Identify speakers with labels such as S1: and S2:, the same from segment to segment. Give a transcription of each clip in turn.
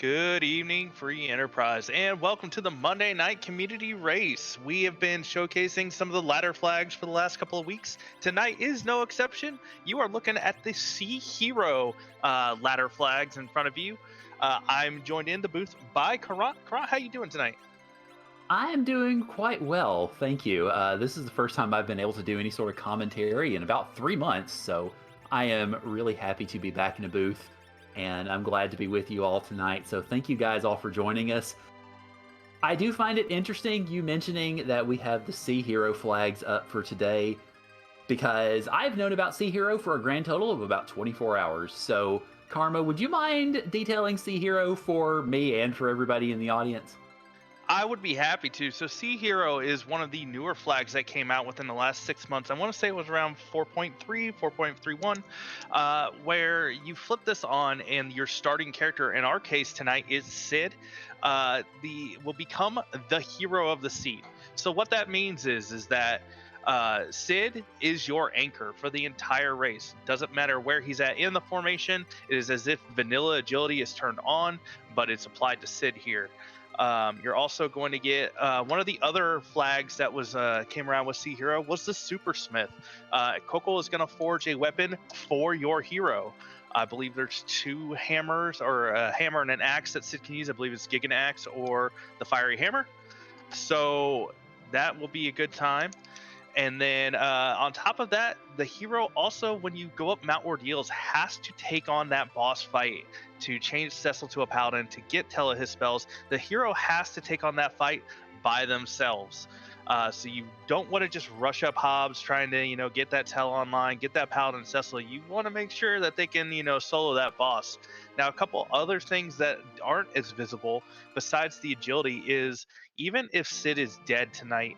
S1: Good evening, Free Enterprise, and welcome to the Monday Night Community Race. We have been showcasing some of the ladder flags for the last couple of weeks. Tonight is no exception. You are looking at the CHero ladder flags in front of you. I'm joined in the booth by Karat. Karat, how you doing tonight?
S2: I am doing quite well, thank you. This is the first time I've been able to do any sort of commentary in about 3 months, so I am really happy to be back in a booth, and I'm glad to be with you all tonight. So thank you guys all for joining us. I do find it interesting you mentioning that we have the Sea Hero flags up for today, because I've known about Sea Hero for a grand total of about 24 hours. So, Karma, would you mind detailing Sea Hero for me and for everybody in the audience?
S1: I would be happy to. So, CHero is one of the newer flags that came out within the last 6 months. I want to say it was around 4.3, 4.31, where you flip this on, and your starting character, in our case tonight, is Sid. The will become the hero of the seat. So, what that means is that Sid is your anchor for the entire race. Doesn't matter where he's at in the formation. It is as if vanilla agility is turned on, but it's applied to Sid here. You're also going to get one of the other flags that was came around with CHero was the Supersmith. Coco is going to forge a weapon for your hero. I believe there's two hammers, or a hammer and an axe that Sid can use. I believe it's Gigan Axe or the Fiery Hammer. So that will be a good time. And then on top of that, the hero also, when you go up Mount Ordeals, has to take on that boss fight to change Cecil to a paladin to get Tele his spells. The hero has to take on that fight by themselves. So you don't want to just rush up Hobs trying to, get that Tele online, get that paladin Cecil. You want to make sure that they can, solo that boss. Now, a couple other things that aren't as visible besides the agility is even if Sid is dead tonight,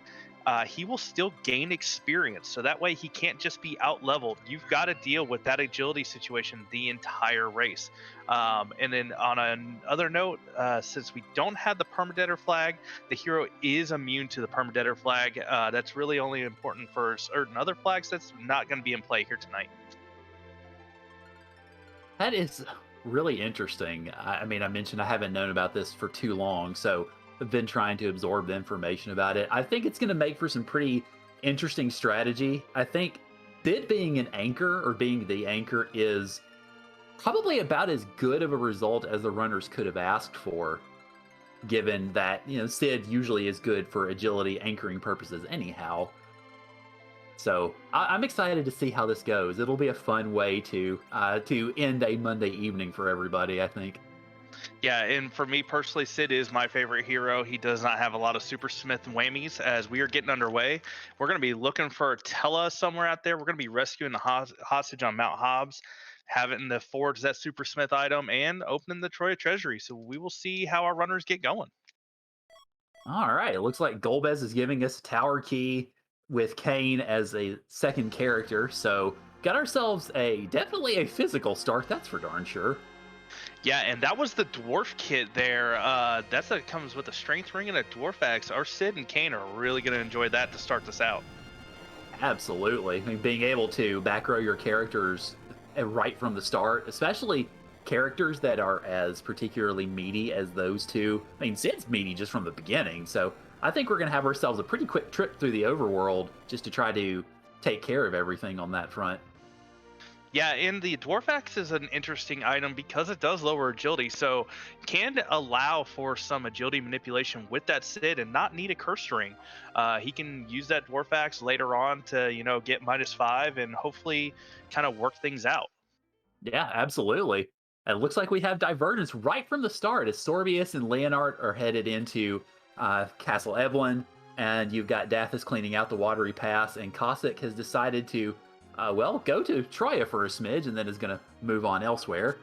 S1: he will still gain experience. So that way he can't just be out leveled. You've got to deal with that agility situation the entire race. And then on another note, since we don't have the permadeath flag, the hero is immune to the permadeath flag. That's really only important for certain other flags that's not going to be in play here tonight.
S2: That is really interesting. I mean, I mentioned I haven't known about this for too long, so I've been trying to absorb the information about it. I think it's going to make for some pretty interesting strategy. I think Sid being an anchor, or being the anchor, is probably about as good of a result as the runners could have asked for, given that, Sid usually is good for agility anchoring purposes anyhow. So I'm excited to see how this goes. It'll be a fun way to end a Monday evening for everybody, I think.
S1: Yeah, and for me personally, Sid is my favorite hero. He does not have a lot of Super Smith whammies. As we are getting underway, we're going to be looking for Tella somewhere out there. We're going to be rescuing the hostage on Mount Hobbs, having the forge that Super Smith item, and opening the Troya Treasury. So we will see how our runners get going.
S2: All right, it looks like Golbez is giving us a tower key with Kane as a second character. So got ourselves definitely a physical start. That's for darn sure.
S1: Yeah, and that was the dwarf kit there. That comes with a strength ring and a dwarf axe. Our Sid and Kane are really going to enjoy that to start this out.
S2: Absolutely. I mean, being able to back row your characters right from the start, especially characters that are as particularly meaty as those two. I mean, Sid's meaty just from the beginning, so I think we're going to have ourselves a pretty quick trip through the overworld just to try to take care of everything on that front.
S1: Yeah, and the dwarf axe is an interesting item because it does lower agility, so can allow for some agility manipulation with that Sid and not need a curse ring. He can use that dwarf axe later on to get -5 and hopefully kind of work things out.
S2: Yeah, absolutely. It looks like we have divergence right from the start as Sorbius and Leonard are headed into Castle Evelyn, and you've got Dathis cleaning out the watery pass, and Cossack has decided to, go to Troya for a smidge and then is going to move on elsewhere.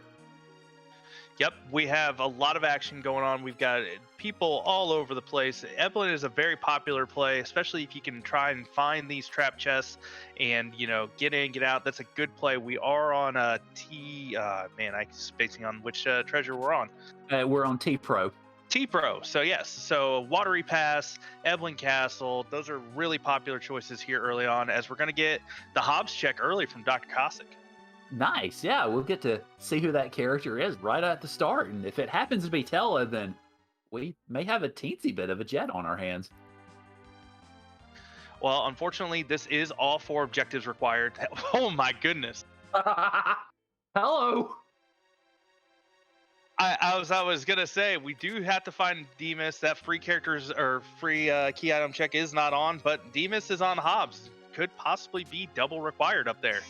S1: Yep, we have a lot of action going on. We've got people all over the place. Evelyn is a very popular play, especially if you can try and find these trap chests and get in, get out. That's a good play. We are on a T. Man, I'm spacing on which treasure we're on.
S2: We're on T Pro.
S1: T Pro. So yes, so Watery Pass, Evelyn Castle. Those are really popular choices here early on, as we're going to get the Hobbs check early from Dr. Cossack.
S2: Nice. Yeah, we'll get to see who that character is right at the start. And if it happens to be Tella, then we may have a teensy bit of a jet on our hands.
S1: Well, unfortunately, this is all 4 objectives required. Oh my goodness.
S2: Hello.
S1: I was gonna say we do have to find Demas. That free characters or free key item check is not on, but Demas is on Hobs. Could possibly be double required up there.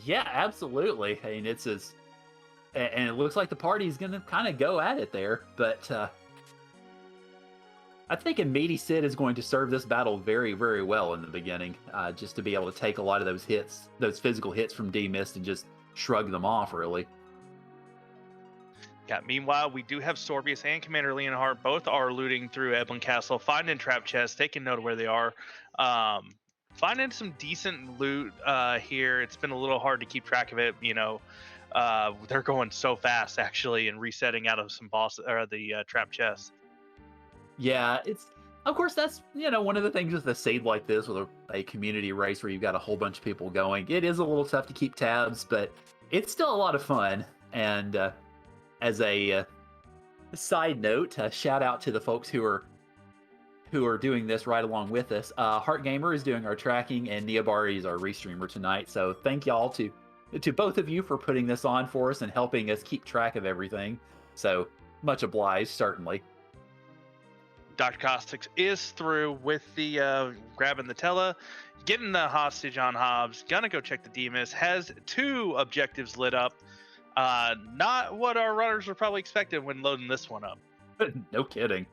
S2: Yeah, absolutely. I mean, and it looks like the party's going to kind of go at it there. But I think a meaty Sid is going to serve this battle very, very well in the beginning, just to be able to take a lot of those hits, those physical hits from D-Mist and just shrug them off, really.
S1: Yeah, meanwhile, we do have Sorbius and Commander Leonhardt. Both are looting through Eblan Castle, finding trap chests, taking note of where they are. Finding some decent loot here. It's been a little hard to keep track of it. They're going so fast, actually, and resetting out of some boss or the trap chests.
S2: Yeah, of course that's one of the things with a seed like this, with a community race where you've got a whole bunch of people going. It is a little tough to keep tabs, but it's still a lot of fun. And as a side note, shout out to the folks who are doing this right along with us. Heart Gamer is doing our tracking, and Neobari is our restreamer tonight. So thank y'all to both of you for putting this on for us and helping us keep track of everything. So much obliged, certainly.
S1: Dr. Caustic is through with the grabbing the Tella, getting the hostage on Hobbs, gonna go check the Demas, has 2 objectives lit up. Not what our runners were probably expecting when loading this one up.
S2: No kidding.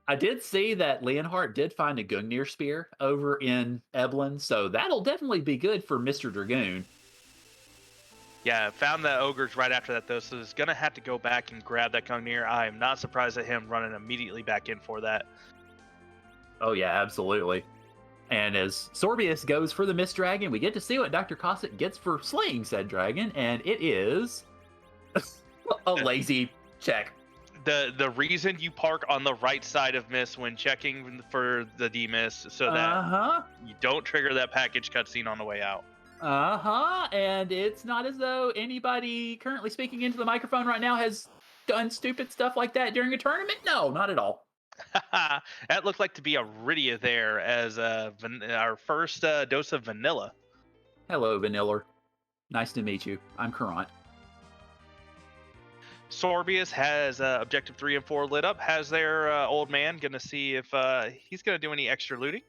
S2: I did see that Leonhardt did find a Gungnir spear over in Eblan, so that'll definitely be good for Mr. Dragoon.
S1: Yeah, found the ogres right after that though, so he's gonna have to go back and grab that Gungnir. I am not surprised at him running immediately back in for that.
S2: Oh yeah, absolutely. And as Sorbius goes for the Mist Dragon, we get to see what Dr. Cossack gets for slaying said dragon, and it is a lazy check.
S1: The reason you park on the right side of Mist when checking for the D-Mist so that you don't trigger that package cutscene on the way out.
S2: And it's not as though anybody currently speaking into the microphone right now has done stupid stuff like that during a tournament. No, not at all.
S1: That looked like to be a Rydia there as our first dose of vanilla.
S2: Hello, Vanilla. Nice to meet you. I'm Kurant.
S1: Sorbius has objective 3 and 4 lit up. Has their old man gonna see if he's gonna do any extra looting?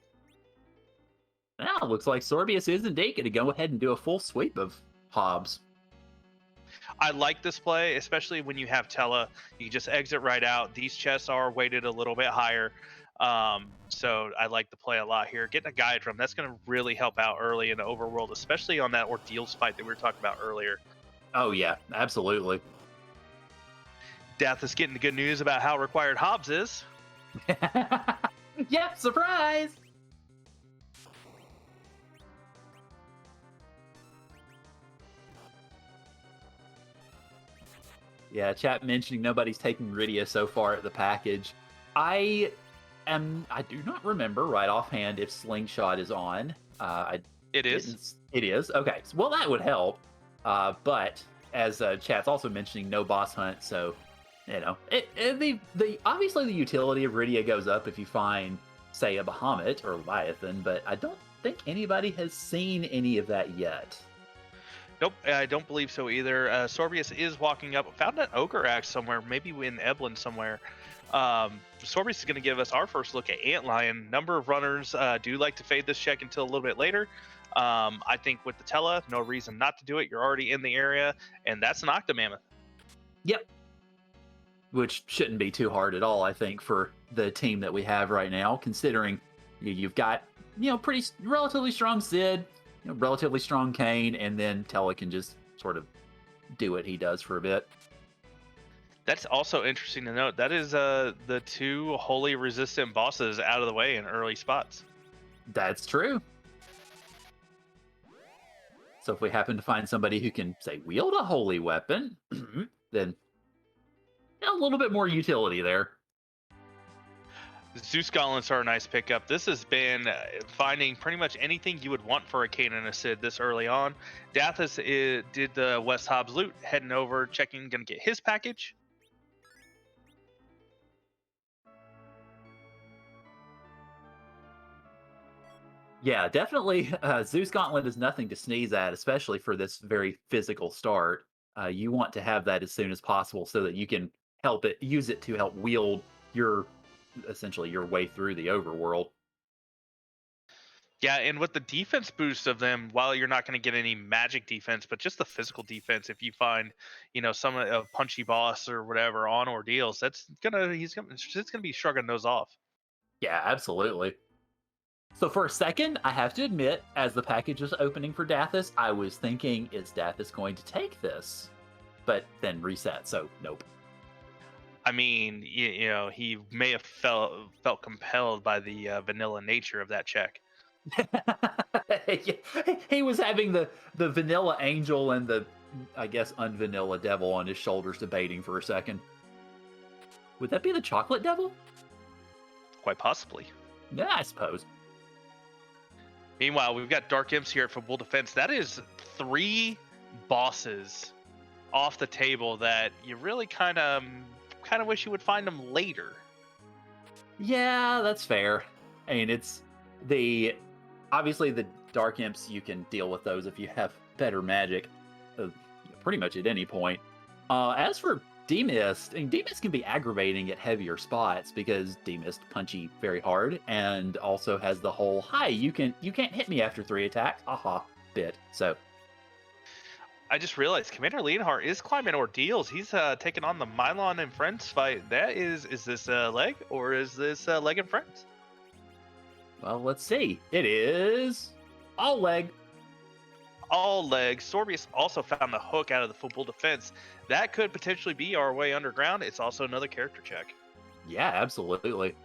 S2: Now, looks like Sorbius is indeed going to go ahead and do a full sweep of Hobs.
S1: I like this play, especially when you have Tella. You can just exit right out. These chests are weighted a little bit higher. So I like the play a lot here. Getting a guide drum, that's going to really help out early in the overworld, especially on that Ordeals fight that we were talking about earlier.
S2: Oh, yeah, absolutely.
S1: Death is getting the good news about how required Hobs is.
S2: Yep, surprise! Yeah, chat mentioning nobody's taking Rydia so far at the package. I do not remember right offhand if Slingshot is on.
S1: It is.
S2: It is? Okay. Well, that would help. But as chat's also mentioning, no boss hunt, so the obviously the utility of Rydia goes up if you find, say, a Bahamut or Leviathan, but I don't think anybody has seen any of that yet.
S1: Nope, I don't believe so either. Sorbius is walking up. Found an Ogre Axe somewhere, maybe in Eblan somewhere. Sorbius is going to give us our first look at Antlion. Number of runners do like to fade this check until a little bit later. I think with the Tella, no reason not to do it. You're already in the area, and that's an Octomammoth.
S2: Yep. Which shouldn't be too hard at all, I think, for the team that we have right now, considering you've got, pretty relatively strong Sid, relatively strong Kane, and then Tella can just sort of do what he does for a bit.
S1: That's also interesting to note. That is the 2 wholly resistant bosses out of the way in early spots.
S2: That's true. So if we happen to find somebody who can, say, wield a holy weapon, then a little bit more utility there.
S1: Zeus gauntlets are a nice pickup. This has been finding pretty much anything you would want for a Kane and a Sid this early on. Dathis did the West Hobbs loot, heading over, checking, gonna get his package.
S2: Yeah, definitely. Zeus Gauntlet is nothing to sneeze at, especially for this very physical start. You want to have that as soon as possible so that you can use it to help wield your essentially your way through the overworld.
S1: Yeah, and with the defense boost of them, while you're not going to get any magic defense, but just the physical defense, if you find, some a punchy boss or whatever on Ordeals, it's gonna be shrugging those off.
S2: Yeah, absolutely. So for a second, I have to admit, as the package was opening for Dathis, I was thinking, is Dathis going to take this? But then reset, so nope.
S1: I mean, he may have felt compelled by the vanilla nature of that check.
S2: He was having the vanilla angel and the, I guess, unvanilla devil on his shoulders debating for a second. Would that be the chocolate devil?
S1: Quite possibly.
S2: Yeah, I suppose.
S1: Meanwhile, we've got Dark Imps here for Full Defense. That is 3 bosses off the table that you really kind of wish you would find them later.
S2: Yeah, that's fair. I mean, it's obviously the Dark Imps, you can deal with those if you have better magic, pretty much at any point. As for Demist, Demist can be aggravating at heavier spots because Demist punchy very hard and also has the whole "hi, you can't hit me after 3 attacks" haha bit. So
S1: I just realized Commander Leonhardt is climbing Ordeals. He's taking on the Mylon and Friends fight. That is this leg or is this leg and Friends?
S2: well, let's see. It is all leg.
S1: All legs. Sorbius also found the hook out of the Full Defense. That could potentially be our way underground. It's also another character check.
S2: Yeah, absolutely.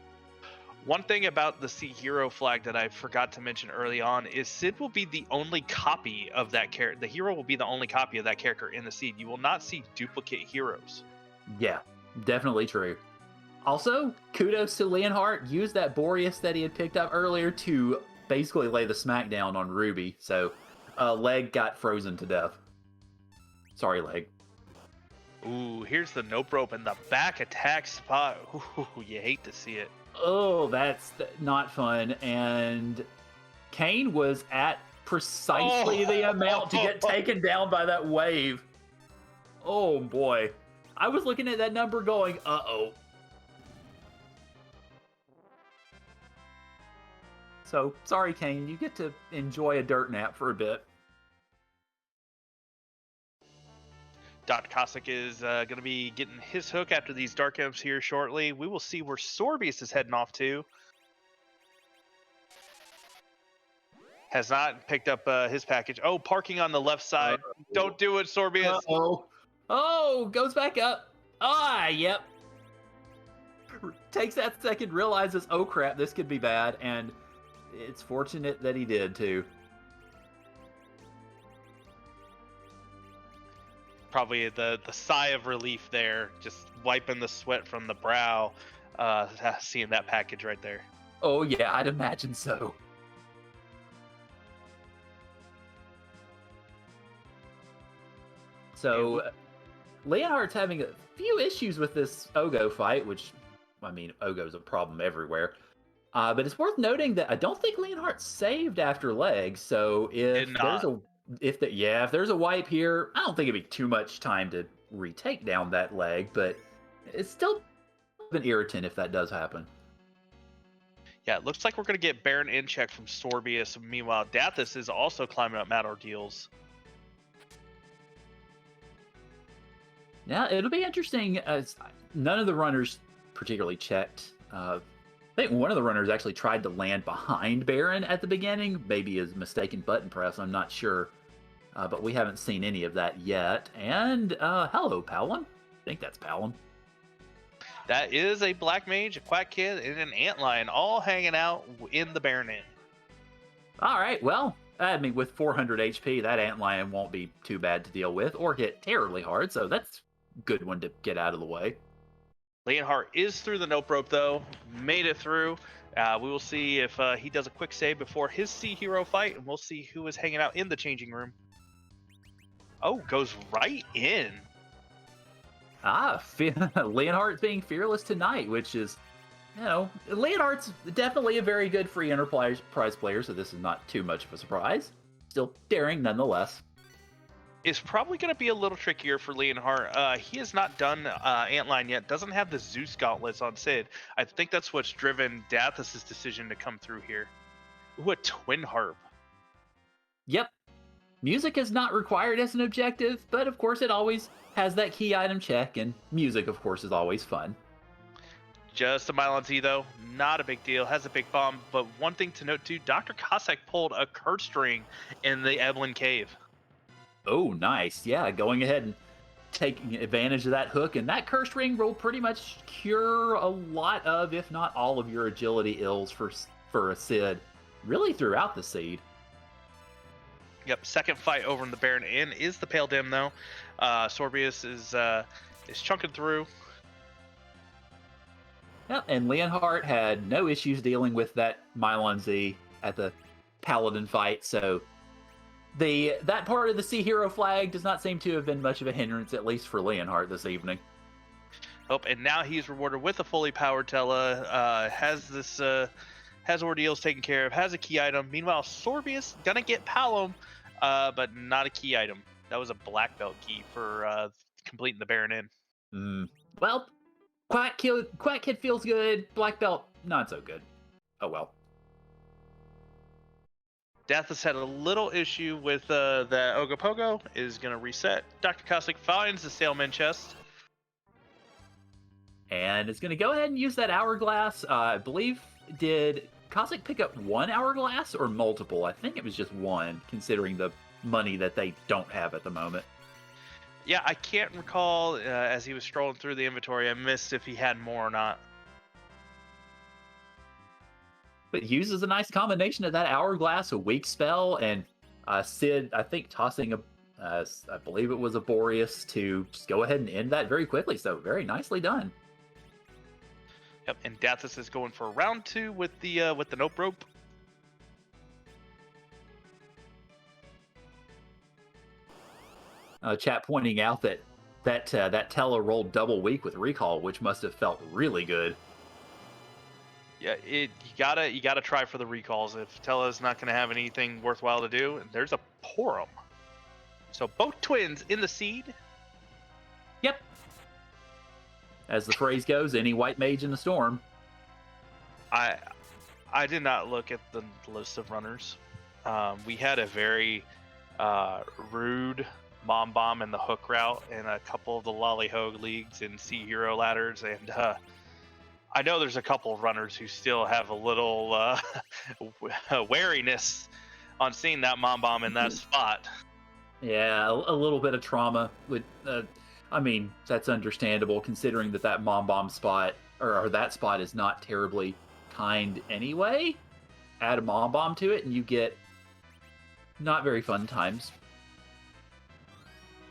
S1: One thing about the CHero flag that I forgot to mention early on is Sid will be the only copy of that character. The hero will be the only copy of that character in the seed. You will not see duplicate heroes.
S2: Yeah, definitely true. Also, kudos to Leonhardt. Used that Boreas that he had picked up earlier to basically lay the smackdown on Ruby. So, Leg got frozen to death. Sorry, Leg.
S1: Ooh, here's the nope rope in the back attack spot. Ooh, you hate to see it.
S2: Oh, that's not fun. And Kane was at precisely the amount to get taken down by that wave. Oh, boy. I was looking at that number going, uh-oh. So, sorry, Kane, you get to enjoy a dirt nap for a bit.
S1: Dr. Cossack is going to be getting his hook after these Dark Imps here shortly. We will see where Sorbius is heading off to. Has not picked up his package. Oh, parking on the left side. Don't do it, Sorbius.
S2: Uh-oh. Oh, goes back up. Ah, yep. Takes that second, realizes, oh crap, this could be bad, and it's fortunate that he did, too.
S1: Probably the sigh of relief there, just wiping the sweat from the brow, seeing that package right there.
S2: Oh yeah, I'd imagine so. So, Leonhardt's having a few issues with this Ogo fight, which, I mean, Ogo's a problem everywhere. But it's worth noting that I don't think Leonhardt saved after legs, so if there's a wipe here, I don't think it'd be too much time to retake down that leg, but it's still an irritant if that does happen.
S1: Yeah, it looks like we're going to get Baron in check from Sorbius. Meanwhile, Dathis is also climbing up Mad Ordeals.
S2: Yeah, it'll be interesting as none of the runners particularly checked. I think one of the runners actually tried to land behind Baron at the beginning, maybe as mistaken button press, I'm not sure. But we haven't seen any of that yet. And hello, Palin. I think that's Palin.
S1: That is a Black Mage, a Quack Kid, and an Antlion all hanging out in the Baron Inn.
S2: All right, well, I mean, with 400 HP, that Antlion won't be too bad to deal with or hit terribly hard, so that's a good one to get out of the way.
S1: Leonhardt is through the nope rope though, made it through. We will see if he does a quick save before his CHero fight, and we'll see who is hanging out in the changing room. Oh, goes right in.
S2: Leonhardt's being fearless tonight, which is, Leonhardt's definitely a very good free enterprise prize player, so this is not too much of a surprise. Still daring nonetheless.
S1: Is probably going to be a little trickier for Leonhardt. He has not done Antline yet, doesn't have the Zeus gauntlets on Sid. I think that's what's driven Dathis' decision to come through here. Ooh, a twin harp.
S2: Yep. Music is not required as an objective, but of course it always has that key item check, and music, of course, is always fun.
S1: Just a Mylon Z, though. Not a big deal. Has a big bomb. But one thing to note, too, Dr. Cossack pulled a curse string in the Evelyn Cave.
S2: Oh, nice. Yeah, going ahead and taking advantage of that hook. And that curse ring will pretty much cure a lot of, if not all of your agility ills for a Sid, really throughout the seed.
S1: Yep, second fight over in the Baron Inn is the Pale Dim, though. Sorbius is chunking through.
S2: Yep, and Leonhardt had no issues dealing with that Mylon Z at the Paladin fight, so that part of the CHero flag does not seem to have been much of a hindrance, at least for Leonhardt this evening.
S1: Oh, and now he's rewarded with a fully powered Tela, has Ordeals taken care of, has a key item. Meanwhile, Sorbius gonna get Palom, but not a key item. That was a black belt key for completing the Baron Inn.
S2: Well, Quack Kid feels good, black belt not so good. Oh well.
S1: Dathis had a little issue with the Ogopogo, is going to reset. Dr. Cossack finds the Sailman chest.
S2: And is going to go ahead and use that hourglass. I believe, did Cossack pick up one hourglass or multiple? I think it was just one, considering the money that they don't have at the moment.
S1: Yeah, I can't recall, as he was strolling through the inventory, I missed if he had more or not.
S2: But uses a nice combination of that hourglass, a weak spell, and Sid, I think, tossing I believe it was a Boreas to just go ahead and end that very quickly. So very nicely done.
S1: Yep, and Dathis is going for round 2 with the nope rope.
S2: Chat pointing out that Tela rolled double weak with recall, which must have felt really good.
S1: Yeah, you gotta try for the recalls. If Tela's not gonna have anything worthwhile to do, there's a Porum. So both twins in the seed.
S2: Yep. As the phrase goes, any white mage in the storm.
S1: I did not look at the list of runners. We had a very rude Mom Bomb in the hook route and a couple of the Lollyhogue leagues and CHero ladders, and I know there's a couple of runners who still have a little wariness on seeing that Mom Bomb in that spot.
S2: Yeah, a little bit of trauma with. I mean, that's understandable considering that Mom Bomb spot or that spot is not terribly kind anyway. Add a Mom Bomb to it, and you get not very fun times.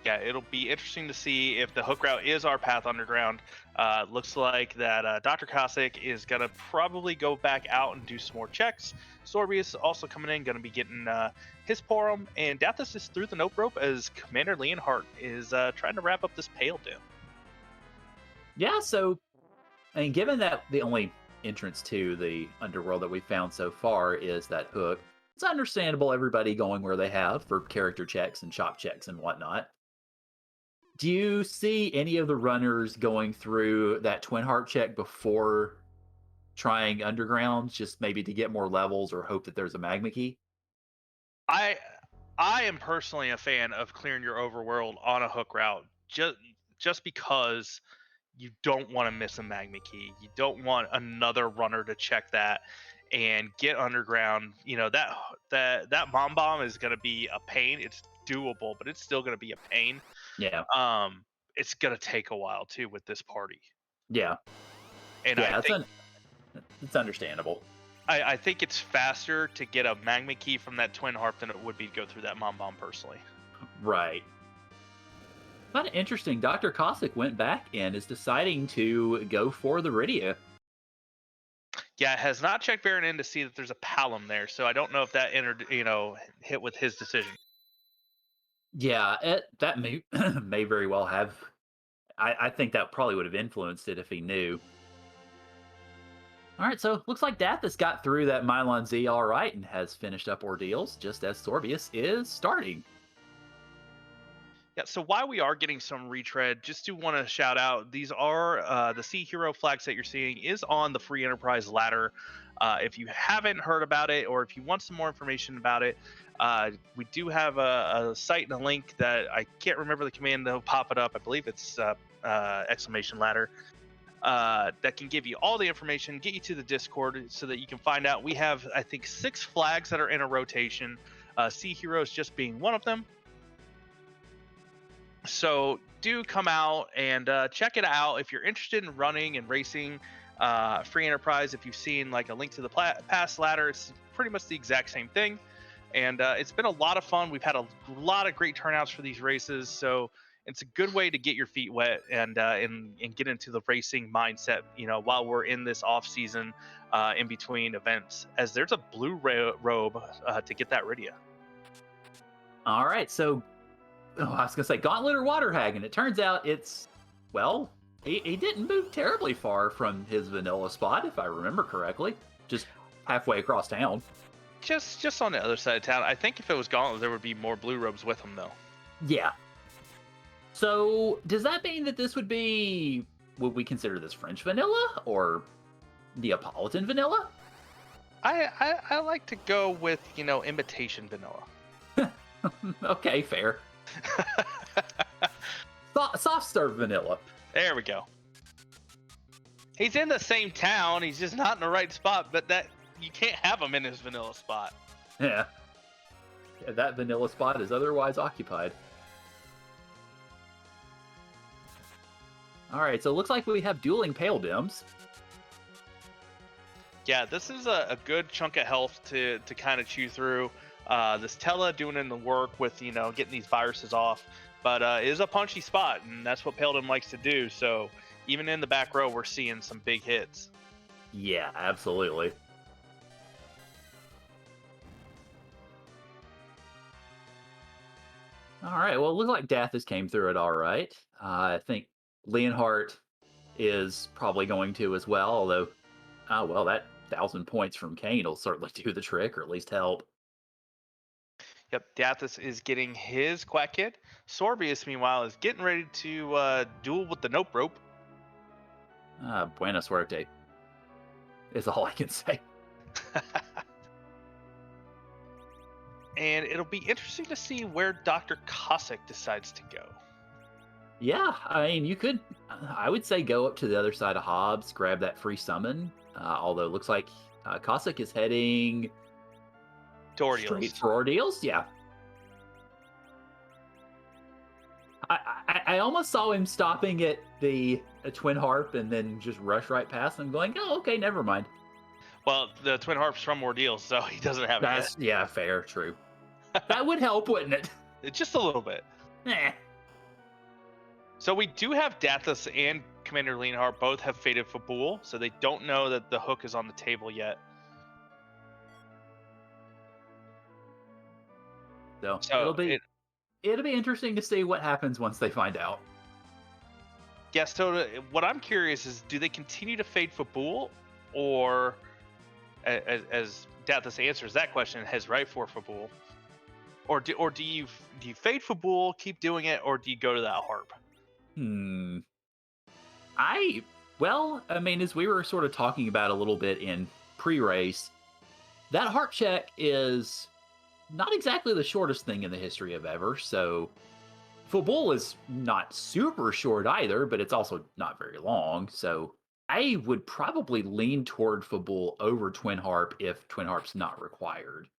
S1: Yeah, it'll be interesting to see if the hook route is our path underground. Looks like that Dr. Cossack is going to probably go back out and do some more checks. Sorbius also coming in, going to be getting his Porum, and Dathis is through the nope rope as Commander Leonhardt is trying to wrap up this Pale Dim.
S2: Yeah, so, I mean, given that the only entrance to the underworld that we found so far is that hook, it's understandable everybody going where they have for character checks and shop checks and whatnot. Do you see any of the runners going through that Twin Harp check before trying Underground, just maybe to get more levels or hope that there's a Magma Key?
S1: I am personally a fan of clearing your overworld on a hook route, just because you don't want to miss a Magma Key. You don't want another runner to check that and get Underground. You know, that Mom Bomb is going to be a pain. It's doable, but it's still going to be a pain.
S2: Yeah.
S1: It's going to take a while too with this party.
S2: Yeah.
S1: And
S2: yeah, it's understandable.
S1: I think it's faster to get a Magma Key from that Twin Harp than it would be to go through that Mom Bomb personally.
S2: Right. Kind of interesting. Dr. Cossack went back and is deciding to go for the Rydia.
S1: Yeah, has not checked Baron in to see that there's a Palom there, so I don't know if that entered, hit with his decision.
S2: Yeah, that may may very well have. I think that probably would have influenced it if he knew. All right, so looks like Dathis got through that Mylon Z all right and has finished up Ordeals just as Sorbius is starting.
S1: Yeah, so while we are getting some retread, just do want to shout out these are the CHero flags that you're seeing is on the free enterprise ladder. If you haven't heard about it or if you want some more information about it, we do have a site and a link that I can't remember the command that'll pop it up. I believe it's exclamation ladder that can give you all the information, get you to the Discord so that you can find out. We have, I think, 6 flags that are in a rotation. CHeroes just being one of them. So do come out and check it out if you're interested in running and racing free enterprise. If you've seen like a link to the past ladder, it's pretty much the exact same thing, and it's been a lot of fun. We've had a lot of great turnouts for these races, so it's a good way to get your feet wet and get into the racing mindset, while we're in this off season in between events, as there's a blue robe to get that Rydia.
S2: All right, so I was gonna say Gauntlet or Water Hag, and it turns out it's, well, he didn't move terribly far from his vanilla spot, if I remember correctly. Just halfway across town.
S1: Just on the other side of town. I think if it was Gauntlet, there would be more blue robes with him, though.
S2: Yeah. So does that mean that this would we consider this French vanilla or Neapolitan vanilla?
S1: I like to go with, imitation vanilla.
S2: Okay, fair. Soft serve vanilla.
S1: There we go. He's in the same town. He's just not in the right spot. But that you can't have him in his vanilla spot.
S2: Yeah, that vanilla spot is otherwise occupied. All right, so it looks like we have dueling pale dims.
S1: Yeah, this is a good chunk of health to kind of chew through. This Tella doing in the work with, getting these viruses off. But it is a punchy spot, and that's what Paladin likes to do. So even in the back row, we're seeing some big hits.
S2: Yeah, absolutely. All right, well, it looks like Dathis came through it all right. I think Leonhardt is probably going to as well, although, well, that 1,000 points from Kane will certainly do the trick, or at least help.
S1: Yep, Dathis is getting his Quack Kid. Sorbius, meanwhile, is getting ready to duel with the Nope Rope.
S2: Buena suerte is all I can say.
S1: And it'll be interesting to see where Dr. Cossack decides to go.
S2: Yeah, I mean, I would say go up to the other side of Hobs, grab that free summon, although it looks like Cossack is heading
S1: to Ordeals.
S2: Straight for Ordeals, yeah. I almost saw him stopping at the Twin Harp and then just rush right past him, going, "Oh, okay, never mind."
S1: Well, the Twin Harp's from Ordeals, so he doesn't have it yet.
S2: Yeah, fair, true. That would help, wouldn't it?
S1: Just a little bit.
S2: Eh.
S1: So we do have Dathis and Commander Leonhardt both have faded Fabul, so they don't know that the hook is on the table yet.
S2: So it'll be interesting to see what happens once they find out.
S1: Yeah, so what I'm curious is, do they continue to fade Fabul, or as Dathis answers that question, heads right for Fabul, or do you fade Fabul, keep doing it, or do you go to that harp?
S2: Well, I mean, as we were sort of talking about a little bit in pre-race, that harp check is not exactly the shortest thing in the history of ever, so Fabul is not super short either, but it's also not very long, so I would probably lean toward Fabul over Twin Harp if Twin Harp's not required.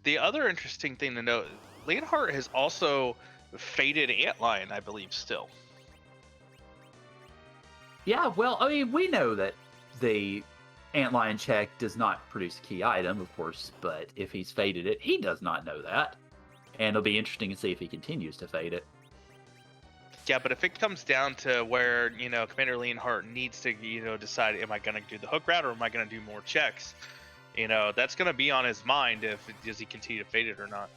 S1: The other interesting thing to note, Leonhardt has also faded Antlion, I believe, still.
S2: Yeah, well, I mean, we know that the Antlion check does not produce a key item, of course, but if he's faded it, he does not know that. and it'll be interesting to see if he continues to fade it.
S1: Yeah, but if it comes down to where, Commander Leonhardt needs to, decide, am I going to do the hook route or am I going to do more checks? That's going to be on his mind if does he continue to fade it or not.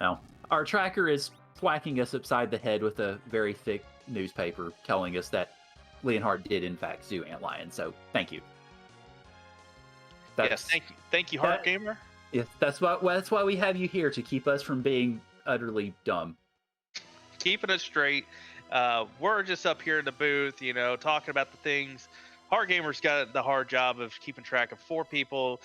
S2: Now, our tracker is whacking us upside the head with a very thick newspaper telling us that Leonhardt did in fact sue Antlion. So thank you.
S1: Yes, thank you, Heart Gamer.
S2: Yes, that's why we have you here, to keep us from being utterly dumb.
S1: Keeping it straight. We're just up here in the booth, talking about the things. Heart Gamer's got the hard job of keeping track of 4 people.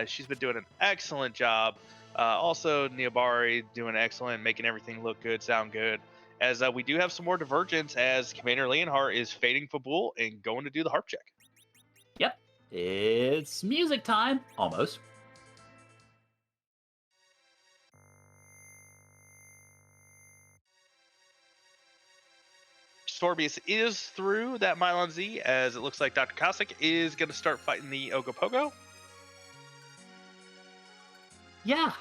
S1: She's been doing an excellent job. Also, Neobari doing excellent, making everything look good, sound good. As we do have some more divergence as Commander Leonhardt is fading Fabul and going to do the harp check.
S2: Yep, it's music time, almost.
S1: Sorbius is through that Mylon Z, as it looks like Dr. Cossack is going to start fighting the Ogopogo.
S2: Yeah,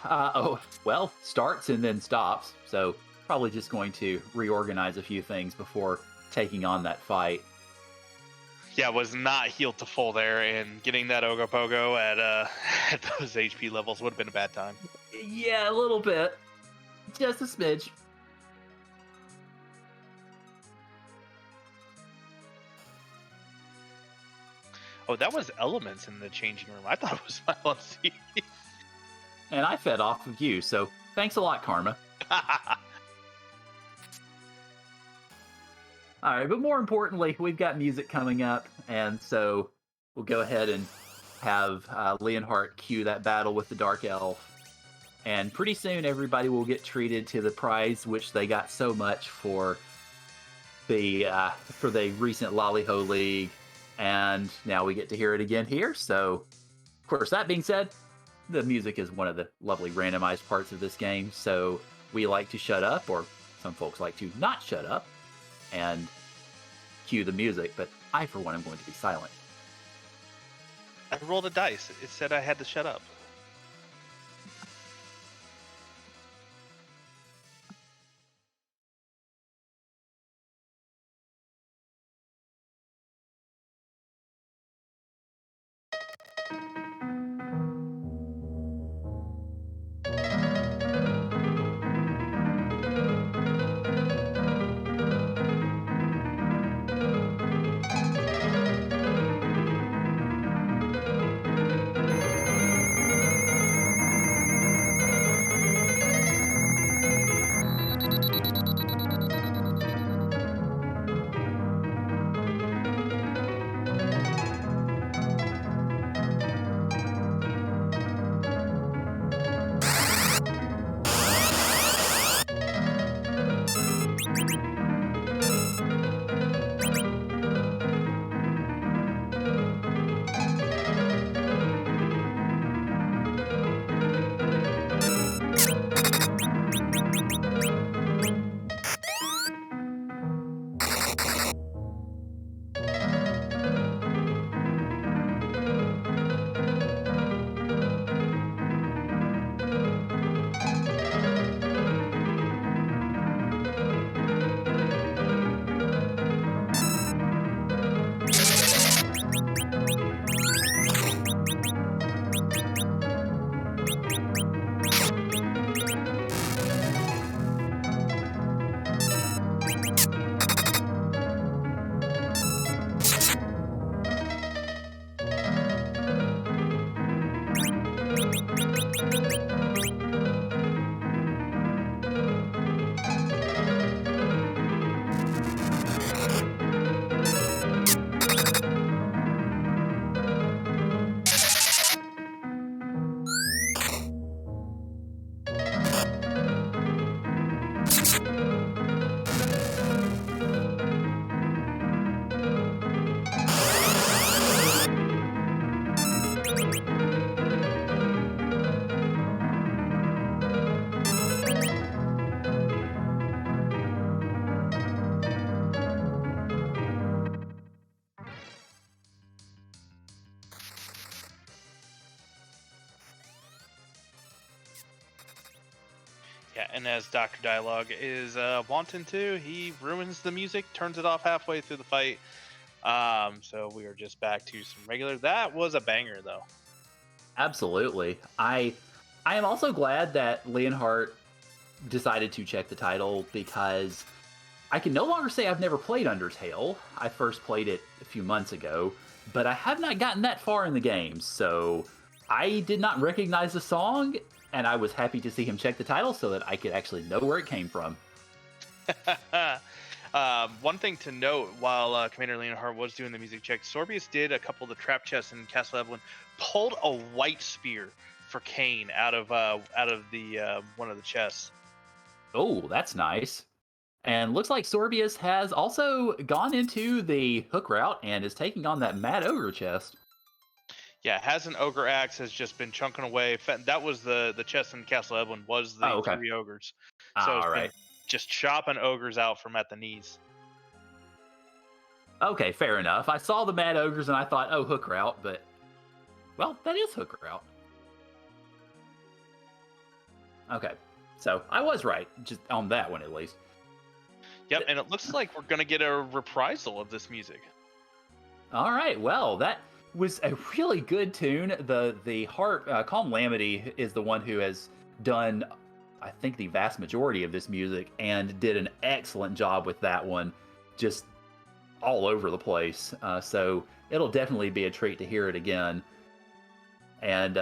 S2: starts and then stops, so probably just going to reorganize a few things before taking on that fight.
S1: Yeah, was not healed to full there, and getting that Ogopogo at those HP levels would have been a bad time.
S2: Yeah, a little bit. Just a smidge.
S1: Oh, that was elements in the changing room. I thought it was Mylon Z.
S2: And I fed off of you, so thanks a lot, Karma. All right, but more importantly, we've got music coming up, and so we'll go ahead and have Leonhardt cue that battle with the Dark Elf. And pretty soon, everybody will get treated to the prize which they got so much for the recent Lollyho League, and now we get to hear it again here. So, of course, that being said, the music is one of the lovely randomized parts of this game, so we like to shut up, or some folks like to not shut up, and cue the music, but I, for one, am going to be silent.
S1: I rolled a dice. It said I had to shut up. Yeah, and as Dr. Dialogue is wanting to, he ruins the music, turns it off halfway through the fight. So we are just back to some regular. That was a banger, though.
S2: Absolutely. I am also glad that Leonhardt decided to check the title because I can no longer say I've never played Undertale. I first played it a few months ago, but I have not gotten that far in the game, so I did not recognize the song, and I was happy to see him check the title so that I could actually know where it came from.
S1: One thing to note while Commander Leonhardt was doing the music check, Sorbius did a couple of the trap chests in Castle Evelyn, pulled a white spear for Kane out of the one of the chests.
S2: Oh, that's nice. And looks like Sorbius has also gone into the hook route and is taking on that Mad Ogre chest.
S1: Yeah, has an ogre axe, has just been chunking away. That was the chest in Castle Evelyn was the
S2: Oh, okay.
S1: 3 ogres. So it's
S2: All
S1: been
S2: right.
S1: just chopping ogres out from at the knees.
S2: Okay, fair enough. I saw the Mad Ogres and I thought, oh, hook route, but well, that is hook route. Okay, so I was right, just on that one at least.
S1: Yep, and it looks like we're gonna get a reprisal of this music.
S2: All right, well, that was a really good tune. The heart Calm Lamity is the one who has done, I think, the vast majority of this music and did an excellent job with that one, just all over the place. So it'll definitely be a treat to hear it again. And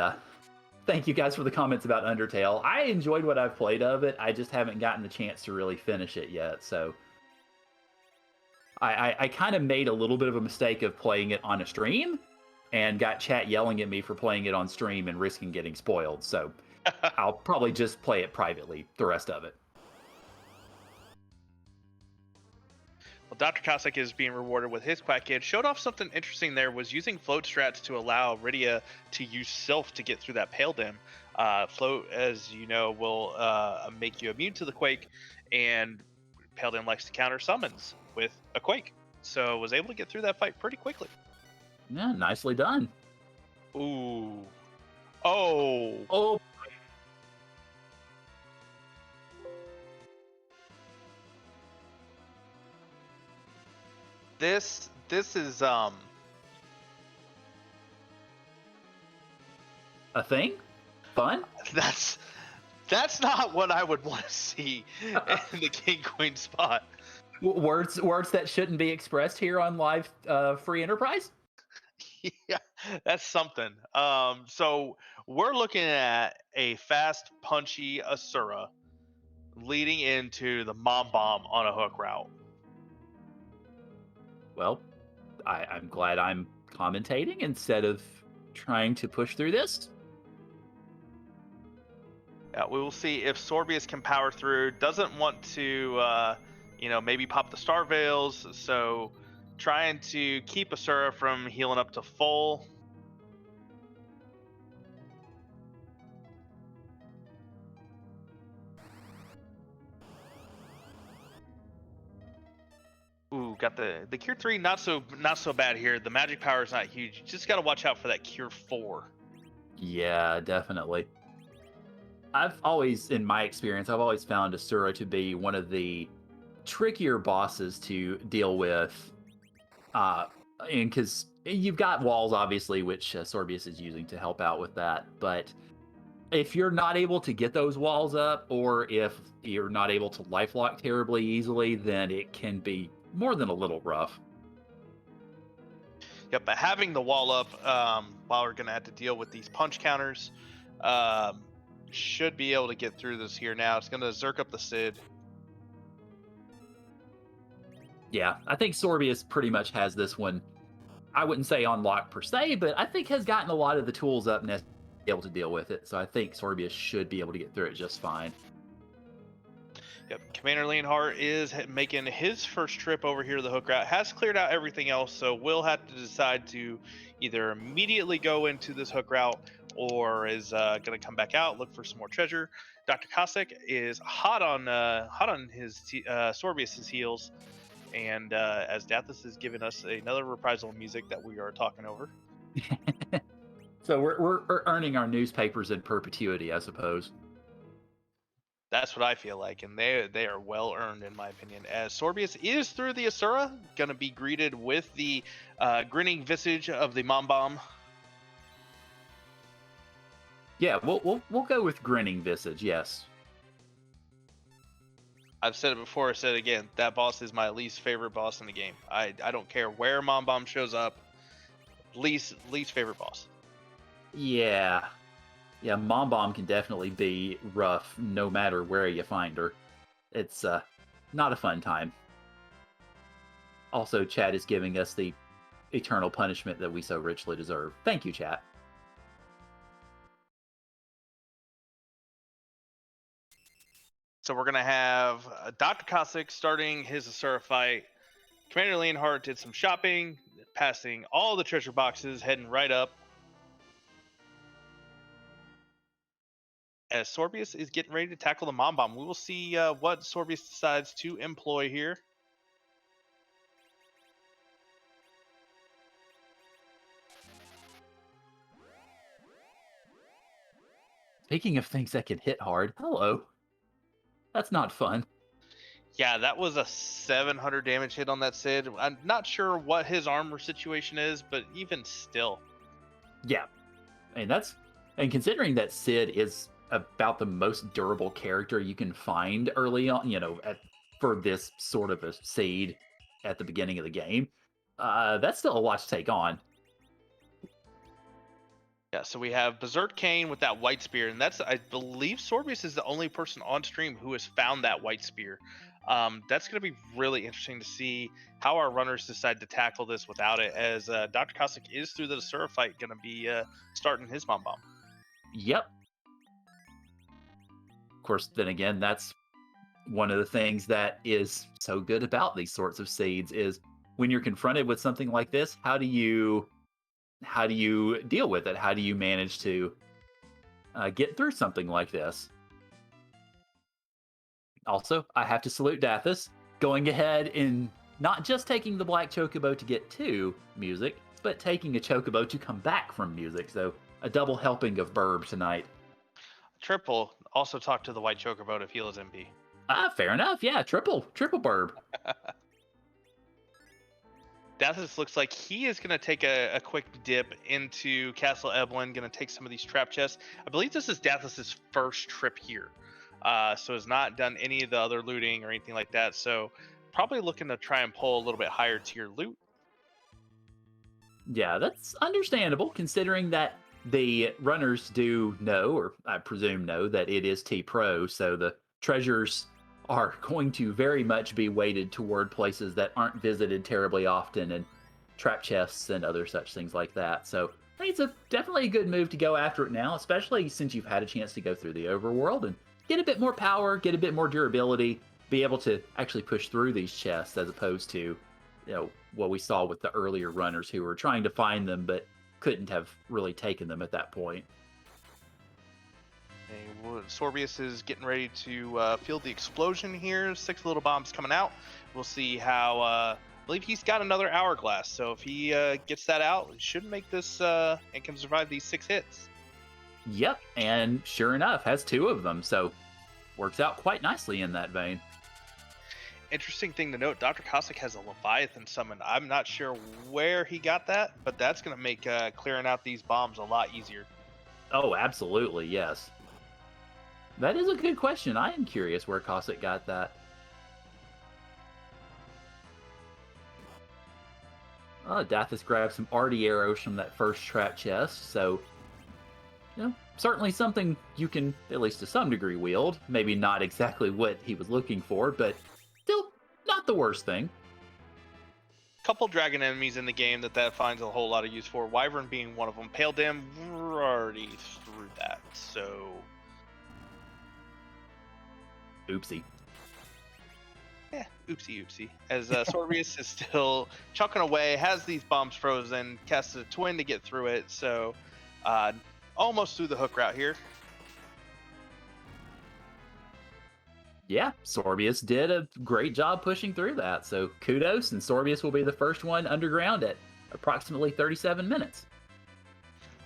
S2: thank you guys for the comments about Undertale. I enjoyed what I've played of it. I just haven't gotten the chance to really finish it yet. So I kind of made a little bit of a mistake of playing it on a stream and got chat yelling at me for playing it on stream and risking getting spoiled. So I'll probably just play it privately, the rest of it.
S1: Well, Dr. Cossack is being rewarded with his Quack Kid. Showed off something interesting there, was using float strats to allow Rydia to use Sylph to get through that Pale Dim. Float, as you know, will make you immune to the Quake, and Pale Dim likes to counter summons with a Quake. So was able to get through that fight pretty quickly.
S2: Yeah, nicely done.
S1: Ooh. Oh.
S2: Oh,
S1: This is
S2: a thing? Fun?
S1: that's not what I would want to see in the King Queen spot.
S2: Words that shouldn't be expressed here on live free enterprise?
S1: Yeah, that's something. So we're looking at a fast, punchy Asura leading into the Mom Bomb on a hook route.
S2: Well, I'm glad I'm commentating instead of trying to push through this.
S1: We will see if Sorbius can power through. Doesn't want to, maybe pop the Star Veils. So trying to keep Asura from healing up to full. Ooh, got the Cure 3, not so bad here. The magic power is not huge. You just got to watch out for that Cure 4.
S2: Yeah, definitely. I've always, in my experience, I've always found Asura to be one of the trickier bosses to deal with. And because you've got walls, obviously, which Sorbius is using to help out with that. But if you're not able to get those walls up, or if you're not able to lifelock terribly easily, then it can be more than a little rough.
S1: Yep, but having the wall up while we're going to have to deal with these punch counters, should be able to get through this here now. It's going to Zerk up the Sid.
S2: Yeah, I think Sorbius pretty much has this one, I wouldn't say on lock per se, but I think has gotten a lot of the tools up necessary to be able to deal with it. So I think Sorbius should be able to get through it just fine.
S1: Yep, Commander Leonhardt is making his first trip over here to the hook route. Has cleared out everything else, so we'll have to decide to either immediately go into this hook route or is going to come back out, look for some more treasure. Dr. Cossack is hot on his Sorbius's heels, and as Dathis is giving us another reprisal music that we are talking over.
S2: So we're earning our newspapers in perpetuity, I suppose.
S1: That's what I feel like, and they are well earned in my opinion. As Sorbius is through the Asura, gonna be greeted with the grinning visage of the Mom Bomb.
S2: Yeah, we'll go with grinning visage. Yes.
S1: I've said it before, I said it again. That boss is my least favorite boss in the game. I don't care where Mom Bomb shows up. Least favorite boss.
S2: Yeah. Yeah, Mom Bomb can definitely be rough no matter where you find her. It's not a fun time. Also, Chad is giving us the eternal punishment that we so richly deserve. Thank you, chat.
S1: So we're gonna have Dr. Cossack starting his Asura fight. Commander Leonhardt did some shopping, passing all the treasure boxes, heading right up. As Sorbius is getting ready to tackle the Mom Bomb, we will see what Sorbius decides to employ here.
S2: Speaking of things that can hit hard, hello. That's not fun.
S1: Yeah, that was a 700 damage hit on that Sid. I'm not sure what his armor situation is, but even still.
S2: Yeah. And considering that Sid is about the most durable character you can find early on, for this sort of a seed at the beginning of the game, that's still a lot to take on.
S1: Yeah, so we have Berserk Kane with that white spear, and I believe Sorbius is the only person on stream who has found that white spear. That's going to be really interesting to see how our runners decide to tackle this without it, as Dr. Cossack is through the Asura fight going to be starting his Mom Bomb.
S2: Yep. Of course, then again, that's one of the things that is so good about these sorts of seeds is when you're confronted with something like this, how do you deal with it? How do you manage to get through something like this? Also, I have to salute Dathis going ahead and not just taking the black chocobo to get to music, but taking a chocobo to come back from music. So a double helping of Burb tonight.
S1: Triple also talk to the white chocobo to heal his MP.
S2: Fair enough. Yeah, triple Burb.
S1: Dathis looks like he is going to take a quick dip into Castle Evelyn, going to take some of these trap chests. I believe this is Dathis's first trip here, so has not done any of the other looting or anything like that. So probably looking to try and pull a little bit higher tier loot.
S2: Yeah, that's understandable considering that the runners do know, or I presume know, that it is T-Pro, so the treasures are going to very much be weighted toward places that aren't visited terribly often, and trap chests and other such things like that. So I think it's definitely a good move to go after it now, especially since you've had a chance to go through the overworld and get a bit more power, get a bit more durability, be able to actually push through these chests as opposed to, what we saw with the earlier runners who were trying to find them but couldn't have really taken them at that point.
S1: Sorbius is getting ready to field the explosion here. 6 little bombs coming out. We'll see how. I believe he's got another hourglass, so if he gets that out, he should make this and can survive these 6 hits.
S2: Yep, and sure enough, has 2 of them, so works out quite nicely in that vein.
S1: Interesting thing to note, Dr. Cossack has a Leviathan summon. I'm not sure where he got that, but that's going to make clearing out these bombs a lot easier.
S2: Oh, absolutely, yes. That is a good question. I am curious where Cossack got that. Dathis grabbed some arty arrows from that first trap chest, so certainly something you can, at least to some degree, wield. Maybe not exactly what he was looking for, but still not the worst thing.
S1: Couple dragon enemies in the game that finds a whole lot of use for. Wyvern being one of them. Pale Dam, we're already through that, so...
S2: Oopsie.
S1: Yeah, oopsie. As Sorbius is still chunking away, has these bombs frozen, casts a twin to get through it, so almost through the hook route here.
S2: Yeah, Sorbius did a great job pushing through that, so kudos, and Sorbius will be the first one underground at approximately 37 minutes.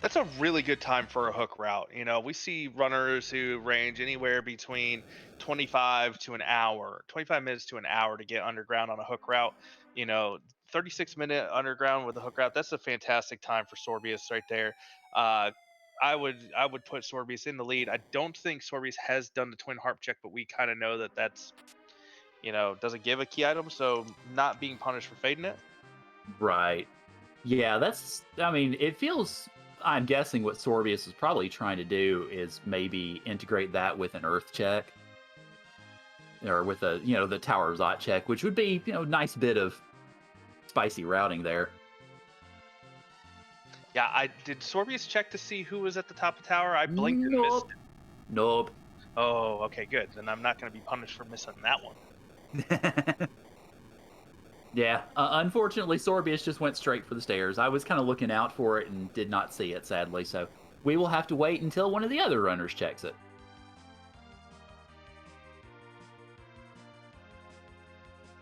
S1: That's a really good time for a hook route. You know, we see runners who range anywhere between 25 to an hour, 25 minutes to an hour to get underground on a hook route. You know, 36-minute underground with a hook route. That's a fantastic time for Sorbius right there. Uh, I would put Sorbius in the lead. I don't think Sorbius has done the twin harp check, but we kind of know that that's, doesn't give a key item, so not being punished for fading it.
S2: Right. Yeah, I mean, it feels, I'm guessing what Sorbius is probably trying to do is maybe integrate that with an earth check or with the Tower Zot check, which would be, nice bit of spicy routing there.
S1: Yeah, I did Sorbius check to see who was at the top of tower. I blinked and missed
S2: Nope.
S1: it.
S2: Nope.
S1: Oh, okay, good. Then I'm not going to be punished for missing that one.
S2: Yeah, unfortunately, Sorbius just went straight for the stairs. I was kind of looking out for it and did not see it, sadly, so we will have to wait until one of the other runners checks it.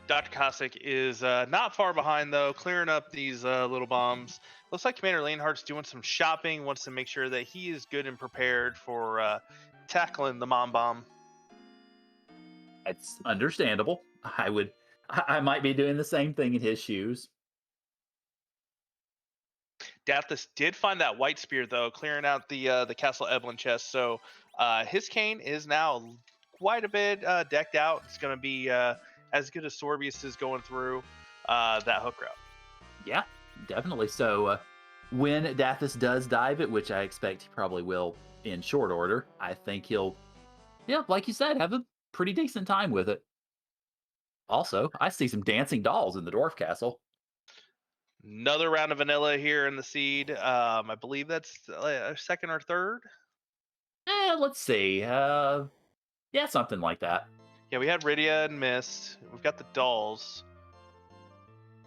S1: Dr. Cossack is not far behind, though, clearing up these little bombs. Looks like Commander Leonhardt's doing some shopping, wants to make sure that he is good and prepared for tackling the mom bomb.
S2: It's understandable. I might be doing the same thing in his shoes.
S1: Dathis did find that white spear, though, clearing out the Castle Eblin chest. So his cane is now quite a bit decked out. It's going to be as good as Sorbius is going through that hook route.
S2: Yeah, definitely. So when Dathis does dive it, which I expect he probably will in short order, I think he'll, yeah, like you said, have a pretty decent time with it. Also, I see some dancing dolls in the dwarf castle.
S1: Another round of vanilla here in the seed. I believe that's second or third.
S2: Let's see. Yeah, something like that.
S1: Yeah, we had Rydia and Mist. We've got the dolls.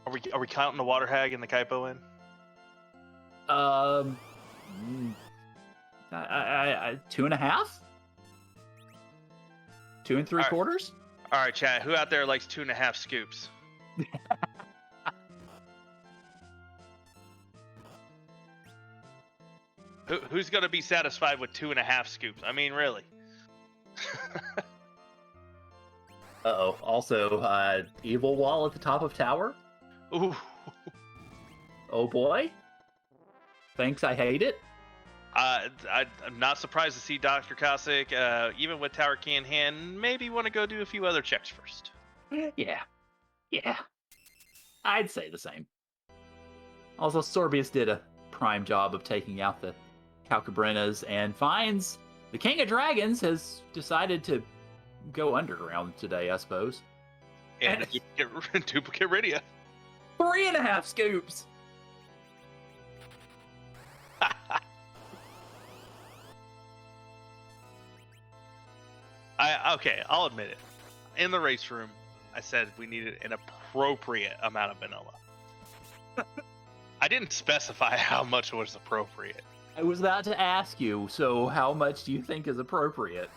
S1: Are we counting the water hag and the Kaipo in?
S2: Um, 2.5, 2 3/4.
S1: All right, chat. Who out there likes 2.5 scoops? Who's gonna be satisfied with 2.5 scoops? I mean, really.
S2: Uh-oh. Also, evil wall at the top of tower.
S1: Ooh.
S2: Oh boy. Thanks, I hate it.
S1: I'm not surprised to see Dr. Cossack, even with Tower Key in hand, maybe want to go do a few other checks first.
S2: Yeah. I'd say the same. Also, Sorbius did a prime job of taking out the Calcabrenas and finds the King of Dragons has decided to go underground today, I suppose.
S1: And duplicate Rydia.
S2: 3.5 scoops.
S1: Okay, I'll admit it. In the race room, I said we needed an appropriate amount of vanilla. I didn't specify how much was appropriate.
S2: I was about to ask you, so how much do you think is appropriate?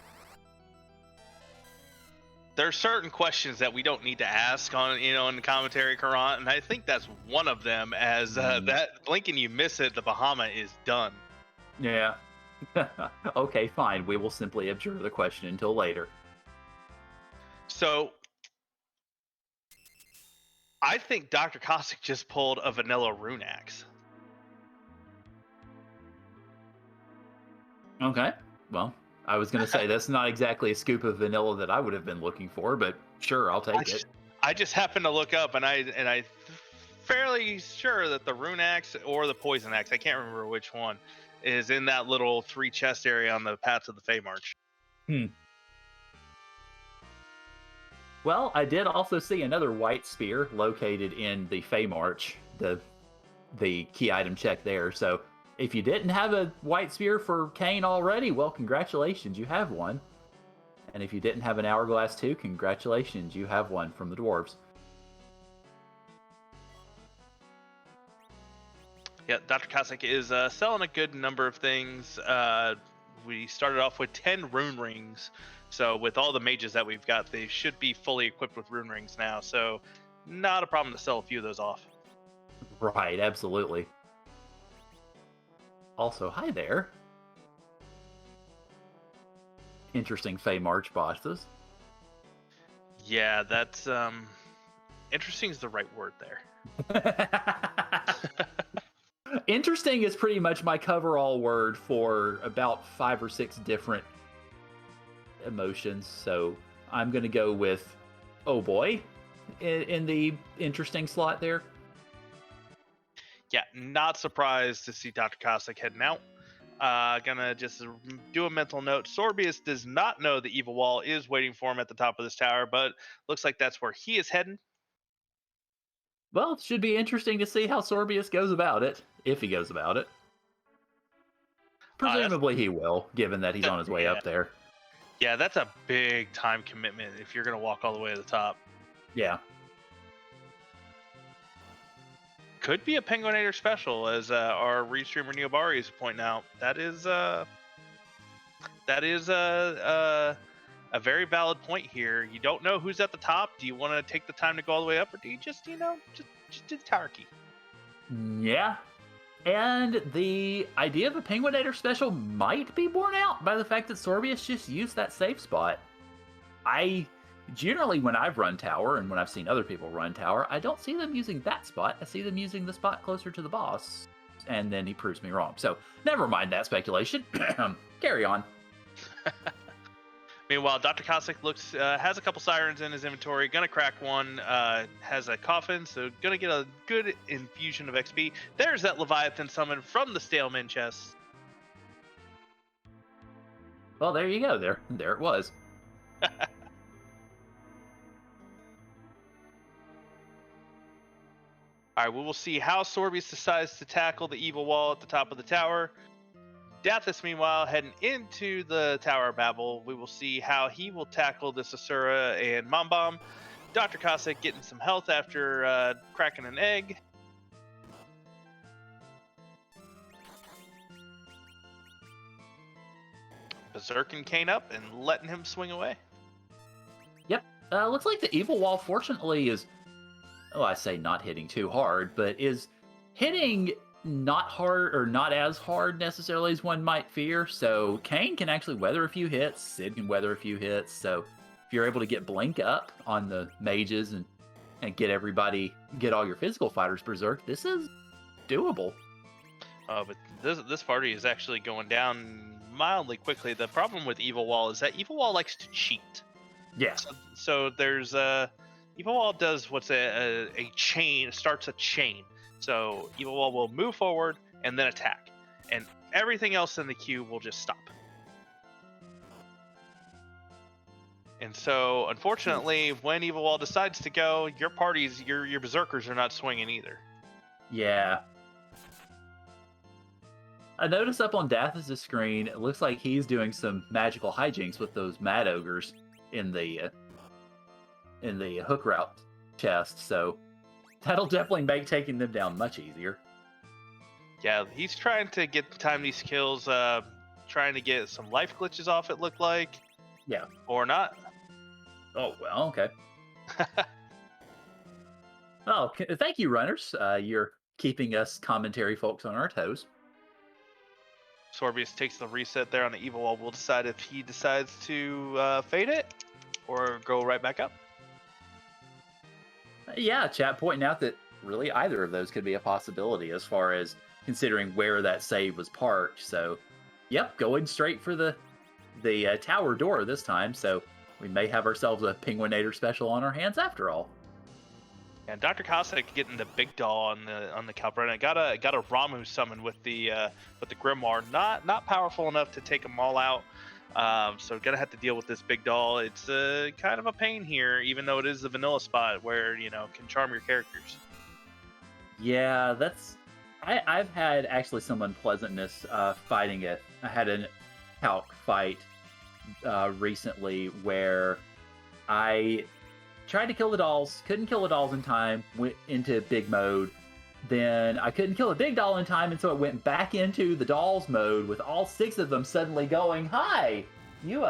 S1: There are certain questions that we don't need to ask on, in the commentary, Karant, and I think that's one of them. As that blink and you miss it, the Bahama is done.
S2: Yeah. Okay, fine. We will simply abjure the question until later.
S1: So, I think Dr. Cossack just pulled a vanilla rune axe.
S2: Okay. Well, I was going to say that's not exactly a scoop of vanilla that I would have been looking for, but sure, I'll take it.
S1: I just happened to look up, and I fairly sure that the rune axe or the poison axe, I can't remember which one, is in that little 3 chest area on the path to the Fey March.
S2: Well, I did also see another white spear located in the Fey March, the key item check there. So if you didn't have a white spear for Kane already, well, congratulations, you have one. And if you didn't have an hourglass too, congratulations, you have one from the dwarves.
S1: Yeah, Dr. Cossack is selling a good number of things. We started off with 10 rune rings. So with all the mages that we've got, they should be fully equipped with rune rings now. So not a problem to sell a few of those off.
S2: Right, absolutely. Also, hi there. Interesting Fey March bosses.
S1: Yeah, that's interesting is the right word there.
S2: Interesting is pretty much my coverall word for about 5 or 6 different emotions. So I'm going to go with, oh boy, in the interesting slot there.
S1: Yeah, not surprised to see Dr. Cossack heading out. Gonna just do a mental note. Sorbius does not know the evil wall is waiting for him at the top of this tower, but looks like that's where he is heading.
S2: Well, it should be interesting to see how Sorbius goes about it, if he goes about it.
S1: That's
S2: Presumably he will, given that he's on his way
S1: yeah,
S2: up there.
S1: yeah, that's a big time commitment if you're gonna walk all the way to the top.
S2: Yeah.
S1: Could be a Penguinator special, as our restreamer Neobari is pointing out. That is a very valid point here. You don't know who's at the top. Do you want to take the time to go all the way up, or do you just just do the tower key?
S2: Yeah. And the idea of a Penguinator special might be borne out by the fact that Sorbius just used that safe spot. I generally, when I've run tower and when I've seen other people run tower, I don't see them using that spot. I see them using the spot closer to the boss. And then he proves me wrong. So never mind that speculation. Carry on.
S1: Meanwhile, Dr. Cossack has a couple sirens in his inventory. Gonna crack one. Has a coffin, so gonna get a good infusion of XP. There's that Leviathan summon from the Staleman chest.
S2: Well, there you go. There it was.
S1: All right, we will see how Sorbius decides to tackle the evil wall at the top of the tower. Dathis, meanwhile, heading into the Tower of Babel. We will see how he will tackle this Asura and Mombomb. Dr. Cossack getting some health after cracking an egg. Berserking Kane up and letting him swing away.
S2: Yep. Looks like the evil wall, fortunately, is, oh, I say not hitting too hard, but is hitting not hard or not as hard necessarily as one might fear. So Kane can actually weather a few hits. Sid can weather a few hits. So if you're able to get Blink up on the mages and get all your physical fighters berserk, this is doable.
S1: But this party is actually going down mildly quickly. The problem with Evil Wall is that Evil Wall likes to cheat.
S2: Yeah.
S1: So there's Evil Wall does what's a chain, starts a chain. So Evil Wall will move forward and then attack, and everything else in the queue will just stop. And so, unfortunately, when Evil Wall decides to go, your berserkers are not swinging either.
S2: Yeah. I noticed up on Dathis' screen, it looks like he's doing some magical hijinks with those mad ogres in the hook route chest, so that'll definitely make taking them down much easier.
S1: Yeah, he's trying to time these kills, trying to get some life glitches off, it looked like.
S2: Yeah.
S1: Or not.
S2: Oh, well, okay. Oh, thank you, runners. You're keeping us commentary folks on our toes.
S1: Sorbius takes the reset there on the Evil Wall. We'll decide if he decides to fade it or go right back up.
S2: Yeah, chat pointing out that really either of those could be a possibility as far as considering where that save was parked. So, yep, going straight for the tower door this time. So we may have ourselves a Penguinator special on our hands after all.
S1: And Dr. Cossack getting the big doll on the Calbrena. Got a Ramu summon with the Grimoire. Not powerful enough to take them all out. So gonna have to deal with this big doll. It's kind of a pain here, even though it is the vanilla spot where can charm your characters.
S2: Yeah, I've had actually some unpleasantness fighting it. I had a calc fight recently where I tried to kill the dolls, couldn't kill the dolls in time, went into big mode. Then I couldn't kill a big doll in time, and so it went back into the dolls mode with all 6 of them suddenly going, "Hi, you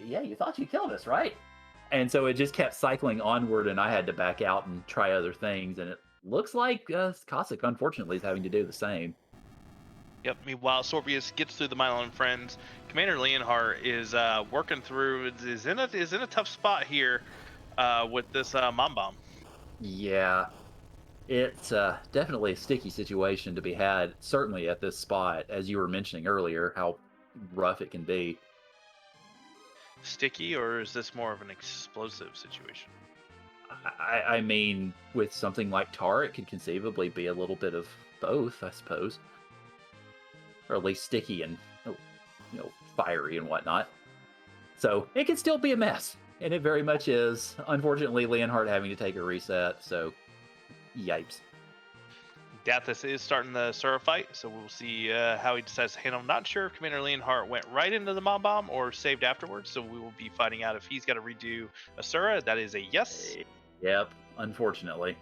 S2: you thought you killed us, right?" And so it just kept cycling onward, and I had to back out and try other things. And it looks like Cossack, unfortunately, is having to do the same.
S1: Yep. Meanwhile, Sorbius gets through the Milo and friends. Commander Leonhardt is working through. Is in a tough spot here with this mom bomb.
S2: Yeah, it's definitely a sticky situation to be had, certainly at this spot, as you were mentioning earlier, how rough it can be.
S1: Sticky, or is this more of an explosive situation?
S2: I mean, with something like tar, it could conceivably be a little bit of both, I suppose, or at least sticky and oh, fiery and whatnot. So it can still be a mess, and it very much is. Unfortunately, Leonhardt having to take a reset, so yipes.
S1: Dathis is starting the Sura fight, so we'll see how he decides to handle. Not sure if Commander Leonhardt went right into the mom bomb or saved afterwards, so we will be finding out if he's got to redo Asura. That is a yes.
S2: Yep, unfortunately.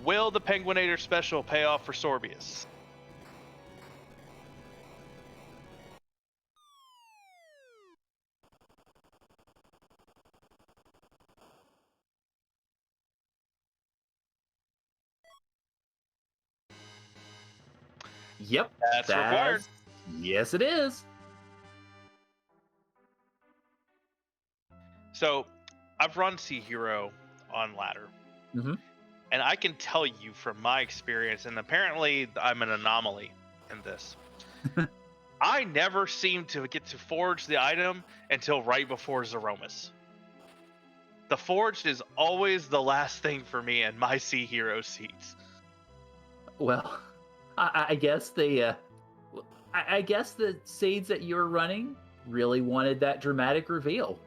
S1: Will the Penguinator special pay off for Sorbius?
S2: Yep,
S1: That's required.
S2: yes, it is.
S1: So I've run CHero on ladder,
S2: Hmm.
S1: and I can tell you from my experience, and apparently I'm an anomaly in this. I never seem to get to forge the item until right before Zeromus. The forged is always the last thing for me in my CHero seats.
S2: Well, I guess I guess the seeds that you were running really wanted that dramatic reveal.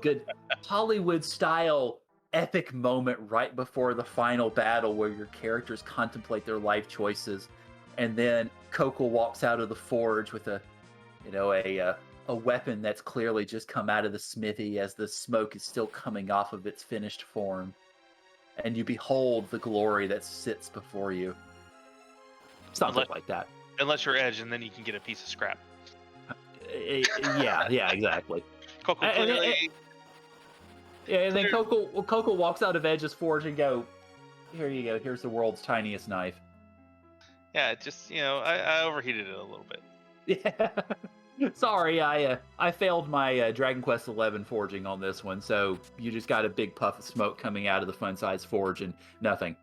S2: Good Hollywood style epic moment right before the final battle where your characters contemplate their life choices, and then Coco walks out of the forge with a weapon that's clearly just come out of the smithy as the smoke is still coming off of its finished form, and you behold the glory that sits before you. Something
S1: Unless,
S2: like that.
S1: unless you're Edge, and then you can get a piece of scrap.
S2: Yeah, exactly.
S1: Coco
S2: And,
S1: clearly.
S2: and then Coco walks out of Edge's forge and go, "Here you go. Here's the world's tiniest knife."
S1: Yeah, just I overheated it a little bit.
S2: Yeah. Sorry, I failed my Dragon Quest XI forging on this one, so you just got a big puff of smoke coming out of the fun size forge and nothing.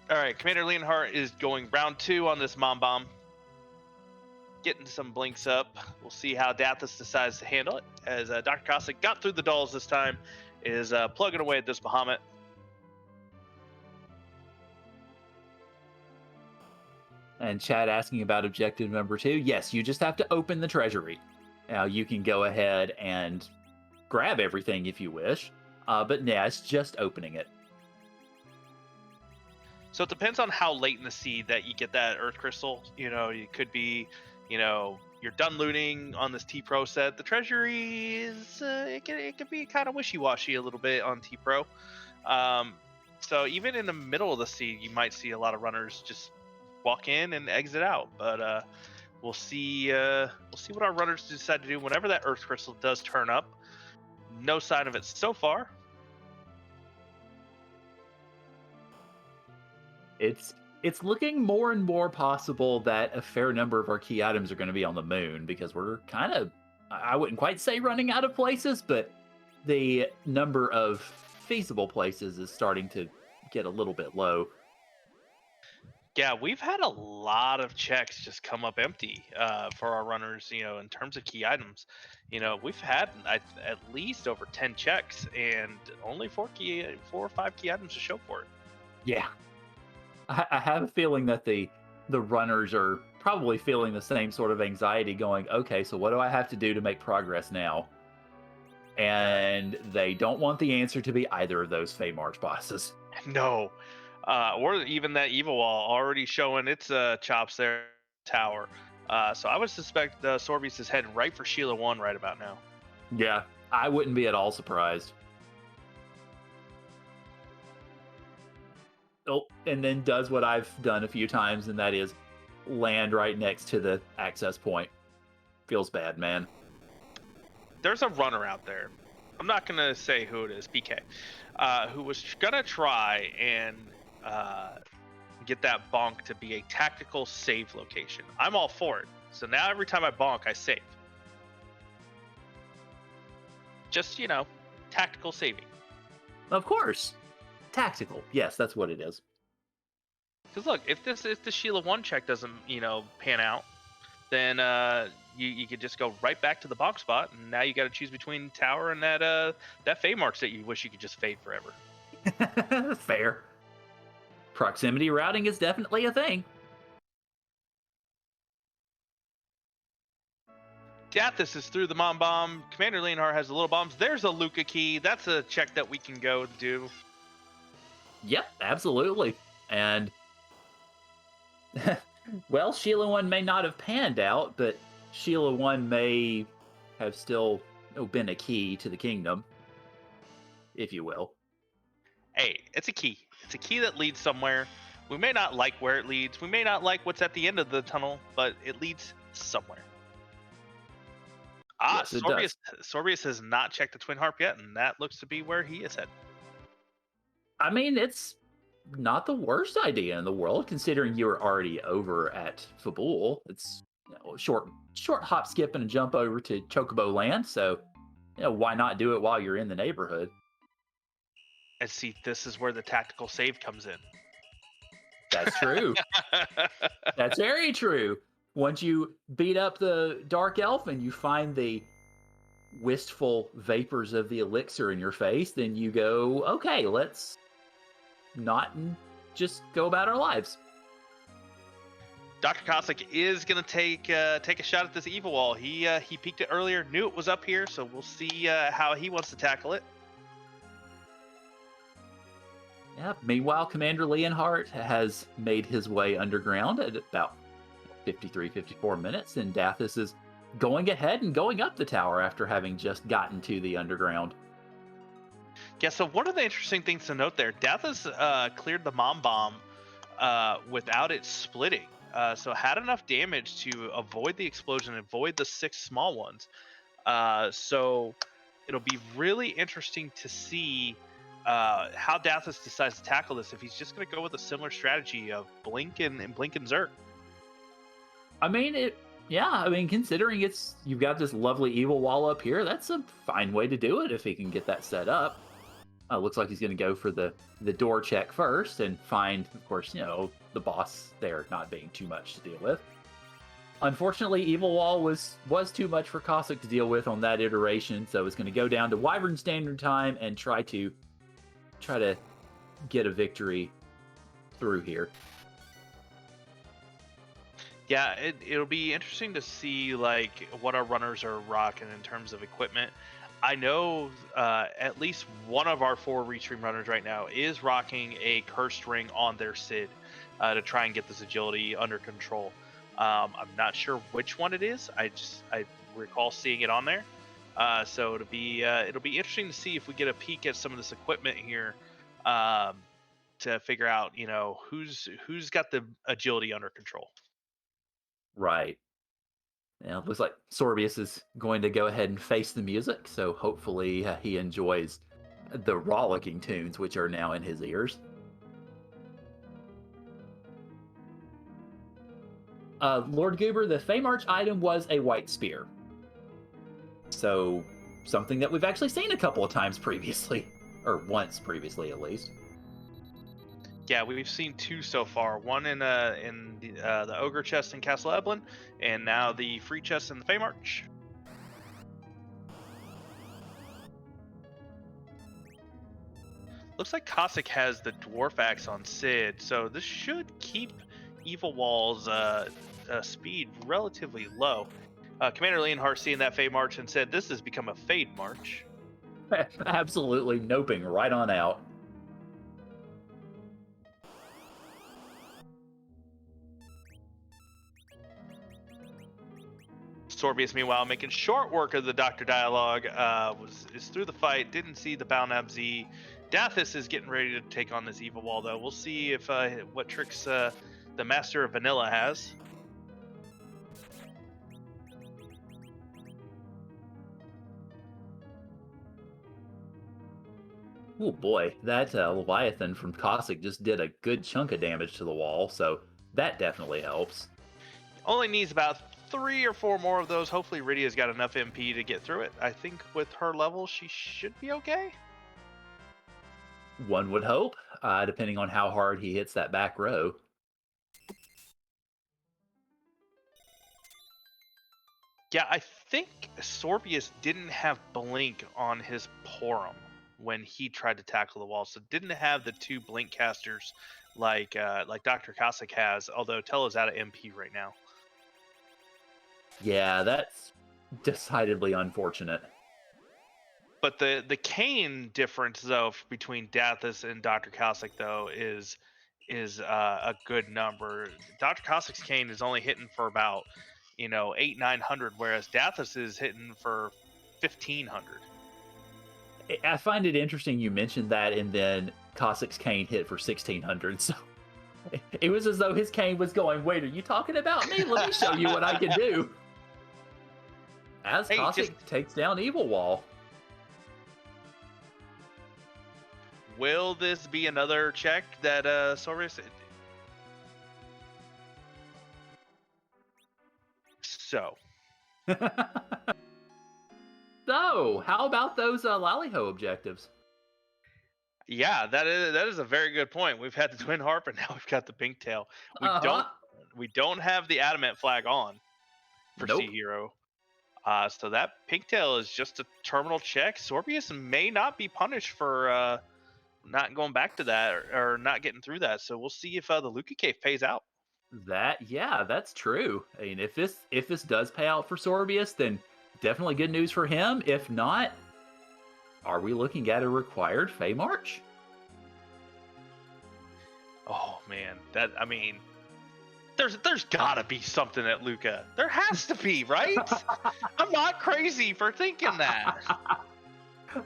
S1: All right, Commander Leonhardt is going round 2 on this mom bomb. Getting some blinks up. We'll see how Dathis decides to handle it. As Dr. Cossack got through the dolls this time, is plugging away at this Bahamut.
S2: And Chad asking about objective number 2. Yes, you just have to open the treasury. Now you can go ahead and grab everything if you wish, but yeah, it's just opening it.
S1: So it depends on how late in the seed that you get that Earth Crystal. It could be, you're done looting on this T Pro set. The treasury is it can be kind of wishy washy a little bit on T Pro. So even in the middle of the seed, you might see a lot of runners just walk in and exit out. But we'll see. We'll see what our runners decide to do whenever that Earth Crystal does turn up. No sign of it so far.
S2: It's looking more and more possible that a fair number of our key items are going to be on the moon, because we're kind of, I wouldn't quite say running out of places, but the number of feasible places is starting to get a little bit low.
S1: Yeah, we've had a lot of checks just come up empty for our runners. In terms of key items, we've had at least over 10 checks and only four or five key items to show for it.
S2: Yeah, I have a feeling that the runners are probably feeling the same sort of anxiety, going, okay, so what do I have to do to make progress now? And they don't want the answer to be either of those Fey March bosses.
S1: No, or even that evil wall already showing its chops there tower. So I would suspect Sorbius is heading right for Sheila 1 right about now.
S2: Yeah, I wouldn't be at all surprised. Oh, and then does what I've done a few times, and that is land right next to the access point. Feels bad, man.
S1: There's a runner out there. I'm not gonna say who it is, BK, who was gonna try and uh, get that bonk to be a tactical save location. I'm all for it. So now every time I bonk, I save. Just tactical saving.
S2: Of course. Tactical. Yes, that's what it is.
S1: Because look, if the Sheila 1 check doesn't pan out, then you could just go right back to the bonk spot, and now you got to choose between tower and that fade marks that you wish you could just fade forever.
S2: Fair. Proximity routing is definitely a thing.
S1: Dathis is through the mom bomb. Commander Leonhard has the little bombs. There's a Luca key. That's a check that we can go do.
S2: Yep, absolutely. And well, Sheila 1 may not have panned out, but Sheila 1 may have still been a key to the kingdom, if you will.
S1: Hey, it's a key. It's a key that leads somewhere. We may not like where it leads. We may not like what's at the end of the tunnel, but it leads somewhere.
S2: Yes, it does.
S1: Sorbius has not checked the Twin Harp yet, and that looks to be where he is headed.
S2: I mean, it's not the worst idea in the world, considering you were already over at Fabul. It's short hop, skip, and a jump over to Chocobo Land, so why not do it while you're in the neighborhood?
S1: And see, this is where the tactical save comes in.
S2: That's true. That's very true. Once you beat up the Dark Elf and you find the wistful vapors of the elixir in your face, then you go, okay, let's not and just go about our lives.
S1: Dr. Cossack is going to take a shot at this evil wall. He peeked it earlier, knew it was up here, so we'll see how he wants to tackle it.
S2: Yeah. Meanwhile, Commander Leonhardt has made his way underground at about 54 minutes, and Dathis is going ahead and going up the tower after having just gotten to the underground.
S1: Yeah, so one of the interesting things to note there, Dathis cleared the mom bomb without it splitting. So had enough damage to avoid the explosion, avoid the 6 small ones. So it'll be really interesting to see how Dathis decides to tackle this. If he's just going to go with a similar strategy of blink and Zerg.
S2: I mean, considering you've got this lovely evil wall up here, that's a fine way to do it if he can get that set up. Looks like he's going to go for the door check first and find, of course, the boss there not being too much to deal with. Unfortunately, evil wall was too much for Cossack to deal with on that iteration, so it's going to go down to Wyvern Standard Time and try to get a victory through here.
S1: Yeah, it'll be interesting to see like what our runners are rocking in terms of equipment. I know at least one of our 4 Restream runners right now is rocking a cursed ring on their Sid to try and get this agility under control. I'm not sure which one it is. I recall seeing it on there. So it'll be interesting to see if we get a peek at some of this equipment here to figure out who's got the agility under control.
S2: Right. Yeah, it looks like Sorbius is going to go ahead and face the music, so hopefully he enjoys the rollicking tunes which are now in his ears. Lord Goober, the Feymarch item was a white spear. So, something that we've actually seen a couple of times previously, or once previously at least.
S1: Yeah, we've seen 2 so far. One in the Ogre chest in Castle Eblin, and now the free chest in the Feymarch. Looks like Cossack has the Dwarf Axe on Sid, so this should keep Evil Wall's speed relatively low. Commander Leonhardt seeing that Fade March and said, this has become a Fade March.
S2: Absolutely noping right on out.
S1: Sorbius, meanwhile, making short work of the Doctor Dialogue, is through the fight, didn't see the Balnab Z. Dathis is getting ready to take on this Evil Wall, though. We'll see if what tricks the Master of Vanilla has.
S2: Oh boy, that Leviathan from Cossack just did a good chunk of damage to the wall, so that definitely helps.
S1: Only needs about 3 or 4 more of those. Hopefully, Rydia's got enough MP to get through it. I think with her level, she should be okay.
S2: One would hope, depending on how hard he hits that back row.
S1: Yeah, I think Sorbius didn't have Blink on his Porum when he tried to tackle the wall, so didn't have the 2 Blink casters like Dr. Cossack has, although Tella's out of MP right now.
S2: Yeah, that's decidedly unfortunate.
S1: But the Kane difference though between Dathis and Dr. Cossack though is a good number. Dr. Cossack's Kane is only hitting for about 800-900, whereas Dathis is hitting for 1500.
S2: I find it interesting you mentioned that, and then Cossack's cane hit for 1600. So it was as though his cane was going, "Wait, are you talking about me? Let me show you what I can do." As
S1: Hey,
S2: Cossack takes down Evil Wall.
S1: Will this be another check that Sorbius? So.
S2: So, how about those Laliho objectives?
S1: Yeah, that is a very good point. We've had the Twin Harp, and now we've got the Pink Tail. We don't have the Adamant flag on for
S2: Nope.
S1: CHero. So that Pink Tail is just a terminal check. Sorbius may not be punished for not going back to that or not getting through that. So we'll see if the Luca Cave pays out.
S2: Yeah, that's true. I mean, if this does pay out for Sorbius, then definitely good news for him. If not, are we looking at a required Fey March?
S1: Oh man, there's gotta be something at Luca. There has to be, right? I'm not crazy for thinking that.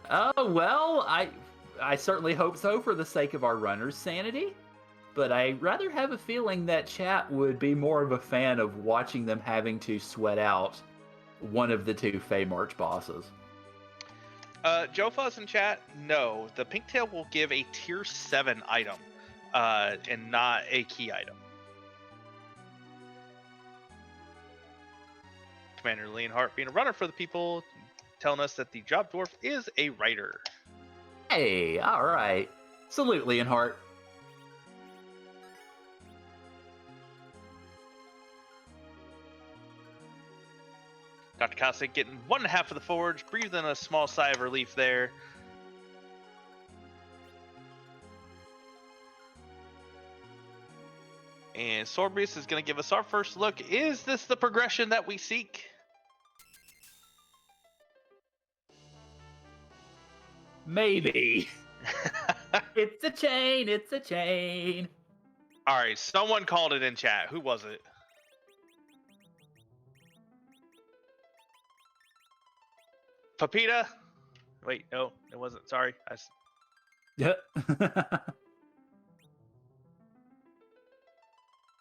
S2: Oh well, I certainly hope so for the sake of our runners' sanity. But I rather have a feeling that chat would be more of a fan of watching them having to sweat out one of the 2 Fey March bosses.
S1: Joe Fuzz in chat, no. The Pink Tail will give a tier 7 item, and not a key item. Commander Leonhardt being a runner for the people, telling us that the Job Dwarf is a writer.
S2: Hey, alright. Salute, Leonhardt.
S1: Dr. Cossack getting 1/2 of the forge, breathing a small sigh of relief there. And Sorbius is going to give us our first look. Is this the progression that we seek?
S2: Maybe. It's a chain, it's a chain.
S1: All right, someone called it in chat. Who was it? Papita? Wait, no, it wasn't. Sorry.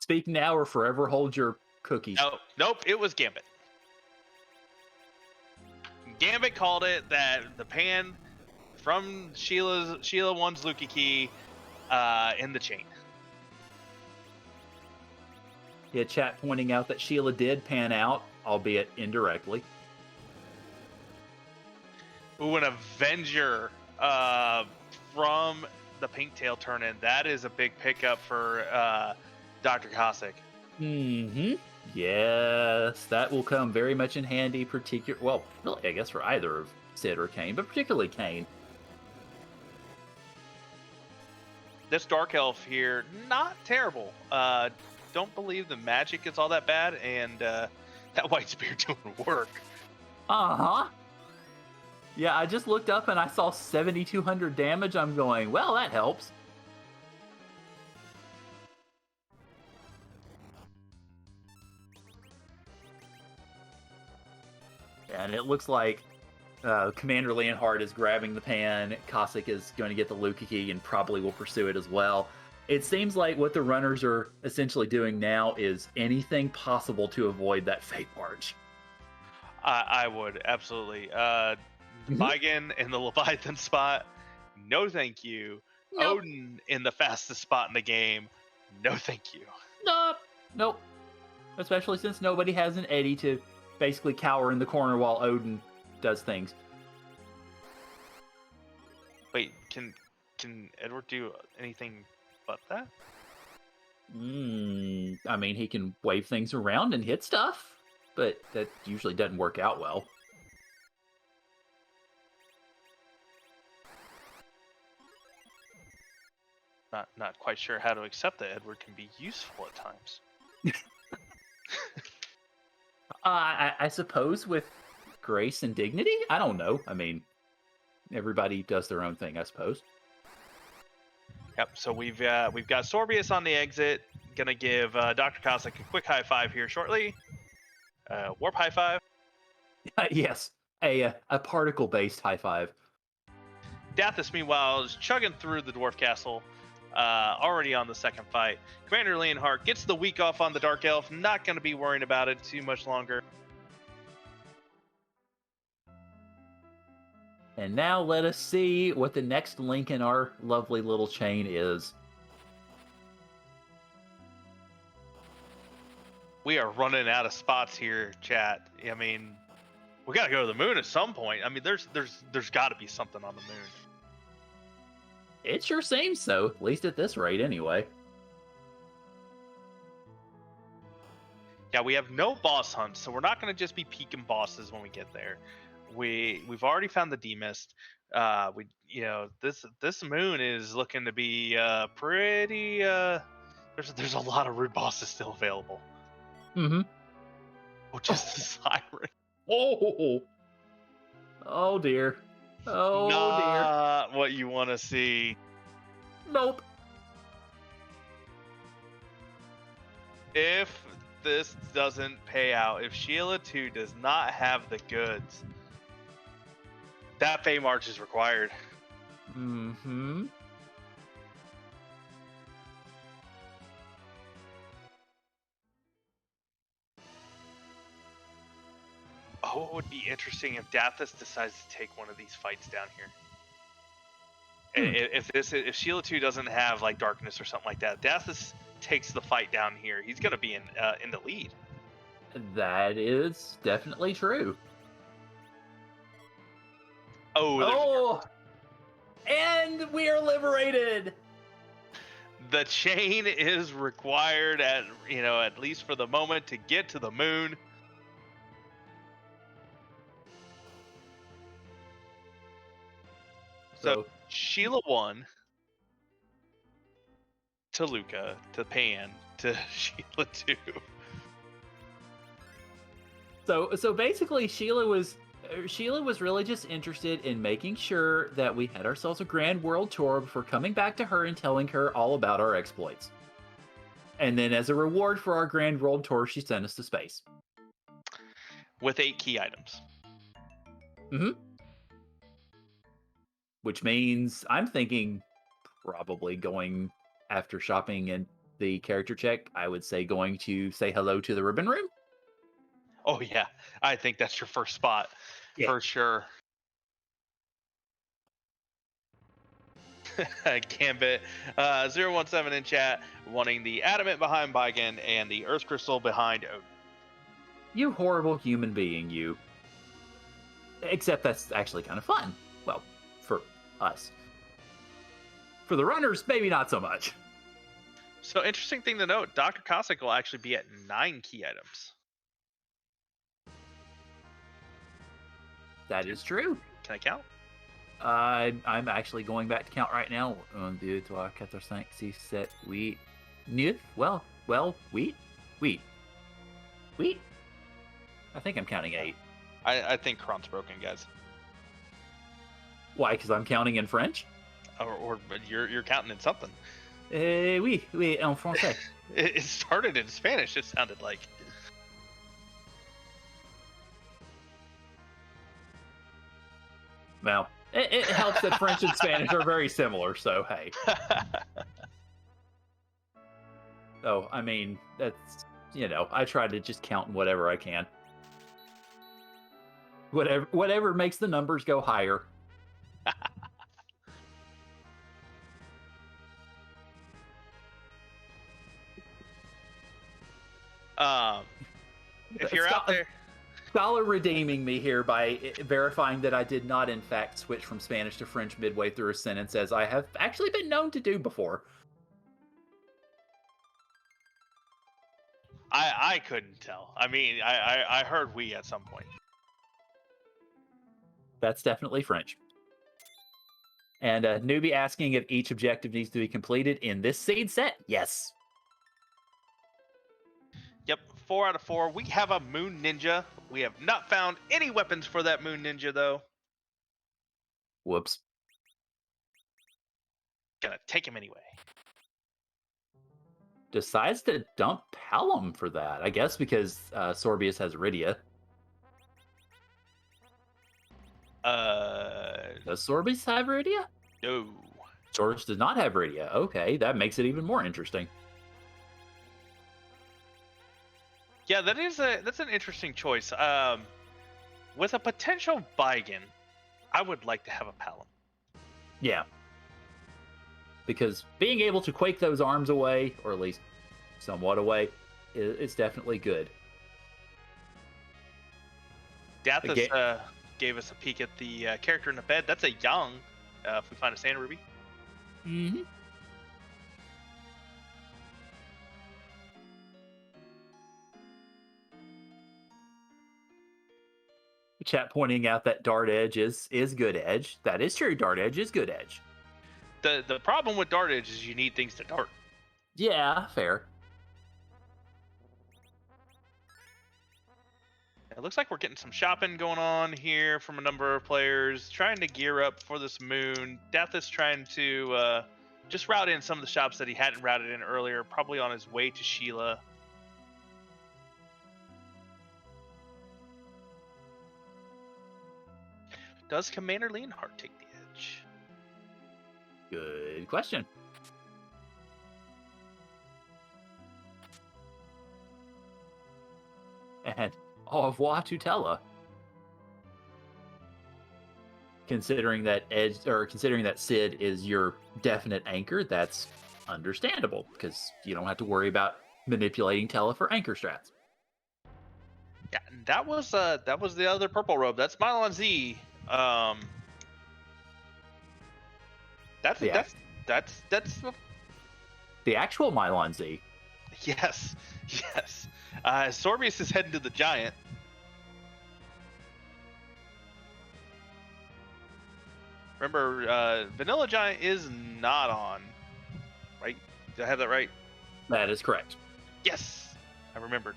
S2: Speak now or forever hold your cookies.
S1: Oh, nope, it was Gambit. Gambit called it that the pan from Sheila 1's Lucky Key in the chain.
S2: Yeah, chat pointing out that Sheila did pan out, albeit indirectly.
S1: Ooh, an Avenger from the Pink Tail turn-in. That is a big pickup for Dr. Cossack.
S2: Mm-hmm. Yes, that will come very much in handy, well, really, I guess for either of Sid or Kane, but particularly Kane.
S1: This Dark Elf here, not terrible. Don't believe the magic is all that bad, and that White Spear doing work.
S2: Uh-huh. Yeah, I just looked up and I saw 7,200 damage. I'm going, well, that helps. And it looks like Commander Leonhardt is grabbing the pan. Cossack is going to get the Luka key and probably will pursue it as well. It seems like what the runners are essentially doing now is anything possible to avoid that Fate March.
S1: I would, absolutely. Vigan in the Leviathan spot. No thank you.
S2: Nope.
S1: Odin in the fastest spot in the game. No thank you.
S2: Nope. Especially since nobody has an Eddie to basically cower in the corner while Odin does things.
S1: Wait, can Edward do anything but that?
S2: I mean, he can wave things around and hit stuff, but that usually doesn't work out well.
S1: Not quite sure how to accept that Edward can be useful at times.
S2: I suppose with grace and dignity? I don't know. I mean, everybody does their own thing, I suppose.
S1: Yep. So we've got Sorbius on the exit. Gonna give Dr. Cossack a quick high five here shortly. Warp high five.
S2: Yes, a particle-based high five.
S1: Dathus, meanwhile, is chugging through the dwarf castle. Already on the second fight. Commander Leonhardt gets the week off on the Dark Elf. Not going to be worrying about it too much longer.
S2: And now let us see what the next link in our lovely little chain is.
S1: We are running out of spots here, chat. I mean, we got to go to the moon at some point. I mean, there's got to be something on the moon.
S2: It sure seems so, at least at this rate anyway.
S1: Yeah, we have no boss hunts, so we're not going to just be peeking bosses when we get there. We've already found the D-Mist. This moon is looking to be pretty. There's a lot of rude bosses still available.
S2: Mm-hmm.
S1: Oh, just the siren.
S2: Oh dear. Oh
S1: Not what you want to see.
S2: Nope.
S1: If this doesn't pay out, if Sheila 2 does not have the goods, that Fey March is required.
S2: Mm-hmm.
S1: Oh, it would be interesting if Dathus decides to take one of these fights down here. If Sheila 2 doesn't have like darkness or something like that, Dathus takes the fight down here. He's gonna be in the lead.
S2: That is definitely true.
S1: Oh,
S2: and we are liberated.
S1: The chain is required at least for the moment to get to the moon. So Sheila 1 to Luca to Pan to Sheila 2.
S2: So basically Sheila was really just interested in making sure that we had ourselves a grand world tour before coming back to her and telling her all about our exploits. And then as a reward for our grand world tour, she sent us to space.
S1: With 8 key items.
S2: Mm-hmm. Which means I'm thinking probably going after shopping in the character check, I would say going to say hello to the ribbon room.
S1: Oh yeah, I think that's your first spot for sure. Gambit 017 in chat wanting the adamant behind Bigan and the earth crystal behind Odin.
S2: You horrible human being, you. Except that's actually kind of fun. Well, for us. For the runners, maybe not so much.
S1: So interesting thing to note, Dr. Cossack will actually be at 9 key items.
S2: That is true.
S1: Can I count?
S2: I'm actually going back to count right now. 1, 2, 3, 4, 5, 6, 7, 8, 9. Well, wheat. I think I'm counting 8.
S1: I think Kron's broken, guys.
S2: Why? Because I'm counting in French?
S1: Or you're counting in something.
S2: Oui, en français.
S1: It started in Spanish, it sounded like.
S2: Well, it helps that French and Spanish are very similar, so hey. So, I mean, that's, I try to just count in whatever I can. Whatever makes the numbers go higher.
S1: Um, if you're out there,
S2: Scholar redeeming me here by verifying that I did not, in fact, switch from Spanish to French midway through a sentence, as I have actually been known to do before.
S1: I couldn't tell. I mean, I heard we at some point.
S2: That's definitely French. And newbie asking if each objective needs to be completed in this seed set. Yes.
S1: Yep, 4 out of 4. We have a Moon Ninja. We have not found any weapons for that Moon Ninja, though.
S2: Whoops.
S1: Gonna take him anyway.
S2: Decides to dump Pelham for that. I guess because Sorbius has Rydia. Does Sorbius have Rydia?
S1: No.
S2: George does not have Rydia. Okay, that makes it even more interesting.
S1: Yeah, that's an interesting choice. With a potential Baigen, I would like to have a Palom.
S2: Yeah. Because being able to quake those arms away, or at least somewhat away, is definitely good.
S1: Dathis gave us a peek at the character in the bed. That's a Young, if we find a Sand Ruby.
S2: Mm-hmm. Chat pointing out that Dart Edge is good edge. That is true. Dart Edge is good edge.
S1: The problem with Dart Edge is you need things to dart.
S2: Yeah, fair.
S1: It looks like we're getting some shopping going on here from a number of players, trying to gear up for this moon. Death is trying to just route in some of the shops that he hadn't routed in earlier, probably on his way to Sheila. Does Commander Leonhardt take the edge?
S2: Good question. And au revoir tutela. Considering that Sid is your definite anchor, that's understandable because you don't have to worry about manipulating Tela for anchor strats.
S1: Yeah, that was the other purple robe. That's Mylon Z. That's
S2: the actual Mylon Z.
S1: Yes. Sorbius is heading to the Giant. Remember, Vanilla Giant is not on, right? Did I have that right?
S2: That is correct.
S1: Yes, I remembered.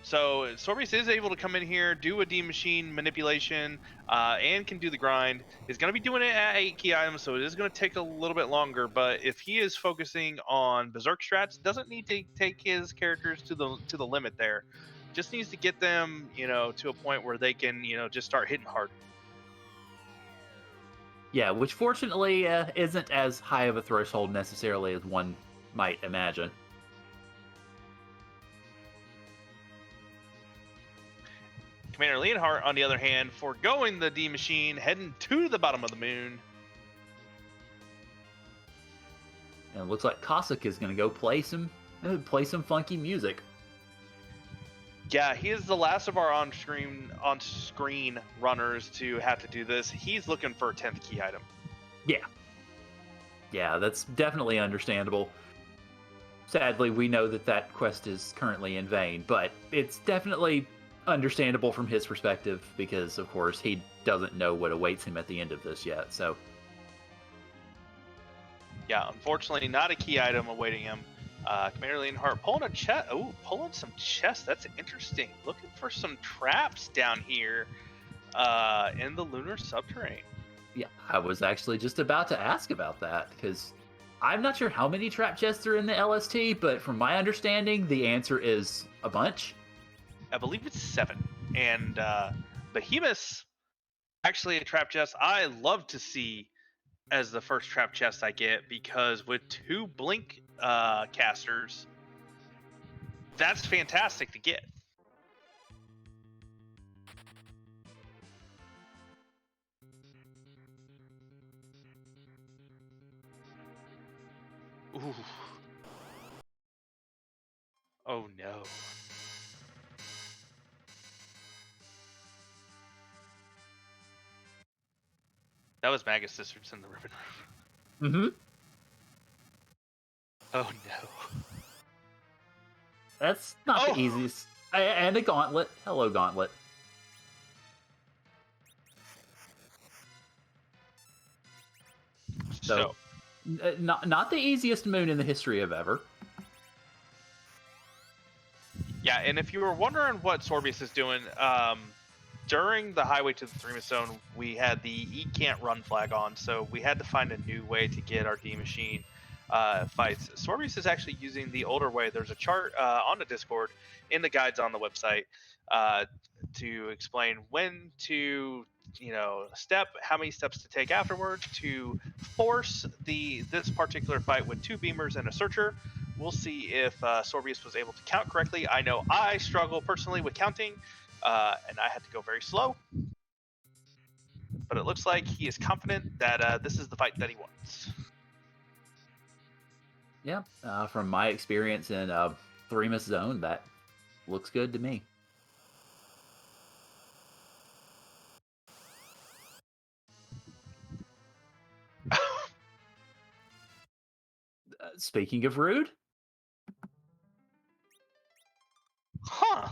S1: So Sorbius is able to come in here, do a D machine manipulation, and can do the grind. He's going to be doing it at 8 key items, so it is going to take a little bit longer. But if he is focusing on Berserk strats, doesn't need to take his characters to the limit there. Just needs to get them, to a point where they can, just start hitting hard.
S2: Yeah, which fortunately isn't as high of a threshold necessarily as one might imagine.
S1: Commander Leonhardt, on the other hand, foregoing the D machine, heading to the bottom of the moon.
S2: And it looks like Cossack is going to go play some funky music.
S1: Yeah, he is the last of our on-screen runners to have to do this. He's looking for a 10th key item.
S2: Yeah, that's definitely understandable. Sadly, we know that quest is currently in vain, but it's definitely understandable from his perspective because, of course, he doesn't know what awaits him at the end of this yet. So,
S1: yeah, unfortunately, not a key item awaiting him. Commander Leonhardt pulling a chest. Oh, pulling some chests. That's interesting. Looking for some traps down here in the lunar subterrane.
S2: Yeah, I was actually just about to ask about that because I'm not sure how many trap chests are in the LST, but from my understanding, the answer is a bunch.
S1: I believe it's 7. And Behemoth's actually a trap chest I love to see as the first trap chest I get, because with 2 blink casters, that's fantastic to get. Ooh. Oh no. That was Magus Sisters in the Ribbon Room.
S2: Mm-hmm.
S1: Oh no.
S2: That's not the
S1: Oh!
S2: easiest. And a gauntlet. Hello, gauntlet. So, not the easiest moon in the history of ever.
S1: Yeah, and if you were wondering what Sorbius is doing, during the Highway to the Threema Zone, we had the E Can't Run flag on, so we had to find a new way to get our D Machine fights. Sorbius is actually using the older way. There's a chart on the Discord in the guides on the website to explain when to, step, how many steps to take afterwards to force this particular fight with 2 beamers and a searcher. We'll see if Sorbius was able to count correctly. I know I struggle personally with counting, and I had to go very slow. But it looks like he is confident that this is the fight that he wants.
S2: Yeah, from my experience in Threema Zone, that looks good to me. Speaking of rude,
S1: Huh.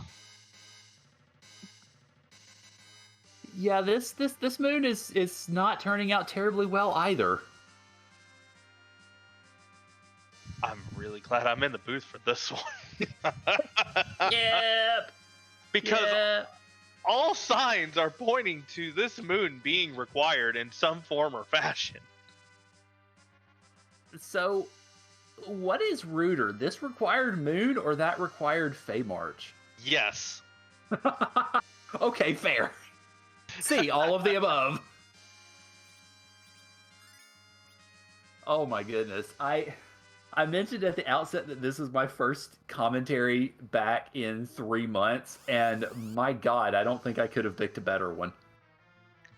S2: yeah, this moon is not turning out terribly well either.
S1: I'm really glad I'm in the booth for this one.
S2: Yep.
S1: Because all signs are pointing to this moon being required in some form or fashion.
S2: So, what is ruder, this required moon or that required Fey March?
S1: Yes.
S2: Okay, fair. See, all of the above. Oh my goodness. I mentioned at the outset that this is my first commentary back in 3 months, and my god, I don't think I could have picked a better one.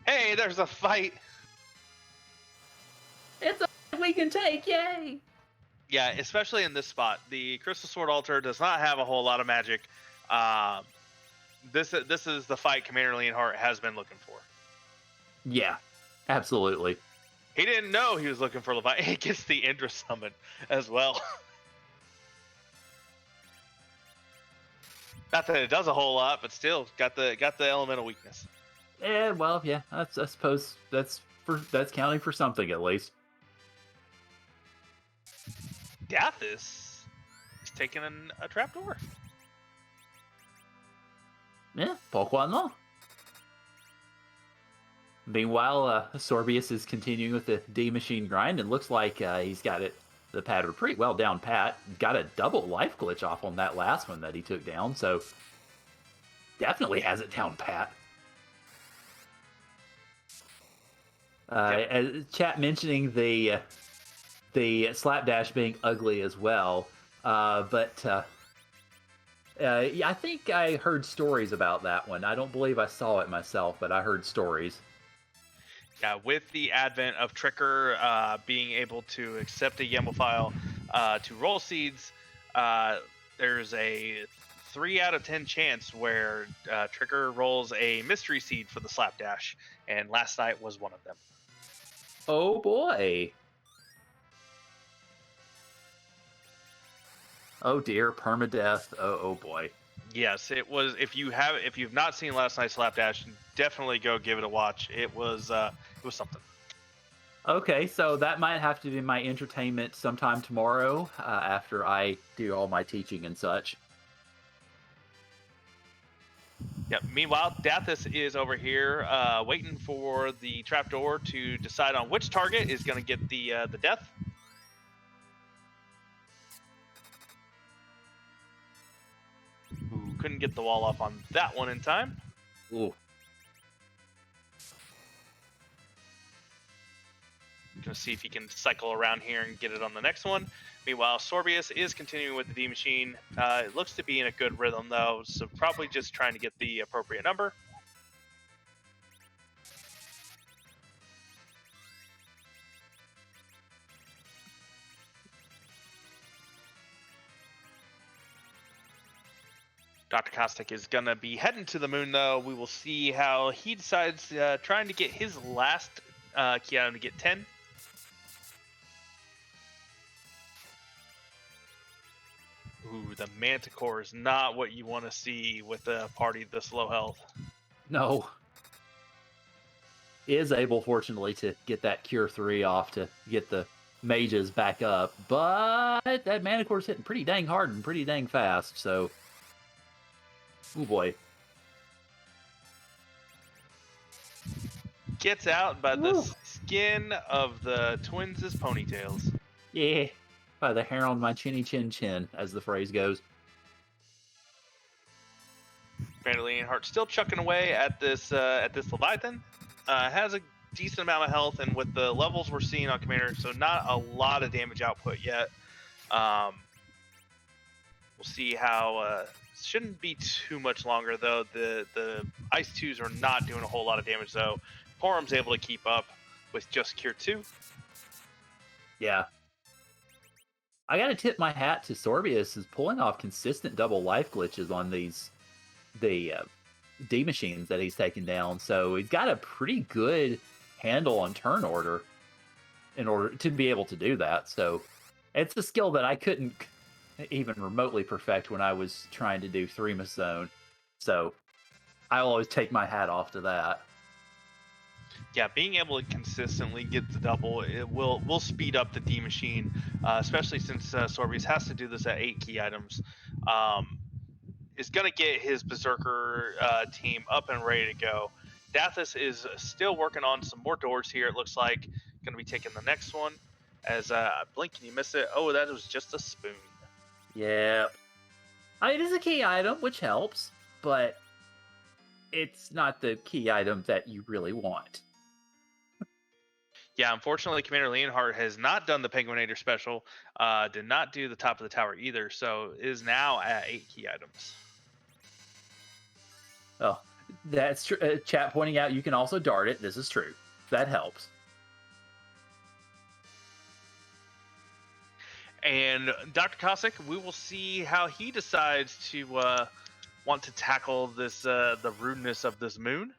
S1: Hey, there's a fight.
S2: It's a we can take, yay!
S1: Yeah, especially in this spot. The Crystal Sword Altar does not have a whole lot of magic. This is the fight Commander Leonhardt has been looking for.
S2: Yeah, absolutely.
S1: He didn't know he was looking for Leviathan. He gets the Indra summon as well. Not that it does a whole lot, but still got the elemental weakness.
S2: Well, yeah, I suppose that's counting for something at least.
S1: Dathis is taking a trapdoor.
S2: Yeah, pourquoi non? Meanwhile, Sorbius is continuing with the D Machine grind, and looks like he's got the pattern pretty well down pat. Got a double life glitch off on that last one that he took down, so definitely has it down pat. Chat mentioning the slapdash being ugly as well, but I think I heard stories about that one. I don't believe I saw it myself, but I heard stories.
S1: Yeah, with the advent of Tricker being able to accept a YAML file to roll seeds, there's a 3 out of 10 chance where Tricker rolls a mystery seed for the slapdash, and last night was one of them.
S2: Oh boy. Oh dear, permadeath. Oh boy.
S1: Yes, it was. If you've not seen last night's slapdash, definitely go give it a watch. It was something.
S2: Okay, so that might have to be my entertainment sometime tomorrow after I do all my teaching and such.
S1: Yep. Meanwhile, Dathis is over here waiting for the trapdoor to decide on which target is going to get the death. Ooh, couldn't get the wall off on that one in time.
S2: Ooh.
S1: Gonna see if he can cycle around here and get it on the next one. Meanwhile, Sorbius is continuing with the D Machine. It looks to be in a good rhythm though, so probably just trying to get the appropriate number. Dr. Costic is gonna be heading to the moon, though. We will see how he decides trying to get his last key item to get 10. Ooh, the Manticore is not what you want to see with a party this low health.
S2: No. He is able, fortunately, to get that Cure 3 off to get the mages back up, but that Manicore's hitting pretty dang hard and pretty dang fast, so... Oh boy.
S1: Gets out by the skin of the twins' ponytails.
S2: Yeah, by the hair on my chinny chin chin, as the phrase goes.
S1: Commander Leonhardt still chucking away at this Leviathan. Has a decent amount of health, and with the levels we're seeing on Commander, so not a lot of damage output yet. We'll see how. Shouldn't be too much longer though. The Ice 2s are not doing a whole lot of damage though. Porum's able to keep up with just Cure 2.
S2: Yeah. I gotta tip my hat to Sorbius is pulling off consistent double life glitches on the D machines that he's taken down. So he's got a pretty good handle on turn order in order to be able to do that. So it's a skill that I couldn't even remotely perfect when I was trying to do 3-miss zone. So I'll always take my hat off to that.
S1: Yeah, being able to consistently get the double, it will speed up the D machine, especially since Sorbius has to do this at 8 key items. Is going to get his Berserker team up and ready to go. Dathis is still working on some more doors here. It looks like going to be taking the next one. As blink and you miss it. Oh, that was just a spoon.
S2: Yeah. It is a key item, which helps, but it's not the key item that you really want.
S1: Yeah, unfortunately, Commander Leonhardt has not done the Penguinator special, did not do the top of the tower either, so is now at 8 key items.
S2: Oh, that's true. Chat pointing out you can also dart it. This is true. That helps.
S1: And Dr. Cossack, we will see how he decides to want to tackle this the rudeness of this moon.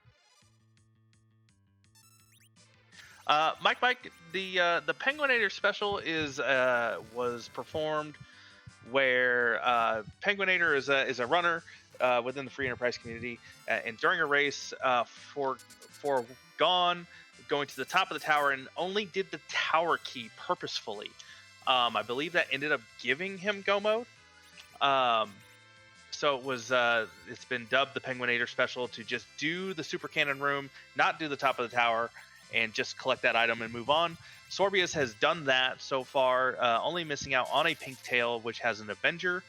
S1: Mike, the Penguinator special was performed where Penguinator is a runner within the free enterprise community, and during a race, foregone going to the top of the tower and only did the tower key purposefully. I believe that ended up giving him go mode. So it was it's been dubbed the Penguinator special to just do the super cannon room, not do the top of the tower, and just collect that item and move on. Sorbius has done that so far, only missing out on a pink tail, which has an Avenger.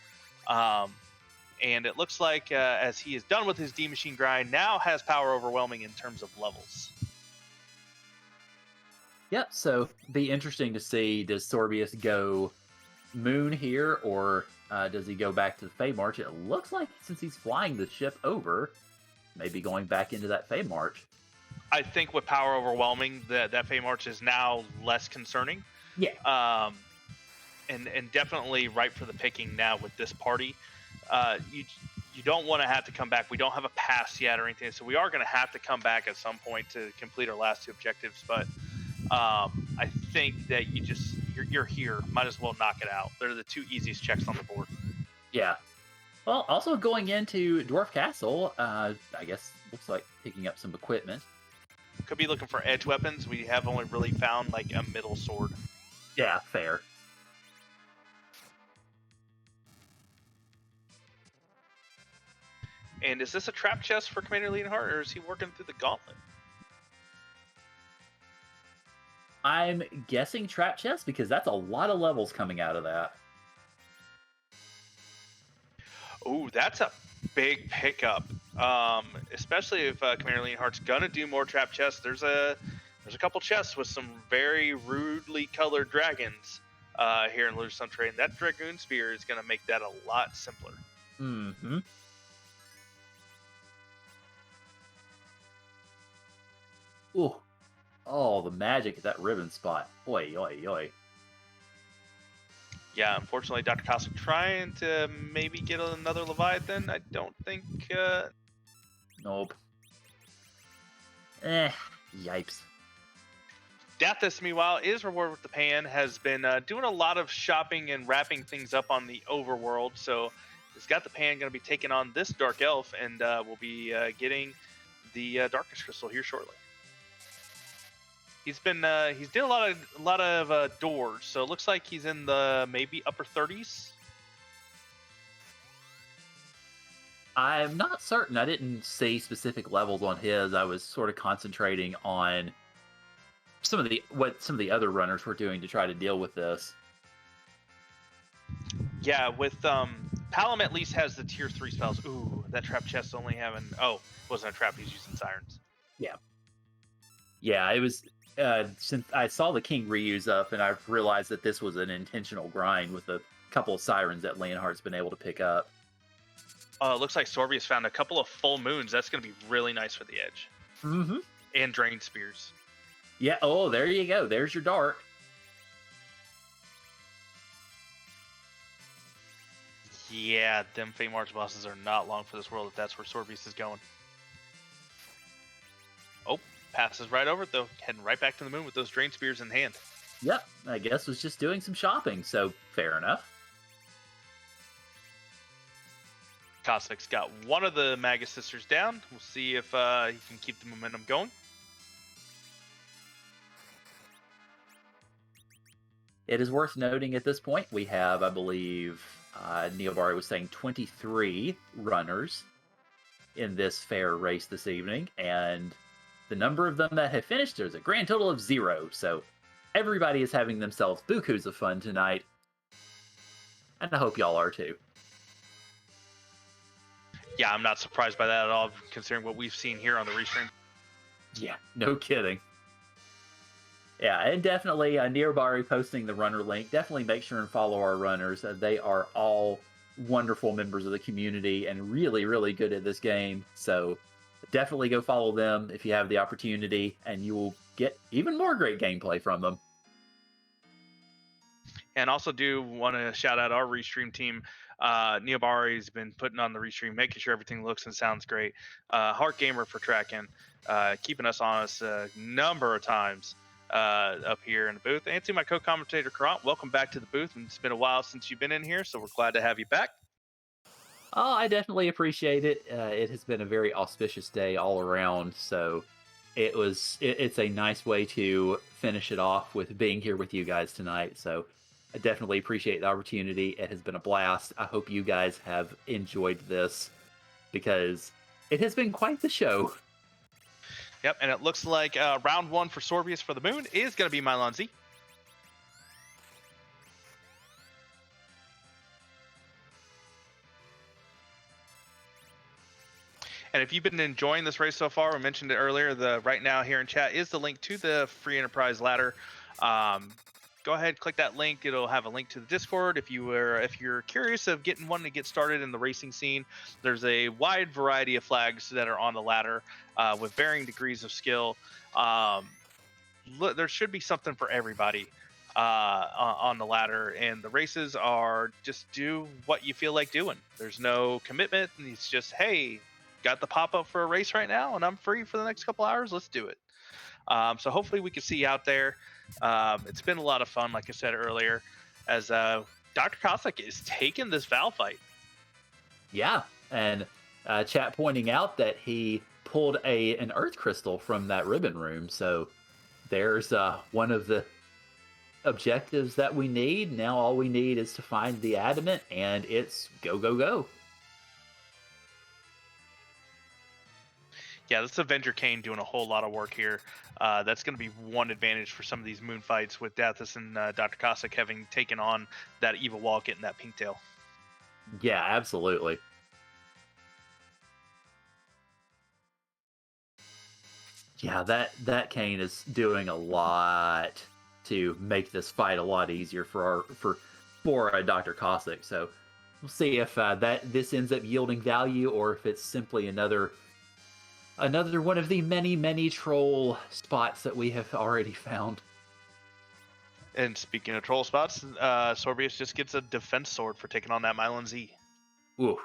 S1: And it looks like as he is done with his D machine grind, now has power overwhelming in terms of levels.
S2: Yep, so be interesting to see, does Sorbius go moon here, or does he go back to the Fey March? It looks like since he's flying the ship over, maybe going back into that Fey March.
S1: I think with power overwhelming, that Fey March is now less concerning.
S2: Yeah.
S1: And definitely ripe for the picking now with this party. You don't want to have to come back. We don't have a pass yet or anything, so we are going to have to come back at some point to complete our last 2 objectives. But I think that you're here. Might as well knock it out. They're the 2 easiest checks on the board.
S2: Yeah. Well, also going into Dwarf Castle, I guess looks like picking up some equipment.
S1: Could be looking for edge weapons. We have only really found like a middle sword.
S2: Yeah, fair.
S1: And is this a trap chest for Commander Leonhardt, or is he working through the gauntlet?
S2: I'm guessing trap chest because that's a lot of levels coming out of that.
S1: Ooh, that's a big pickup. Especially if Commander Leonhardt's gonna do more trap chests. There's a couple chests with some very rudely colored dragons here in Lunar Sun Trade. That Dragoon Spear is gonna make that a lot simpler.
S2: Mm-hmm. Ooh. Oh, the magic at that ribbon spot. Oi, oi, oi.
S1: Yeah, unfortunately, Dr. Cossack trying to maybe get another Leviathan. I don't think.
S2: Nope. Eh, yipes.
S1: Dathis, meanwhile, is rewarded with the pan, has been doing a lot of shopping and wrapping things up on the overworld. So he's got the pan, going to be taking on this Dark Elf, and will be getting the Darkness Crystal here shortly. He's doing a lot of doors, so it looks like he's in the maybe upper 30s.
S2: I'm not certain. I didn't see specific levels on his. I was sort of concentrating on what some of the other runners were doing to try to deal with this.
S1: Yeah, with Palom at least has the tier 3 spells. Ooh, that trap chest only having it wasn't a trap, he's using sirens.
S2: Yeah, it was since I saw the King reuse up, and I realized that this was an intentional grind with a couple of sirens that Leonhardt's been able to pick up.
S1: Looks like Sorbius found a couple of full moons. That's going to be really nice for the edge.
S2: Mm-hmm.
S1: And drain spears.
S2: Yeah. Oh, there you go. There's your dart.
S1: Yeah, them Fate March bosses are not long for this world if that's where Sorbius is going. Oh, passes right over it though, heading right back to the moon with those drain spears in hand.
S2: Yep, I guess was just doing some shopping, so fair enough.
S1: Cossack's got one of the Magus Sisters down. We'll see if he can keep the momentum going.
S2: It is worth noting at this point, we have, I believe, Neobari was saying 23 runners in this fair race this evening, and the number of them that have finished, there's a grand total of 0, so everybody is having themselves bukus of fun tonight, and I hope y'all are too.
S1: Yeah, I'm not surprised by that at all, considering what we've seen here on the restream.
S2: Yeah, no kidding. Yeah, and definitely Neobari posting the runner link. Definitely make sure and follow our runners. They are all wonderful members of the community and really, really good at this game. So definitely go follow them if you have the opportunity, and you will get even more great gameplay from them.
S1: And also do want to shout out our restream team. Neobari's been putting on the restream, making sure everything looks and sounds great. Heart Gamer for tracking, keeping us honest a number of times up here in the booth. And to my co-commentator, Karant, welcome back to the booth. And it's been a while since you've been in here, so we're glad to have you back.
S2: Oh, I definitely appreciate it. It has been a very auspicious day all around, so it's a nice way to finish it off with being here with you guys tonight. So I definitely appreciate the opportunity. It has been a blast. I hope you guys have enjoyed this, because it has been quite the show.
S1: Yep, and it looks like round 1 for Sorbius for the moon is going to be Mylon Z. And if you've been enjoying this race so far, we mentioned it earlier, the right now here in chat is the link to the free enterprise ladder. Go ahead, click that link. It'll have a link to the Discord. If you're curious of getting one to get started in the racing scene, there's a wide variety of flags that are on the ladder with varying degrees of skill. There should be something for everybody on the ladder, and the races are just do what you feel like doing. There's no commitment. It's just, hey, got the pop-up for a race right now and I'm free for the next couple hours, let's do it. So hopefully we can see you out there. It's been a lot of fun, like I said earlier, as Dr. Cossack is taking this Val fight.
S2: Yeah, and chat pointing out that he pulled an earth crystal from that ribbon room, so there's one of the objectives that we need. Now all we need is to find the adamant, and it's go, go, go.
S1: Yeah, this Avenger Kane doing a whole lot of work here. That's going to be one advantage for some of these moon fights, with Dathis and Dr. Cossack having taken on that evil wall, getting that pink tail.
S2: Yeah, absolutely. Yeah, that Kane is doing a lot to make this fight a lot easier for Dr. Cossack. So we'll see if this ends up yielding value, or if it's simply another one of the many, many troll spots that we have already found.
S1: And speaking of troll spots, Sorbius just gets a defense sword for taking on that Mylan Z.
S2: Oof.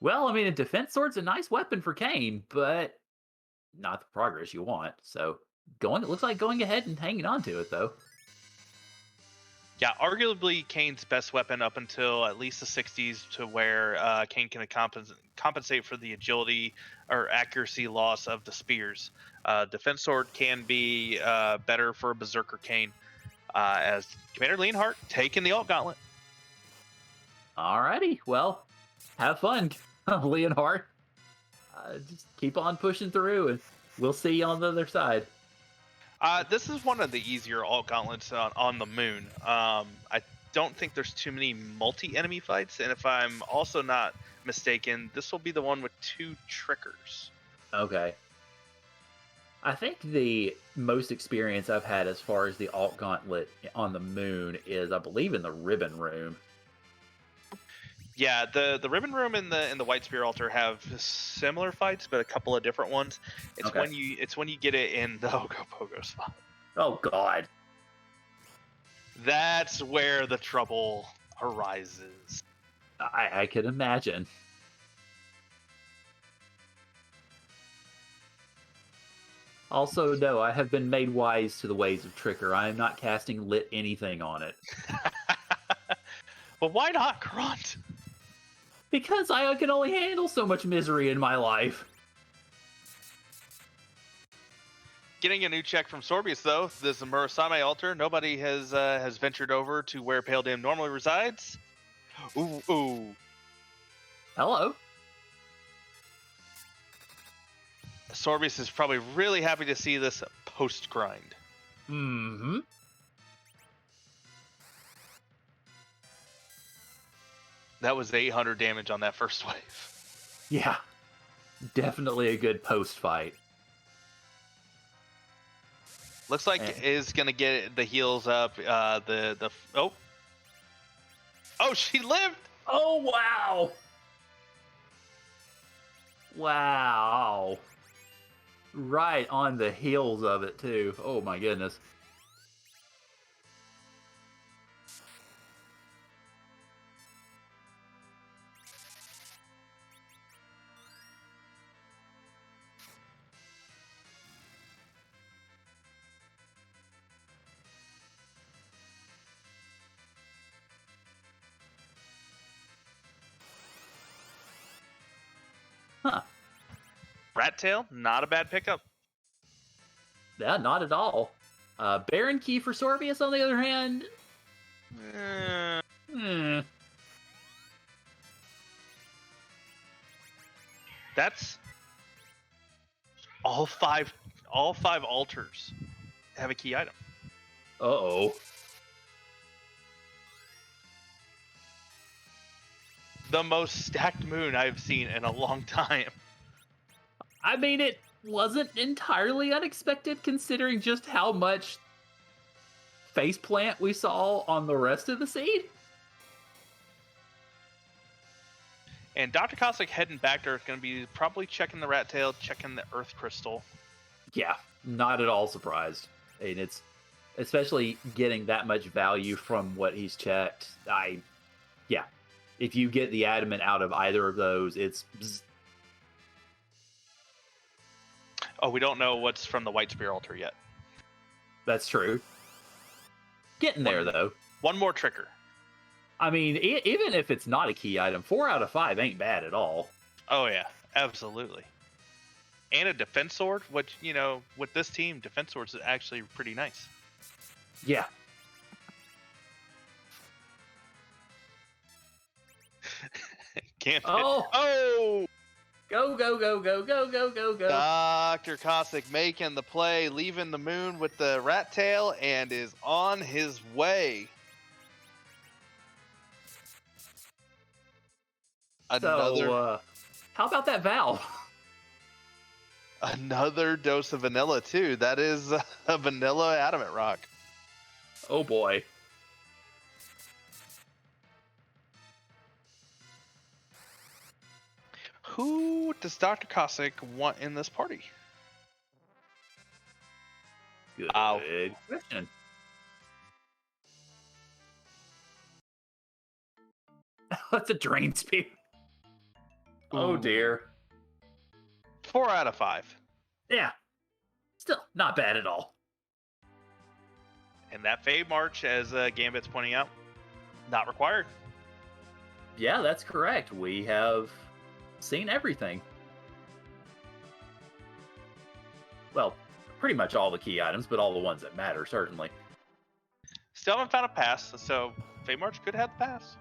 S2: Well, I mean, a defense sword's a nice weapon for Kane, but not the progress you want. So it looks like going ahead and hanging on to it though.
S1: Yeah, arguably Kane's best weapon up until at least the 60s, to where Kane can compensate for the agility or accuracy loss of the spears. Defense sword can be better for a Berserker Kane, as Commander Leonhardt taking the alt gauntlet.
S2: Alrighty, well, have fun, Leonhardt. Just keep on pushing through, and we'll see you on the other side.
S1: This is one of the easier alt gauntlets on the moon. I don't think there's too many multi-enemy fights, and if I'm also not mistaken, this will be the one with 2 trickers.
S2: Okay. I think the most experience I've had as far as the alt gauntlet on the moon is, I believe, in the ribbon room.
S1: Yeah, the ribbon room and the white spear altar have similar fights, but a couple of different ones. It's
S2: Okay.
S1: when you get it in the Ogopogo spot.
S2: Oh God.
S1: That's where the trouble arises.
S2: I can imagine. Also, no, I have been made wise to the ways of Tricker. I am not casting lit anything on it.
S1: But why not Grunt?
S2: Because I can only handle so much misery in my life.
S1: Getting a new check from Sorbius, though. This is Murasame altar. Nobody has ventured over to where Pale Dame normally resides. Ooh.
S2: Hello.
S1: Sorbius is probably really happy to see this post grind.
S2: Mm-hmm.
S1: That was 800 damage on that first wave.
S2: Yeah. Definitely a good post fight.
S1: Looks like is gonna get the heals up. Oh, she lived.
S2: Oh wow! Wow! Right on the heels of it too. Oh my goodness. Huh.
S1: Rat tail, not a bad pickup.
S2: Yeah, not at all. Baron Key for Sorbius, on the other hand.
S1: That's all five altars have a key item.
S2: Uh-oh.
S1: The most stacked moon I've seen in a long time.
S2: I mean, it wasn't entirely unexpected considering just how much faceplant we saw on the rest of the seed.
S1: And Dr. Cossack heading back there is going to be probably checking the rat tail, checking the earth crystal.
S2: Yeah, not at all surprised. I mean, it's especially getting that much value from what he's checked. Yeah. If you get the adamant out of either of those, it's bzz.
S1: Oh, we don't know what's from the white spear altar yet.
S2: That's true. Getting there, though.
S1: One more tricker.
S2: I mean, even if it's not a key item, 4 out of 5 ain't bad at all.
S1: Oh, yeah. Absolutely. And a defense sword, which, you know, with this team, defense swords is actually pretty nice.
S2: Yeah.
S1: Can't.
S2: Oh! Go, go, go, go, go, go, go, go.
S1: Dr. Cossack making the play, leaving the moon with the rat tail, and is on his way.
S2: So, how about that Val?
S1: Another dose of vanilla, too. That is a vanilla adamant rock.
S2: Oh, boy.
S1: Who does Dr. Cossack want in this party?
S2: Good question. That's a drain spear. Oh
S1: Ooh.
S2: dear.
S1: 4 out of 5.
S2: Yeah. Still not bad at all.
S1: And that Fade March, as Gambit's pointing out, not required.
S2: Yeah, that's correct. We have seen everything. Well, pretty much all the key items, but all the ones that matter, certainly.
S1: Still haven't found a pass, so Fade March could have the pass.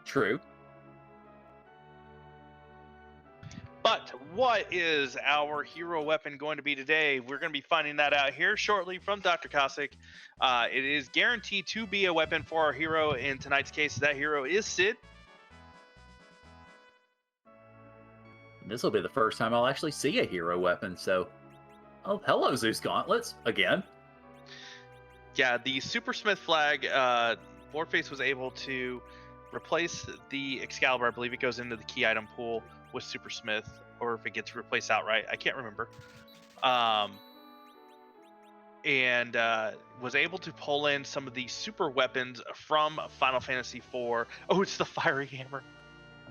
S2: True.
S1: But what is our hero weapon going to be today? We're going to be finding that out here shortly from Dr. Cossack. It is guaranteed to be a weapon for our hero. In tonight's case, that hero is Sid.
S2: This will be the first time I'll actually see a hero weapon, so... Oh, hello, Zeus Gauntlets, again.
S1: Yeah, the Supersmith flag, Warface was able to replace the Excalibur. I believe it goes into the key item pool with Supersmith, or if it gets replaced outright. I can't remember. And was able to pull in some of the super weapons from Final Fantasy IV. Oh, it's the Fiery Hammer.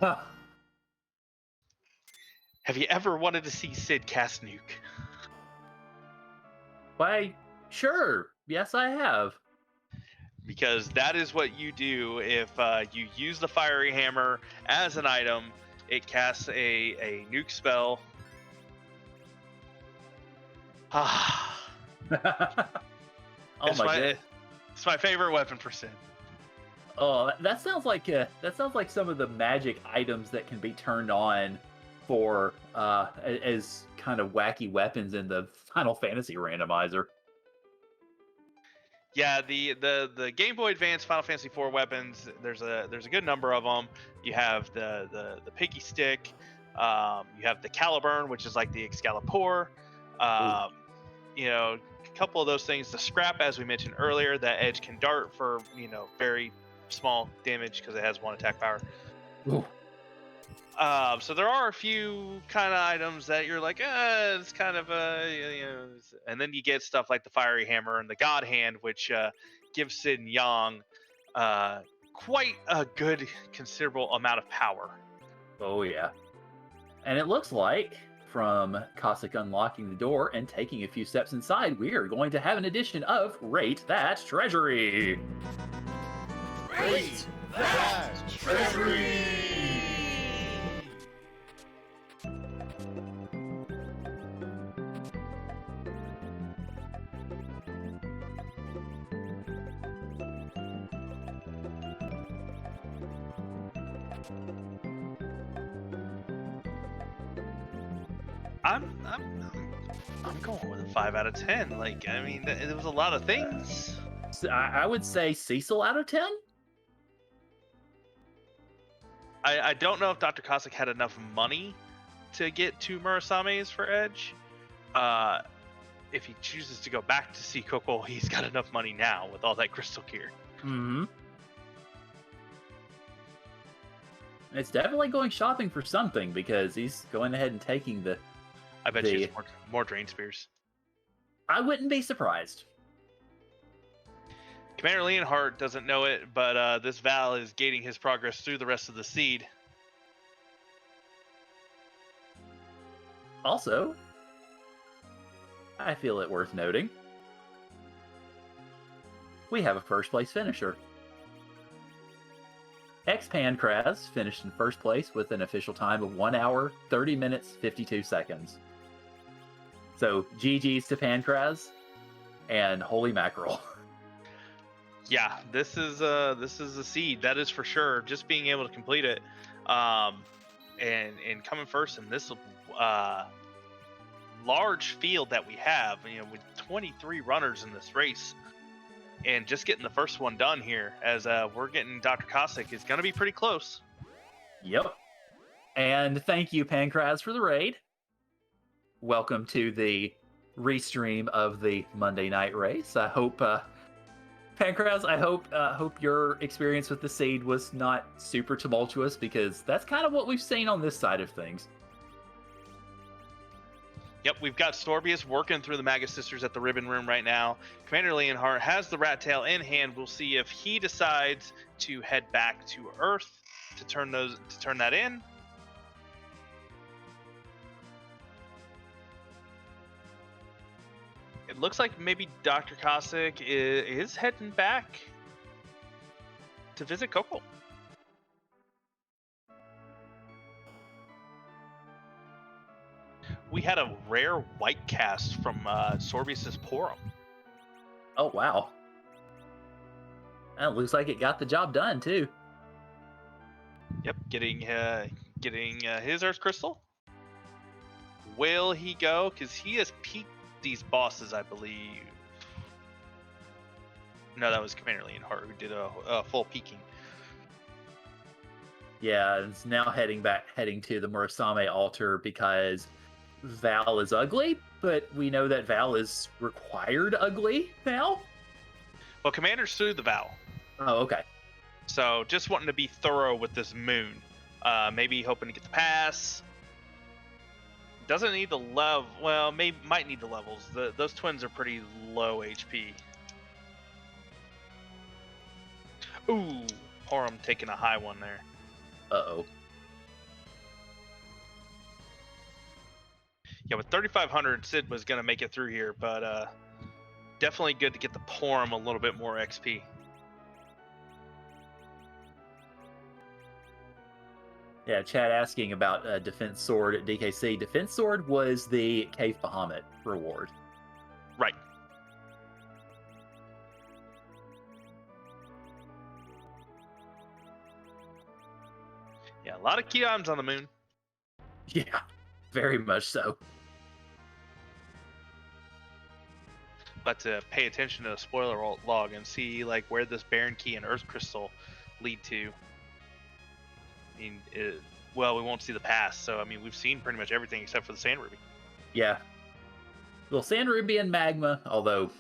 S2: Huh.
S1: Have you ever wanted to see Sid cast Nuke?
S2: Why, sure. Yes, I have.
S1: Because that is what you do if you use the Fiery Hammer as an item. It casts a nuke spell.
S2: Oh
S1: it's
S2: my god!
S1: It's my favorite weapon for Sid.
S2: Oh, that sounds like some of the magic items that can be turned on for as kind of wacky weapons in the Final Fantasy randomizer.
S1: Yeah, the Game Boy Advance Final Fantasy IV weapons. There's a good number of them. You have the piggy stick. You have the Caliburn, which is like the Excalibur. You know, a couple of those things. The scrap, as we mentioned earlier, that Edge can dart for very small damage because it has 1 attack power.
S2: Ooh.
S1: So there are a few kind of items that you're like, it's kind of and then you get stuff like the Fiery Hammer and the God Hand, which gives Sid and Yang quite a good, considerable amount of power.
S2: Oh yeah, and it looks like from Cossack unlocking the door and taking a few steps inside, we are going to have an edition of Rate That Treasury.
S3: Rate That Treasury!
S1: I'm going with a 5 out of 10. Like, I mean, it was a lot of things.
S2: I would say Cecil out of 10.
S1: I don't know if Dr. Cossack had enough money to get 2 Murasames for Edge. If he chooses to go back to see Coco, he's got enough money now with all that crystal gear.
S2: Mm-hmm. It's definitely going shopping for something because he's going ahead and taking the...
S1: I bet you it's more Drain Spears.
S2: I wouldn't be surprised.
S1: Commander Leonhardt doesn't know it, but this Val is gating his progress through the rest of the seed.
S2: Also, I feel it worth noting, we have a first place finisher. Pankraz finished in first place with an official time of 1 hour, 30 minutes, 52 seconds. So GG's to Pankraz and holy mackerel.
S1: Yeah, this is a seed, that is for sure. Just being able to complete it, and coming first in this large field that we have, with 23 runners in this race, and just getting the first one done here, as we're getting Dr. Cossack is going to be pretty close.
S2: Yep. And thank you, Pankraz, for the raid. Welcome to the restream of the Monday night race. I hope, Pankraz, I hope your experience with the seed was not super tumultuous, because that's kind of what we've seen on this side of things.
S1: Yep, we've got Sorbius working through the Magus Sisters at the Ribbon Room right now. Commander Leonhardt has the Rat Tail in hand. We'll see if he decides to head back to Earth to turn that in. It looks like maybe Dr. Cossack is heading back to visit Coco. We had a rare white cast from Sorbius's Porum.
S2: Oh, wow. That looks like it got the job done, too.
S1: Yep, getting his Earth Crystal. Will he go? Because he has peaked these bosses, I believe. No, that was Commander Leonhardt who did a full peaking.
S2: Yeah, it's now heading to the Murasame altar because Val is ugly, but we know that Val is required ugly now.
S1: Well, Commander's through the Val.
S2: Oh, okay.
S1: So just wanting to be thorough with this moon. Maybe hoping to get the pass. Doesn't need the level. Well, might need the levels. Those twins are pretty low HP. Ooh, Porum taking a high one there.
S2: Uh-oh.
S1: Yeah, with 3,500, Sid was going to make it through here, but definitely good to get the Porum a little bit more XP.
S2: Yeah, Chad asking about Defense Sword at DKC. Defense Sword was the Cave Bahamut reward.
S1: Right. Yeah, a lot of key items on the moon.
S2: Yeah, very much so.
S1: But to pay attention to the spoiler log and see like where this Baron Key and Earth Crystal lead to. I mean, well, we won't see the past, so I mean, we've seen pretty much everything except for the Sand Ruby.
S2: Yeah. Well, Sand Ruby and Magma, although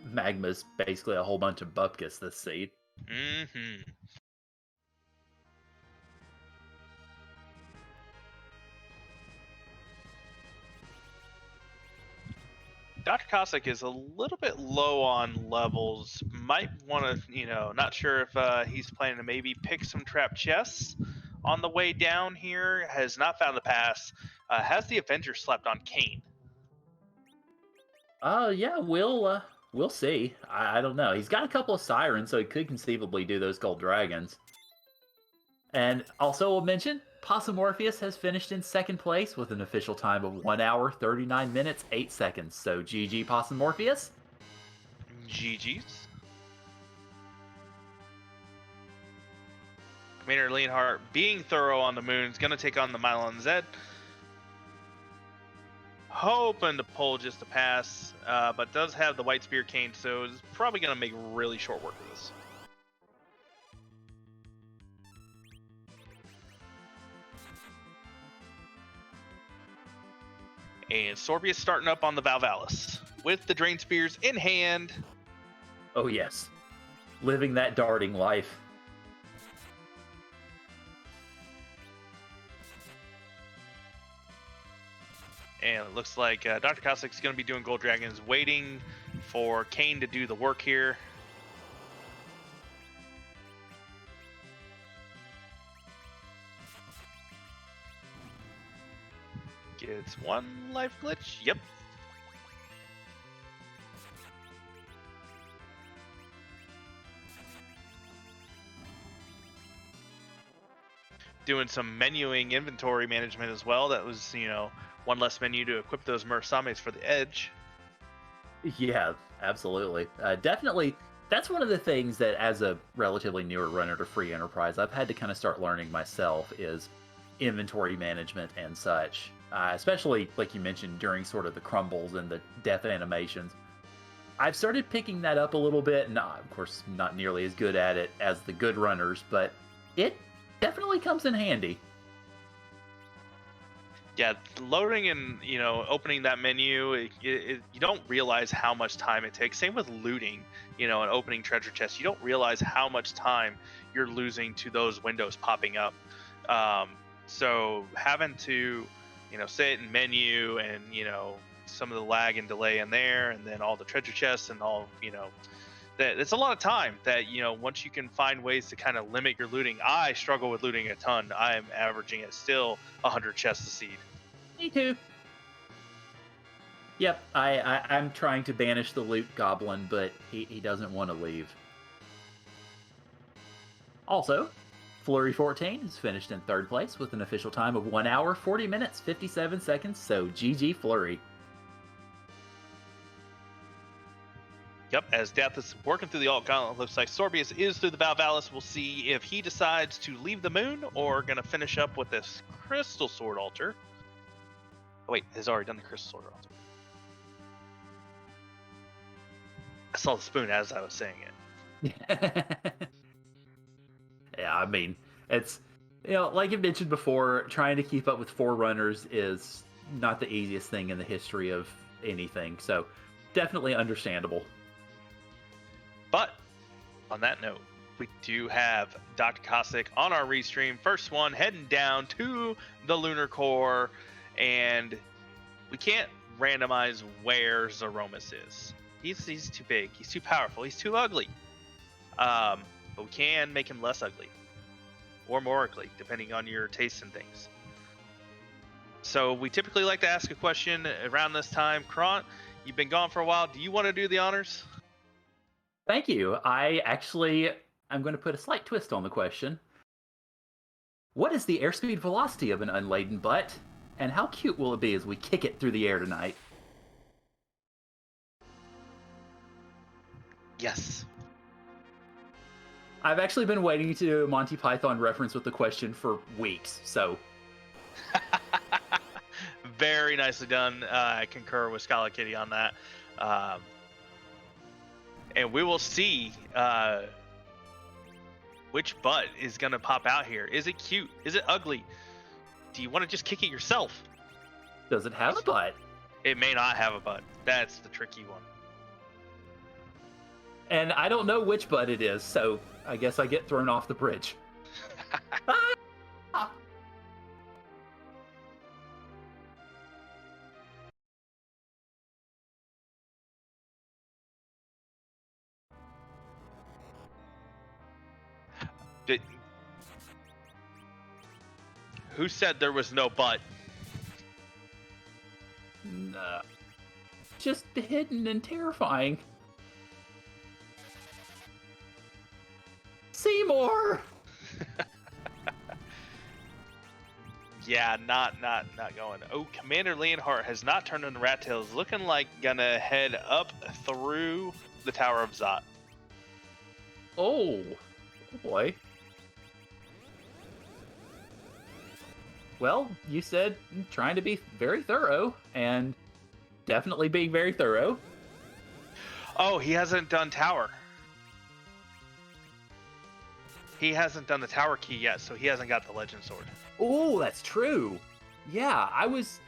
S2: Magma's basically a whole bunch of bupkis this seed.
S1: Mm-hmm. Dr. Cossack is a little bit low on levels. Might want to, not sure if he's planning to maybe pick some trap chests on the way down here. Has not found the pass. Has the Avenger slept on Kane?
S2: Yeah, we'll see. I don't know. He's got a couple of sirens, so he could conceivably do those gold dragons. And also we'll mention, Possum Morpheus has finished in second place with an official time of 1 hour, 39 minutes, 8 seconds. So GG Possum Morpheus.
S1: GG's. Commander Leonhardt, being thorough on the moon, is going to take on the Mylon Zed. Hoping to pull just a pass, but does have the White Spear Cane, so is probably going to make really short work of this. And Sorbius starting up on the Valvalis with the Drain Spears in hand.
S2: Oh yes, living that darting life.
S1: And it looks like Dr. Cossack's going to be doing Gold Dragons, waiting for Kane to do the work here. Gets one life glitch. Yep. Doing some menuing inventory management as well. That was, one less menu to equip those Murasames for the edge.
S2: Yeah, absolutely. Definitely, that's one of the things that as a relatively newer runner to Free Enterprise, I've had to kind of start learning myself is inventory management and such. Especially, like you mentioned, during sort of the crumbles and the death animations. I've started picking that up a little bit. Not, of course, not nearly as good at it as the good runners, but it definitely comes in handy.
S1: Yeah, loading and opening that menu, you don't realize how much time it takes. Same with looting, and opening treasure chests. You don't realize how much time you're losing to those windows popping up. So having to, sit in menu and some of the lag and delay in there, and then all the treasure chests and all that it's a lot of time that, once you can find ways to kind of limit your looting. I struggle with looting a ton. I'm averaging at still 100 chests a seed.
S2: Me too. Yep, I'm trying to banish the loot goblin, but he doesn't want to leave. Also, Flurry 14 is finished in 3rd place with an official time of 1 hour, 40 minutes, 57 seconds, so GG Flurry.
S1: Yep, as Death is working through the alt gauntlet, looks like Sorbius is through the Valvalis. We'll see if he decides to leave the moon or going to finish up with this Crystal Sword altar. Oh, wait, has already done the Crystal Sword altar. I saw the spoon as I was saying it.
S2: Yeah, I mean, it's, like I mentioned before, trying to keep up with Forerunners is not the easiest thing in the history of anything, so definitely understandable.
S1: But on that note, we do have Dr. Cossack on our restream. First one heading down to the Lunar core, and we can't randomize where Zeromus is. He's too big, he's too powerful, he's too ugly. But we can make him less ugly or more ugly, depending on your tastes and things. So we typically like to ask a question around this time. Kront, you've been gone for a while. Do you want to do the honors?
S2: Thank you. I'm going to put a slight twist on the question. What is the airspeed velocity of an unladen butt, and how cute will it be as we kick it through the air tonight?
S1: Yes.
S2: I've actually been waiting to do a Monty Python reference with the question for weeks, so...
S1: Very nicely done. I concur with Scala Kitty on that. And we will see which butt is going to pop out here. Is it cute? Is it ugly? Do you want to just kick it yourself?
S2: Does it have a butt?
S1: It may not have a butt. That's the tricky one.
S2: And I don't know which butt it is, so I guess I get thrown off the bridge.
S1: Who said there was no butt?
S2: Nah. Just hidden and terrifying. Seymour!
S1: Yeah, not going. Oh, Commander Leonhardt has not turned into Rat Tails. Looking like gonna head up through the Tower of Zot.
S2: Oh boy. Well, you said trying to be very thorough, and definitely being very thorough.
S1: Oh, he hasn't done Tower. He hasn't done the Tower Key yet, so he hasn't got the Legend Sword.
S2: Oh, that's true. Yeah, I was...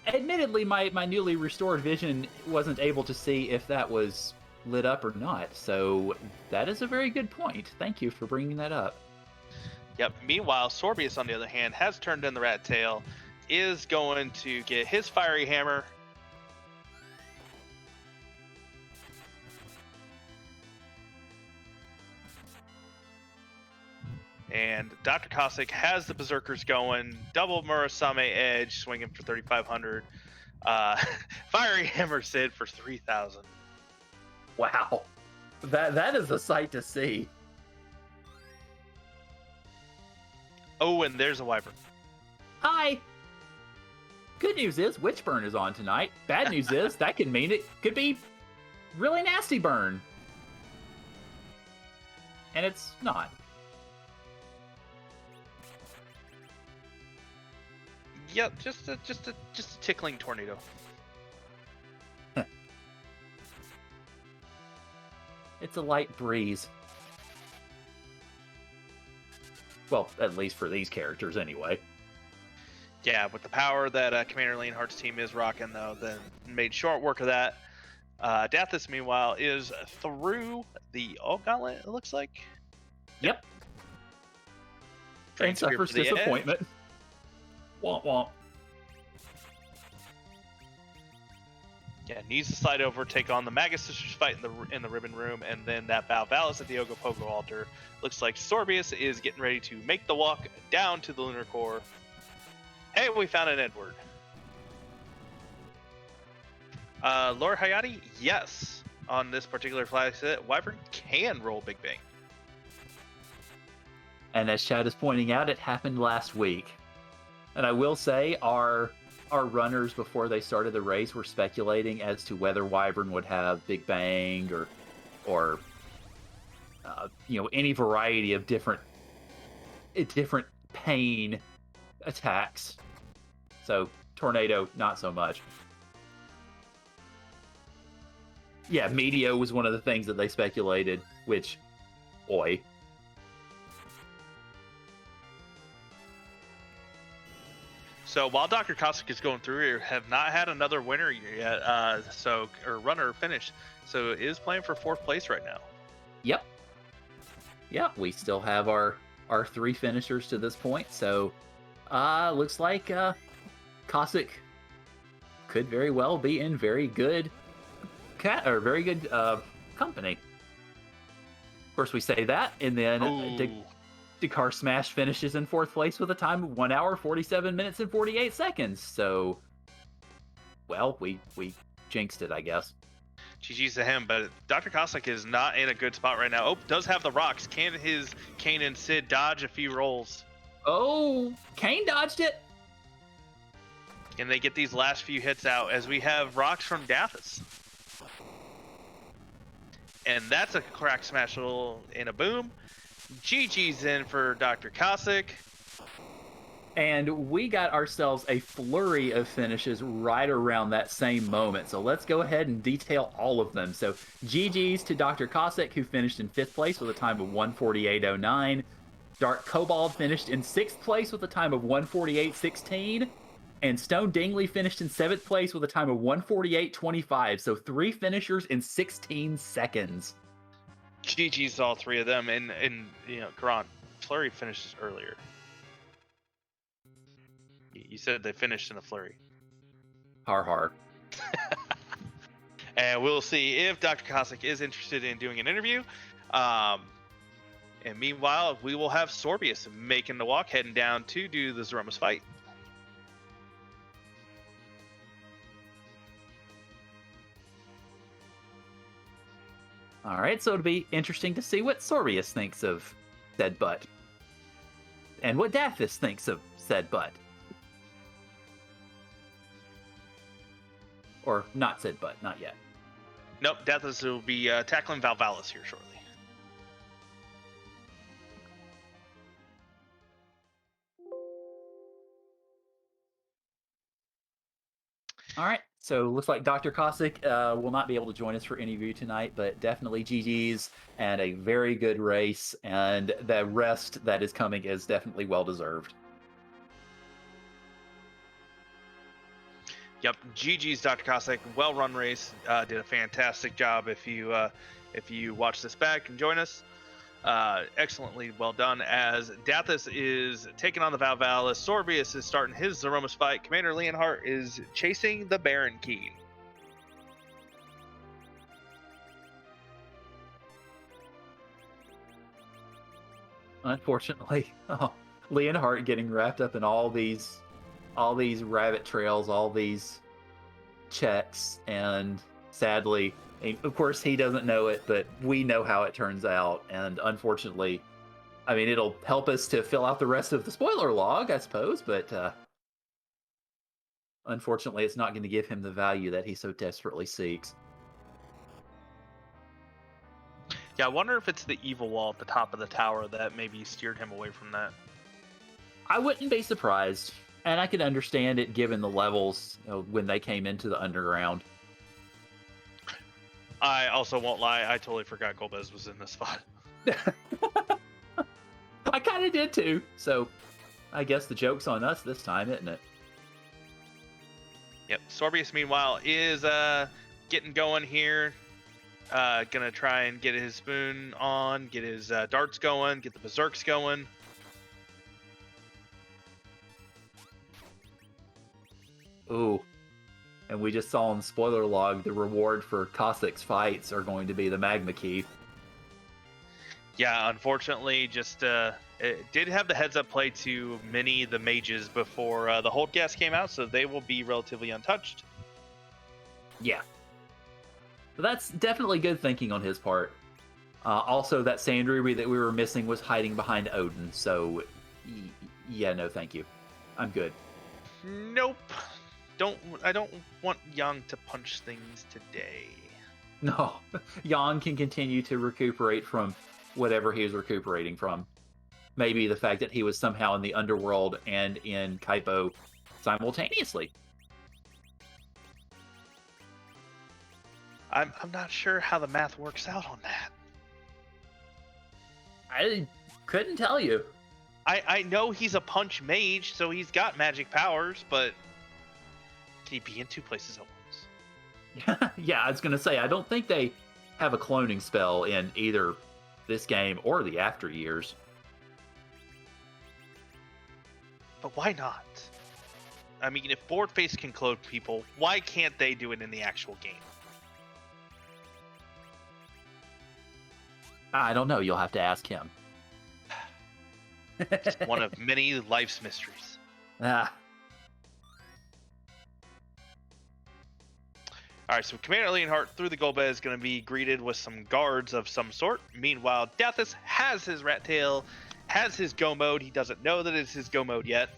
S2: Admittedly, my newly restored vision wasn't able to see if that was lit up or not, so that is a very good point. Thank you for bringing that up.
S1: Yep. Meanwhile, Sorbius, on the other hand, has turned in the Rat Tail, is going to get his Fiery Hammer. And Dr. Cossack has the Berserkers going. Double Murasame Edge, swinging for 3,500. Fiery Hammer Sid for 3,000.
S2: Wow. That is a sight to see.
S1: Oh, and there's a Wyvern.
S2: Hi! Good news is Witchburn is on tonight. Bad news is that could mean it could be really nasty burn. And it's not.
S1: Yep, just a tickling tornado.
S2: It's a light breeze. Well, at least for these characters, anyway.
S1: Yeah, with the power that Commander Leonhardt's team is rocking, though, then made short work of that. Dathis, meanwhile, is through the Alt Gauntlet, it looks like.
S2: Yep. And suffers disappointment. Womp womp.
S1: Yeah, needs to slide over, take on the Magus Sisters fight in the Ribbon Room, and then that Valvalis at the Ogopogo altar. Looks like Sorbius is getting ready to make the walk down to the Lunar Core. Hey, we found an Edward. Lord Hayati, yes. On this particular flag set, Wyvern can roll Big Bang.
S2: And as Chad is pointing out, it happened last week. And I will say, our runners before they started the race were speculating as to whether Wyvern would have Big Bang or any variety of different pain attacks. So Tornado, not so much. Yeah, Meteo was one of the things that they speculated, which, oi.
S1: So while Dr. Cossack is going through here, have not had another winner yet, or runner finished. So it is playing for 4th place right now.
S2: Yep. Yeah, we still have our 3 finishers to this point. So looks like Cossack could very well be in very good company. Of course, we say that, and then Dakar Smash finishes in 4th place with a time of 1 hour, 47 minutes, and 48 seconds. So, well, we jinxed it, I guess.
S1: GG's to him, but Dr. Cossack is not in a good spot right now. Oh, does have the rocks. Can his Kane and Sid dodge a few rolls?
S2: Oh, Kane dodged it.
S1: And they get these last few hits out as we have rocks from Dathis. And that's a crack smash in a boom. GG's in for Dr. Cossack.
S2: And we got ourselves a flurry of finishes right around that same moment. So let's go ahead and detail all of them. So GG's to Dr. Cossack, who finished in 5th place with a time of 1:48.09. Dark Kobold finished in 6th place with a time of 1:48.16. And Stone Dingley finished in 7th place with a time of 1:48.25. So 3 finishers in 16 seconds.
S1: GG's to all 3 of them. And Grant, Flurry finishes earlier. You said they finished in a flurry.
S2: Har har.
S1: And we'll see if Dr. Cossack is interested in doing an interview. And meanwhile, we will have Sorbius making the walk, heading down to do the Zeromus fight.
S2: All right, so it'll be interesting to see what Sorbius thinks of said butt. And what Dathis thinks of said butt. Or not said butt, not yet.
S1: Nope, Dathis will be tackling Valvalis here shortly.
S2: All right, so looks like Dr. Cossack will not be able to join us for interview tonight, but definitely GG's and a very good race, and the rest that is coming is definitely well-deserved.
S1: Yep, GG's Dr. Cossack, well-run race, did a fantastic job. If you watch this back and join us, excellently well done. As Dathis is taking on the Valvalis, Sorbius is starting his Zeromus fight. Commander Leonhardt is chasing the Baron Key.
S2: Unfortunately, Leonhardt getting wrapped up in all these rabbit trails, all these checks, and sadly, of course, he doesn't know it, but we know how it turns out. And unfortunately, I mean, it'll help us to fill out the rest of the spoiler log, I suppose, but unfortunately, it's not going to give him the value that he so desperately seeks.
S1: Yeah, I wonder if it's the evil wall at the top of the tower that maybe steered him away from that.
S2: I wouldn't be surprised. And I could understand it given the levels when they came into the underground.
S1: I also won't lie, I totally forgot Golbez was in this spot.
S2: I kind of did too. So I guess the joke's on us this time, isn't it?
S1: Yep, Sorbius meanwhile is getting going here. Gonna try and get his spoon on, get his darts going, get the berserks going.
S2: Ooh. And we just saw in the spoiler log the reward for Cossack's fights are going to be the magma key.
S1: Yeah, unfortunately, just it did have the heads up play to many the mages before the hold gas came out, so they will be relatively untouched.
S2: Yeah. But that's definitely good thinking on his part. Also, that sand ruby that we were missing was hiding behind Odin, so yeah, no thank you. I'm good.
S1: Nope. I don't want Yang to punch things today.
S2: No, Jan can continue to recuperate from whatever he was recuperating from. Maybe the fact that he was somehow in the underworld and in Kaipo simultaneously.
S1: I'm not sure how the math works out on that.
S2: I couldn't tell you.
S1: I know he's a punch mage, so he's got magic powers, but can he be in two places at once?
S2: Yeah, I was going to say, I don't think they have a cloning spell in either this game or the After Years.
S1: But why not? I mean, if Boardface can clone people, why can't they do it in the actual game?
S2: I don't know. You'll have to ask him.
S1: It's one of many life's mysteries.
S2: Ah.
S1: Alright, so Commander Leonhardt through the Golbez is going to be greeted with some guards of some sort. Meanwhile, Dathus has his rat tail, has his go mode. He doesn't know that it's his go mode yet,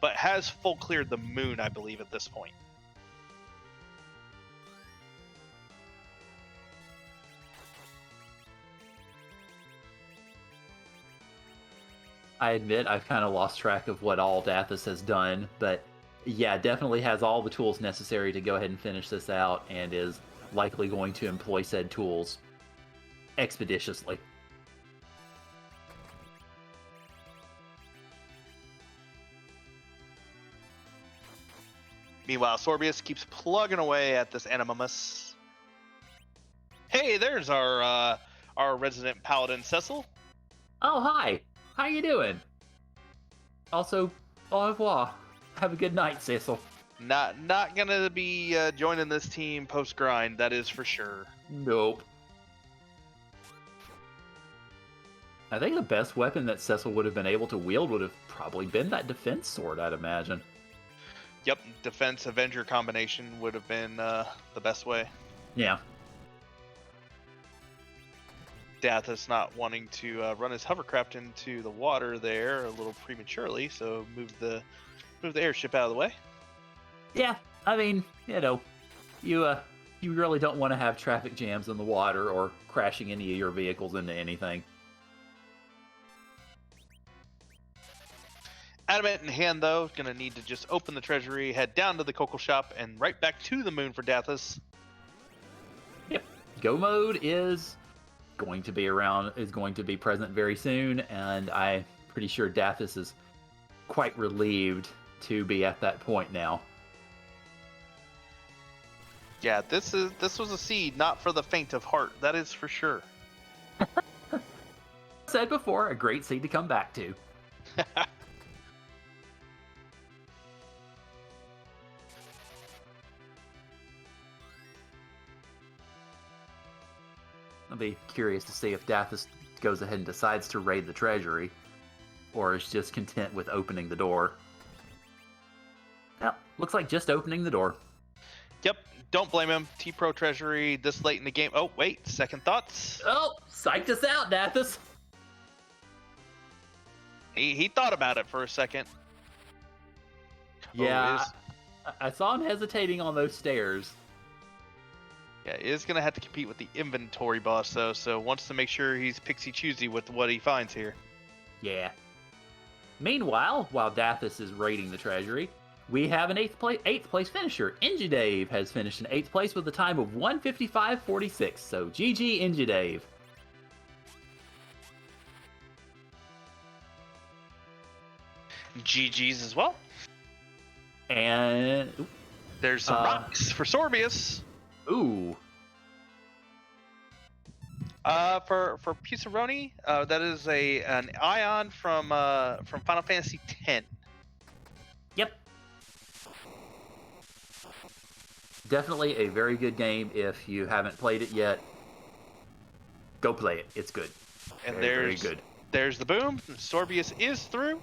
S1: but has full cleared the moon, I believe, at this point.
S2: I admit I've kind of lost track of what all Dathus has done, but yeah, definitely has all the tools necessary to go ahead and finish this out, and is likely going to employ said tools expeditiously.
S1: Meanwhile, Sorbius keeps plugging away at this Animamus. Hey, there's our resident paladin, Cecil.
S2: Oh, hi! How you doing? Also, au revoir. Have a good night, Cecil.
S1: Not gonna be joining this team post grind, that is for sure.
S2: Nope. I think the best weapon that Cecil would have been able to wield would have probably been that defense sword, I'd imagine.
S1: Yep, defense Avenger combination would have been the best way.
S2: Yeah.
S1: Dathus not wanting to run his hovercraft into the water there a little prematurely, so move the airship out of the way.
S2: Yeah, I mean, you really don't want to have traffic jams in the water or crashing any of your vehicles into anything.
S1: Adamant in hand, though, gonna need to just open the treasury, head down to the cocoa shop, and right back to the moon for Dathus.
S2: Yep. Go mode is going to be present very soon, and I'm pretty sure Dathus is quite relieved to be at that point now.
S1: Yeah, this was a seed not for the faint of heart, that is for sure.
S2: Said before, a great seed to come back to. I'll be curious to see if Dathus goes ahead and decides to raid the treasury, or is just content with opening the door. Yep, looks like just opening the door.
S1: Yep, don't blame him. T-Pro Treasury this late in the game. Oh, wait, second thoughts.
S2: Oh, psyched us out, Dathus.
S1: He thought about it for a second.
S2: Yeah, I saw him hesitating on those stairs.
S1: Yeah, he is going to have to compete with the inventory boss, though, so wants to make sure he's picksy-choosy with what he finds here.
S2: Yeah. Meanwhile, while Dathus is raiding the treasury, we have an 8th place finisher. Ingidave has finished in 8th place with a time of 1:55.46, so GG Ingidave.
S1: GG's as well.
S2: And
S1: there's some rocks for Sorbius.
S2: Ooh.
S1: For Pusaroni, that is an ion from Final Fantasy X.
S2: Yep. definitely a very good game. If you haven't played it yet, go play it. It's good.
S1: And
S2: Very good.
S1: There's the boom. Sorbius is through.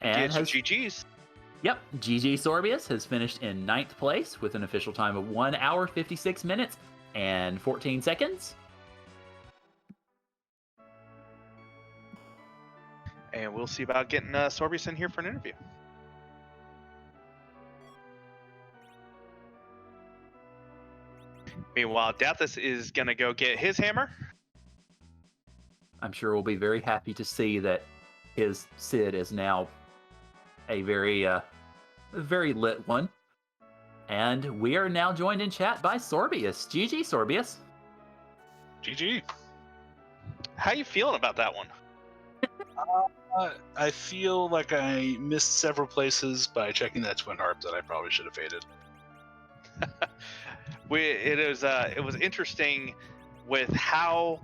S2: And
S1: Get some
S2: has
S1: GGs.
S2: Yep, GG Sorbius has finished in 9th place with an official time of 1 hour 56 minutes and 14 seconds.
S1: And we'll see about getting Sorbius in here for an interview. Meanwhile, Dathis is going to go get his hammer.
S2: I'm sure we'll be very happy to see that his Sid is now a very lit one. And we are now joined in chat by Sorbius. GG, Sorbius.
S4: GG.
S1: How you feeling about that one?
S4: I feel like I missed several places by checking that twin harp that I probably should have faded.
S1: It was interesting with how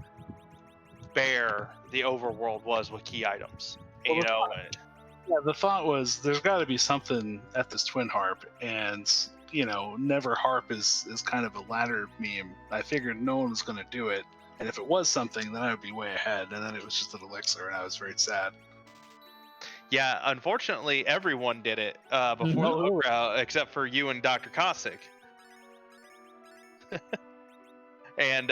S1: bare the overworld was with key items.
S4: Well, Yeah, the thought was there's got to be something at this twin harp, and never harp is kind of a ladder meme. I figured no one was going to do it, and if it was something, then I would be way ahead. And then it was just an elixir, and I was very sad.
S1: Yeah, unfortunately, everyone did it before the hook route, except for you and Dr. Cossack. And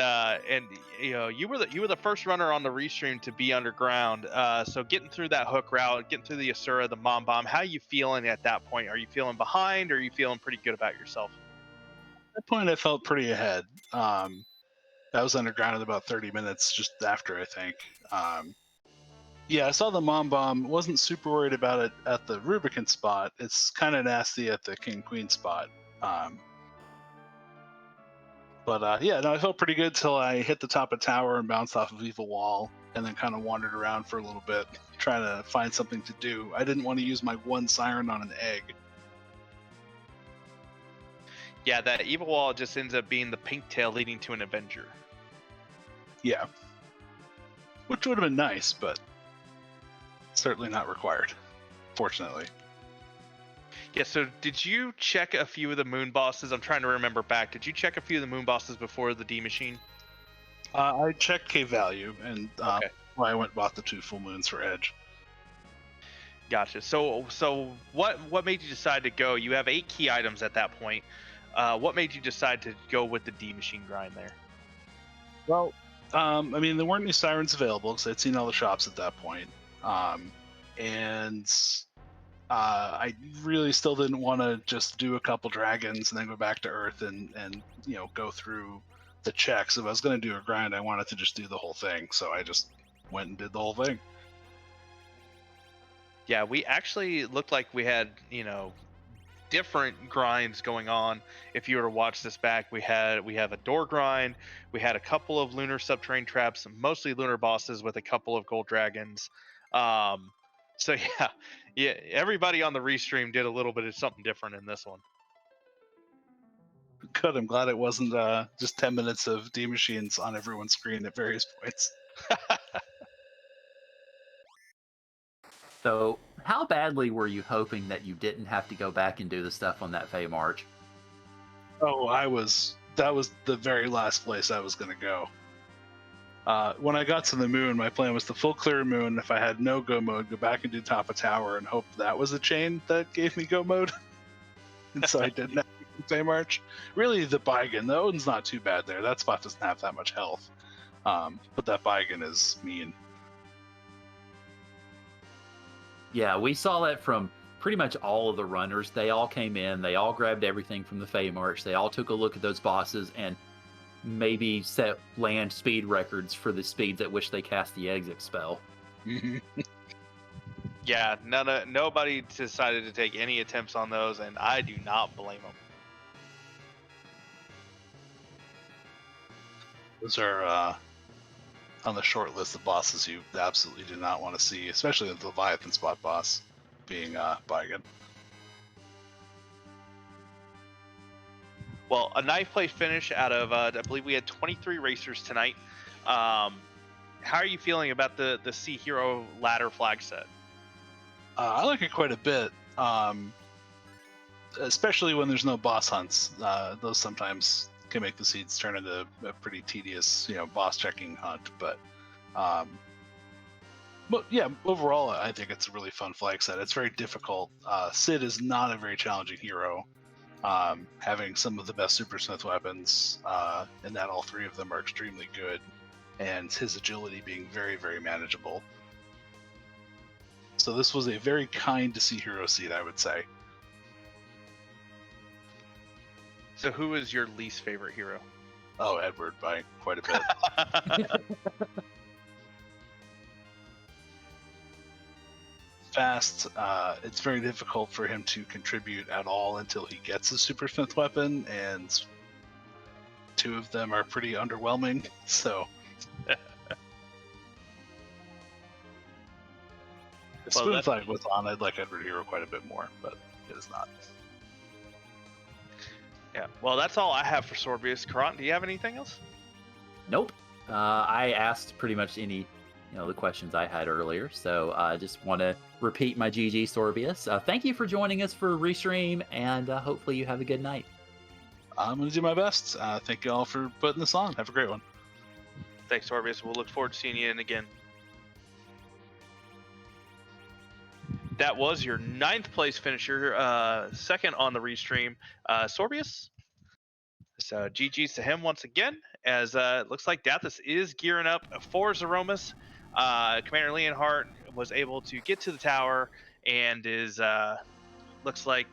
S1: you were the first runner on the restream to be underground. So getting through that hook route, getting through the Asura, the Mom Bomb, how are you feeling at that point? Are you feeling behind, or are you feeling pretty good about yourself?
S4: At that point, I felt pretty ahead. I was underground in about 30 minutes just after, I think. Yeah, I saw the Mom Bomb. Wasn't super worried about it at the Rubicon spot. It's kind of nasty at the King Queen spot. Yeah, no, I felt pretty good till I hit the top of tower and bounced off of Evil Wall, and then kind of wandered around for a little bit, trying to find something to do. I didn't want to use my one siren on an egg.
S1: Yeah, that Evil Wall just ends up being the pink tail leading to an Avenger.
S4: Yeah. Which would have been nice, but certainly not required, fortunately.
S1: Yeah, so did you check a few of the moon bosses? I'm trying to remember back. Did you check a few of the moon bosses before the D Machine?
S4: I checked K value, and
S1: Okay.
S4: I went and bought the 2 full moons for Edge.
S1: Gotcha. So what made you decide to go? You have 8 key items at that point. What made you decide to go with the D Machine grind there?
S4: Well, I mean, there weren't any sirens available because I'd seen all the shops at that point. I really still didn't want to just do a couple dragons and then go back to Earth and go through the checks. If I was going to do a grind, I wanted to just do the whole thing. So I just went and did the whole thing.
S1: Yeah, we actually looked like we had, different grinds going on. If you were to watch this back, we have a door grind, we had a couple of lunar subterranean traps, mostly lunar bosses with a couple of gold dragons. So yeah, everybody on the restream did a little bit of something different in this one.
S4: Good. I'm glad it wasn't just 10 minutes of D machines on everyone's screen at various points.
S2: So, how badly were you hoping that you didn't have to go back and do the stuff on that Fey March?
S4: Oh, that was the very last place I was going to go. When I got to the moon, my plan was to full clear moon. If I had no go mode, go back and do top of tower and hope that was a chain that gave me go mode. And so I didn't have Fey March. Really, the Baigen, the Odin's not too bad there. That spot doesn't have that much health. But that Baigen is mean.
S2: Yeah, we saw that from pretty much all of the runners. They all came in, they all grabbed everything from the Fey March, they all took a look at those bosses and maybe set land speed records for the speeds at which they cast the exit spell.
S1: Yeah, nobody decided to take any attempts on those, and I do not blame them.
S4: Those are on the short list of bosses you absolutely do not want to see, especially the Leviathan spot boss being Baigen.
S1: Well, a 9th place finish out of, I believe we had 23 racers tonight. How are you feeling about the CHero ladder flag set?
S4: I like it quite a bit. especially when there's no boss hunts. Those sometimes can make the seeds turn into a pretty tedious, boss checking hunt. But yeah, overall, I think it's a really fun flag set. It's very difficult. Sid is not a very challenging hero. Having some of the best Supersmith weapons, and that all three of them are extremely good, and his agility being very, very manageable. So this was a very kind to CHero seed, I would say.
S1: So who is your least favorite hero?
S4: Oh, Edward, by quite a bit. Fast, it's very difficult for him to contribute at all until he gets a Supersmith weapon, and two of them are pretty underwhelming, so... If Spoon Flag was on, I'd like Edward Hero quite a bit more, but it is not.
S1: Yeah, well, that's all I have for Sorbius. Karan, do you have anything else?
S2: Nope. I asked pretty much any, the questions I had earlier, so I just want to repeat my GG Sorbius. Thank you for joining us for Restream, and hopefully you have a good night.
S4: I'm going to do my best. Thank you all for putting this on. Have a great one.
S1: Thanks, Sorbius. We'll look forward to seeing you in again. That was your 9th place finisher, second on the Restream, Sorbius. So GG's to him once again, as it looks like Dathus is gearing up for Zeromus. Commander Leonhardt was able to get to the tower and is, looks like,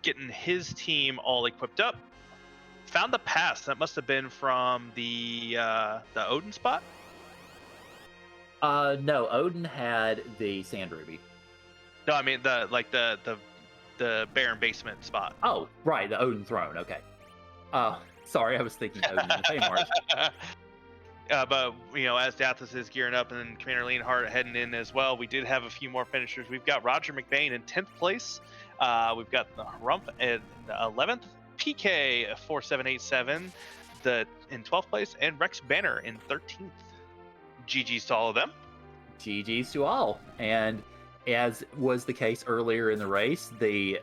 S1: getting his team all equipped up. Found the pass. That must have been from the Odin spot?
S2: No, Odin had the Sand Ruby.
S1: No, I mean the Baron basement spot.
S2: Oh, right, the Odin throne. Okay. Sorry, I was thinking Odin and Feymars.
S1: But as Dathus is gearing up, and then Commander Leonhardt heading in as well, we did have a few more finishers. We've got Roger McBain in 10th place. We've got the Rump in 11th, PK4787 in 12th place, and Rex Banner in 13th. GG's to all of them.
S2: GG's to all. And as was the case earlier in the race, the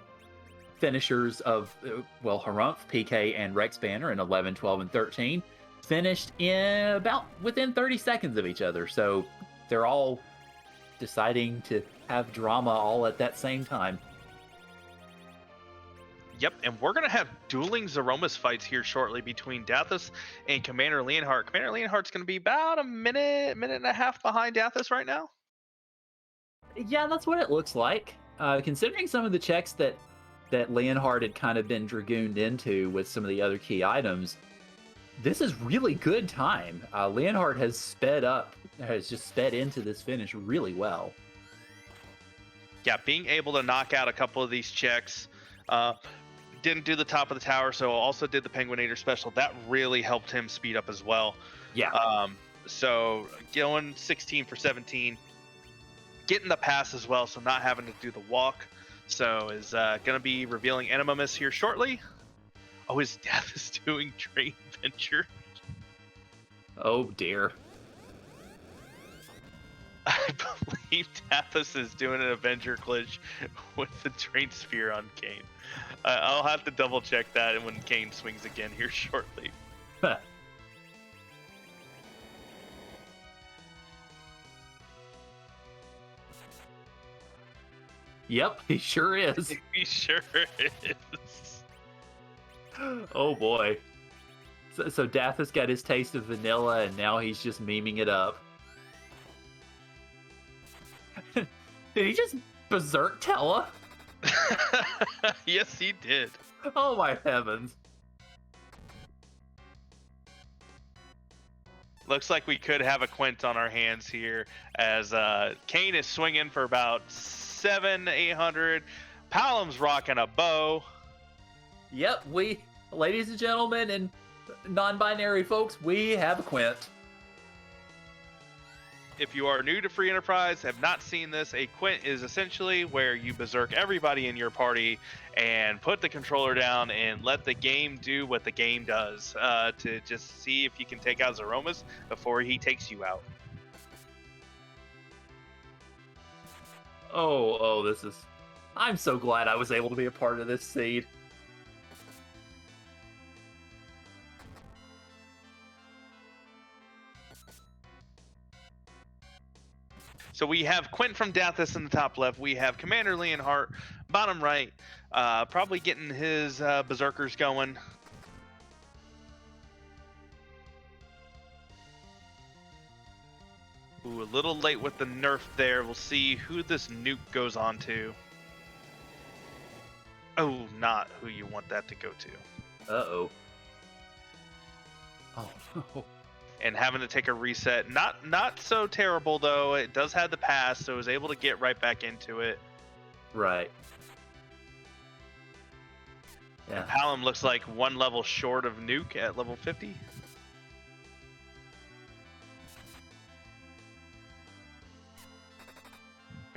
S2: finishers of, Harumph, PK, and Rex Banner in 11, 12, and 13 finished in about within 30 seconds of each other. So they're all deciding to have drama all at that same time.
S1: Yep, and we're going to have dueling Zeromus fights here shortly between Dathus and Commander Leonhardt. Commander Leonhardt's going to be about a minute and a half behind Dathus right now.
S2: Yeah, that's what it looks like. Considering some of the checks that Leonhardt had kind of been dragooned into with some of the other key items, this is really good time. Leonhardt has just sped into this finish really well.
S1: Yeah, being able to knock out a couple of these checks. Didn't do the top of the tower, so also did the Penguinator special. That really helped him speed up as well.
S2: Yeah.
S1: So going 16 for 17, getting the pass as well, so not having to do the walk. So is going to be revealing Enemamus here shortly. Oh, his death is doing Train Venture.
S2: Oh dear.
S1: I believe Dathus is doing an Avenger glitch with the Train Sphere on Kane. I'll have to double check that when Kane swings again here shortly.
S2: Yep, he sure is.
S1: He sure is.
S2: Oh boy. So Dathus got his taste of vanilla, and now he's just memeing it up. Did he just berserk Tella?
S1: Yes, he did.
S2: Oh my heavens.
S1: Looks like we could have a Quint on our hands here, as Kane is swinging for about 700-800. Palom's rocking a bow.
S2: Yep, ladies and gentlemen and non-binary folks, we have a Quint.
S1: If you are new to Free Enterprise, have not seen this, a Quint is essentially where you berserk everybody in your party and put the controller down and let the game do what the game does, to just see if you can take out Zeromus before he takes you out.
S2: Oh, this is I'm so glad I was able to be a part of this seed.
S1: So we have Quint from Dathis in the top left. We have Commander Leonhardt bottom right, probably getting his berserkers going. Ooh, a little late with the nerf there. We'll see who this nuke goes on to. Oh, not who you want that to go to.
S2: Uh-oh. Oh, no.
S1: And having to take a reset. Not so terrible, though. It does have the pass, so it was able to get right back into it.
S2: Right. Yeah.
S1: Palom looks like one level short of nuke at level 50.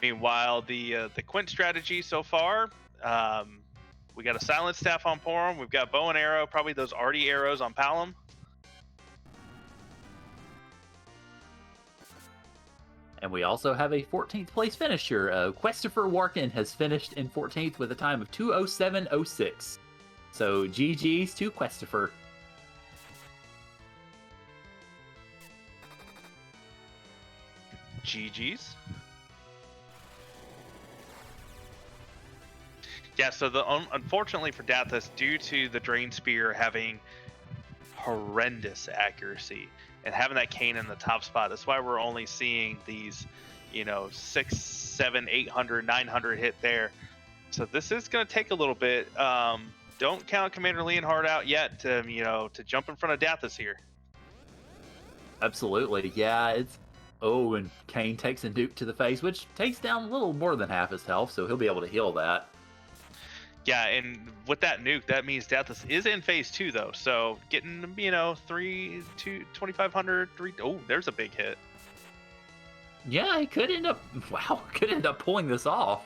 S1: Meanwhile, the Quint strategy so far, we got a silent staff on Porum. We've got bow and arrow, probably those arty arrows on Palom.
S2: And we also have a 14th place finisher. Christopher Warkin has finished in 14th with a time of 2:07:06. So GG's to Christopher.
S1: GG's. Yeah, so unfortunately for Dathis, due to the Drain Spear having horrendous accuracy and having that cane in the top spot, that's why we're only seeing these, 6, 7, 800, 900 hit there. So this is going to take a little bit. Don't count Commander Leonhardt out yet to jump in front of Dathis here.
S2: Absolutely, yeah. And Kane takes a nuke to the face, which takes down a little more than half his health, so he'll be able to heal that.
S1: Yeah, and with that nuke, that means Dathis is in phase 2, though. So getting, 2,500, 3. Oh, there's a big hit.
S2: Yeah, he could end up pulling this off.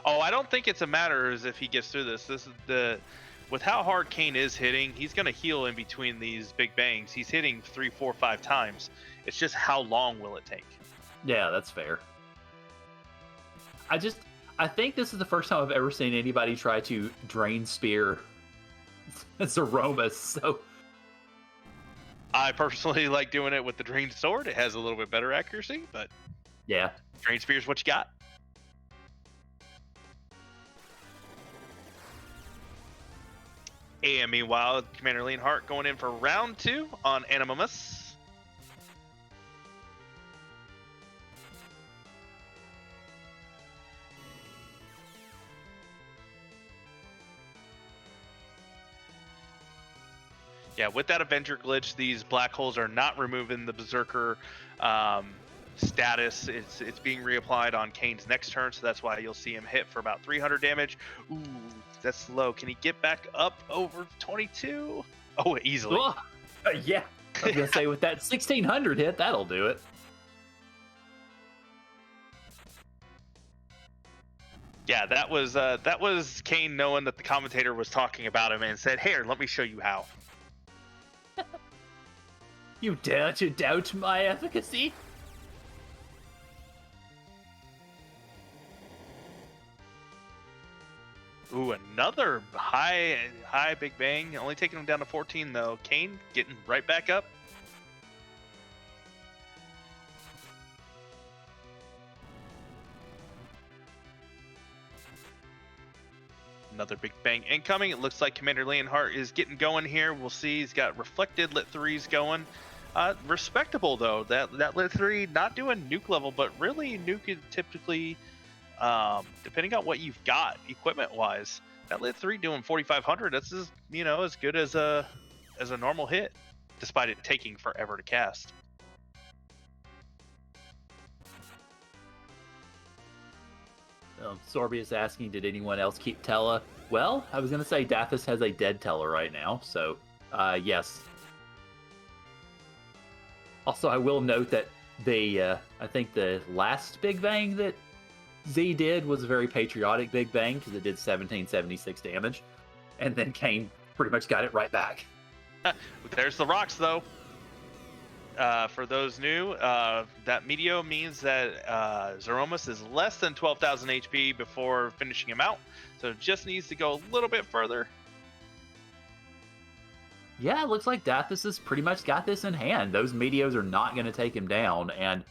S1: Oh, I don't think it's a matter as if he gets through this. This is with how hard Kane is hitting, he's going to heal in between these big bangs. He's hitting 3, 4, 5 times. It's just how long will it take?
S2: Yeah, that's fair. I think this is the first time I've ever seen anybody try to drain spear Zeromus, so...
S1: I personally like doing it with the Drained Sword. It has a little bit better accuracy, but...
S2: Yeah.
S1: Drained Spear's what you got. And meanwhile, Commander Leonhardt going in for round 2 on Animamus. Yeah, with that Avenger glitch, these black holes are not removing the Berserker status. It's being reapplied on Kane's next turn, so that's why you'll see him hit for about 300 damage. Ooh, that's low. Can he get back up over 22? Oh, easily.
S2: Yeah, I was going to say with that 1600 hit, that'll do it.
S1: Yeah, that was Kane knowing that the commentator was talking about him and said, "Here, let me show you how."
S2: You dare to doubt my efficacy?
S1: Ooh, another high big bang. Only taking him down to 14 though. Kane getting right back up. Another big bang incoming. It looks like Commander Leonhardt is getting going here. We'll see. He's got reflected lit 3s going. Respectable though. That lit 3 not doing nuke level, but really nuke is typically, depending on what you've got equipment wise, that lit 3 doing 4,500. That's as good as a normal hit, despite it taking forever to cast.
S2: Sorby is asking, did anyone else keep Tella? Well, I was going to say Dathis has a dead Tella right now, so yes. Also, I will note that I think the last Big Bang that Z did was a very patriotic Big Bang because it did 1776 damage, and then Kane pretty much got it right back.
S1: There's the rocks, though. for those new, that Meteo means that Zeromus is less than 12,000 HP before finishing him out, so just needs to go a little bit further.
S2: Yeah, it looks like Dathus has pretty much got this in hand. Those Meteos are not going to take him down, and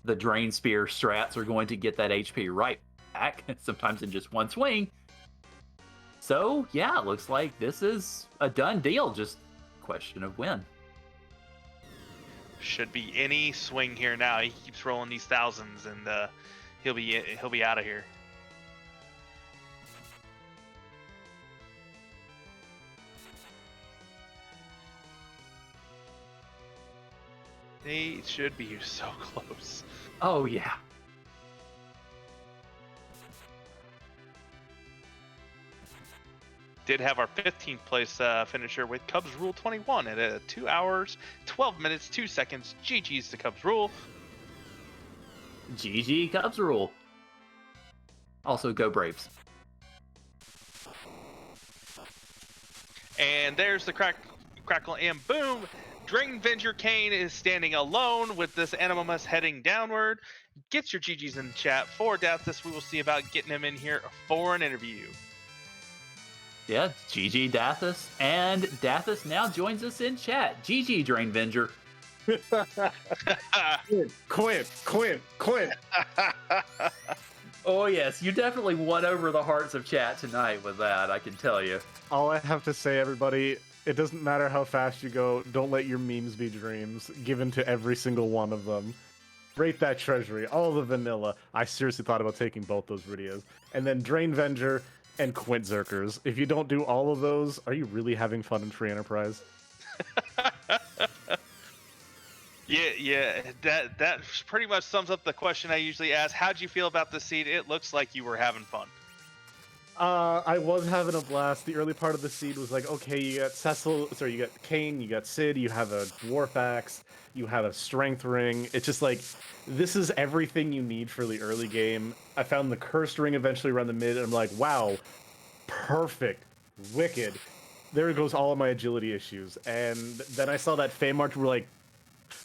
S2: the Drain Spear strats are going to get that HP right back, sometimes in just one swing. So, yeah, it looks like this is a done deal, just a question of when.
S1: Should be any swing here now. He keeps rolling these thousands, and he'll be out of here. They should be so close.
S2: Oh, yeah.
S1: Did have our 15th place finisher with Cubs Rule 21 at 2 hours, 12 minutes, 2 seconds. GG's to Cubs Rule.
S2: GG Cubs Rule. Also, go Braves.
S1: And there's the crackle, and boom! Drain Venger Kane is standing alone with this Animamus heading downward. Get your GG's in the chat for Dathus. We will see about getting him in here for an interview.
S2: Yeah, GG Dathus. And Dathus now joins us in chat. GG Drain Venger.
S3: Quint.
S2: Oh, yes, you definitely won over the hearts of chat tonight with that, I can tell you.
S3: All I have to say, everybody, it doesn't matter how fast you go. Don't let your memes be dreams. Given to every single one of them. Rate that treasury. All the vanilla. I seriously thought about taking both those videos. And then Drain Venger and Quint Zerkers. If you don't do all of those, are you really having fun in Free Enterprise?
S1: Yeah, that pretty much sums up the question I usually ask. How'd you feel about the seed? It looks like you were having fun.
S3: I was having a blast. The early part of the seed was like, okay, you got you got Kane, you got Sid, you have a Dwarf Axe, you have a Strength Ring. It's just like, this is everything you need for the early game. I found the Cursed Ring eventually around the mid, and I'm like, wow, perfect, wicked. There goes all of my agility issues. And then I saw that Fey March, we're like,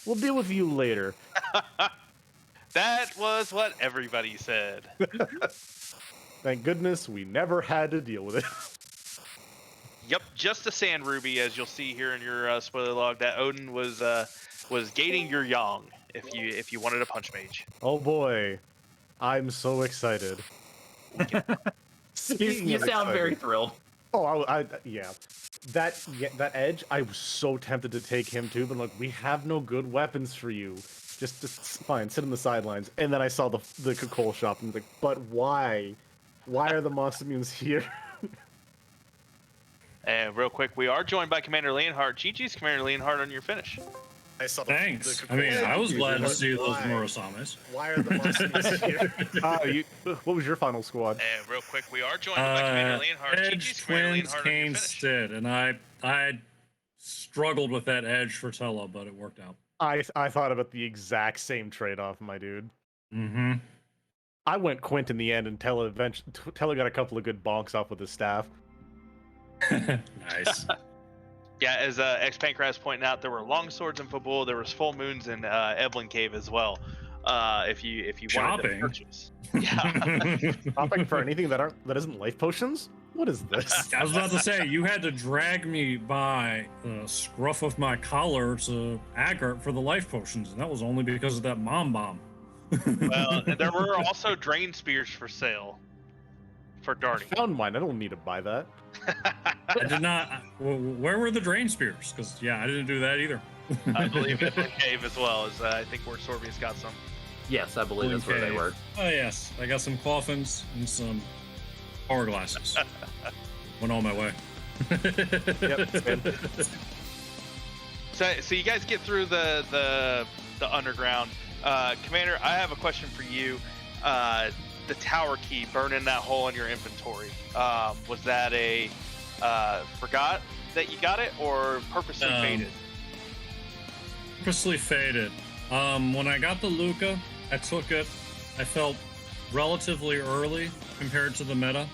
S3: we'll deal with you later.
S1: That was what everybody said.
S3: Thank goodness we never had to deal with it.
S1: Yep, just a Sand Ruby, as you'll see here in your spoiler log, that Odin was gating your Yang if you wanted a Punch Mage.
S3: Oh boy, I'm so excited.
S2: You sound very thrilled.
S3: Oh, yeah. That edge, I was so tempted to take him too, but look, we have no good weapons for you. Just fine, sit on the sidelines. And then I saw the Kakol shop and was like, but why? Why are the monster mutants here?
S1: And real quick, we are joined by Commander Leonhardt. GG's Commander Leonhardt on your finish.
S3: I saw
S5: Thanks. I mean, I was glad to see those Murasames.
S3: Why are the monster mutants here? What was your final squad?
S1: And real quick, we are joined by Commander Leonhardt.
S5: Edge,
S1: GG's Commander
S5: Twins,
S1: Leonhardt on your
S5: Kane,
S1: finish.
S5: Sid, and I struggled with that Edge for Tella, but it worked out.
S3: I thought about the exact same trade-off, my dude.
S5: Mm-hmm.
S3: I went Quint in the end, and Tella got a couple of good bonks off with his staff.
S5: Nice.
S1: Yeah, as X Pancras pointing out, there were long swords in Fabul, there was full moons in Evelyn Cave as well. If you wanted to purchase. Yeah.
S3: Shopping for anything that isn't life potions? What is this?
S5: I was about to say, you had to drag me by the scruff of my collar to Agart for the life potions, and that was only because of that mom bomb.
S1: Well, there were also drain spears for sale for darting.
S3: I found mine. I don't need to buy that.
S5: I did not. Where were the drain spears? Because, yeah, I didn't do that either.
S1: I believe in the cave as well, as I think where Sorbius got some.
S2: Yes, I believe that's where they were.
S5: Oh, yes. I got some coffins and some hourglasses. Went on my way.
S3: Yep, it's good.
S1: So you guys get through the underground. Commander, I have a question for you. The tower key burning that hole in your inventory. Was that a forgot that you got it, or purposely faded?
S5: Purposely faded. When I got the Luca, I took it. I felt relatively early compared to the meta.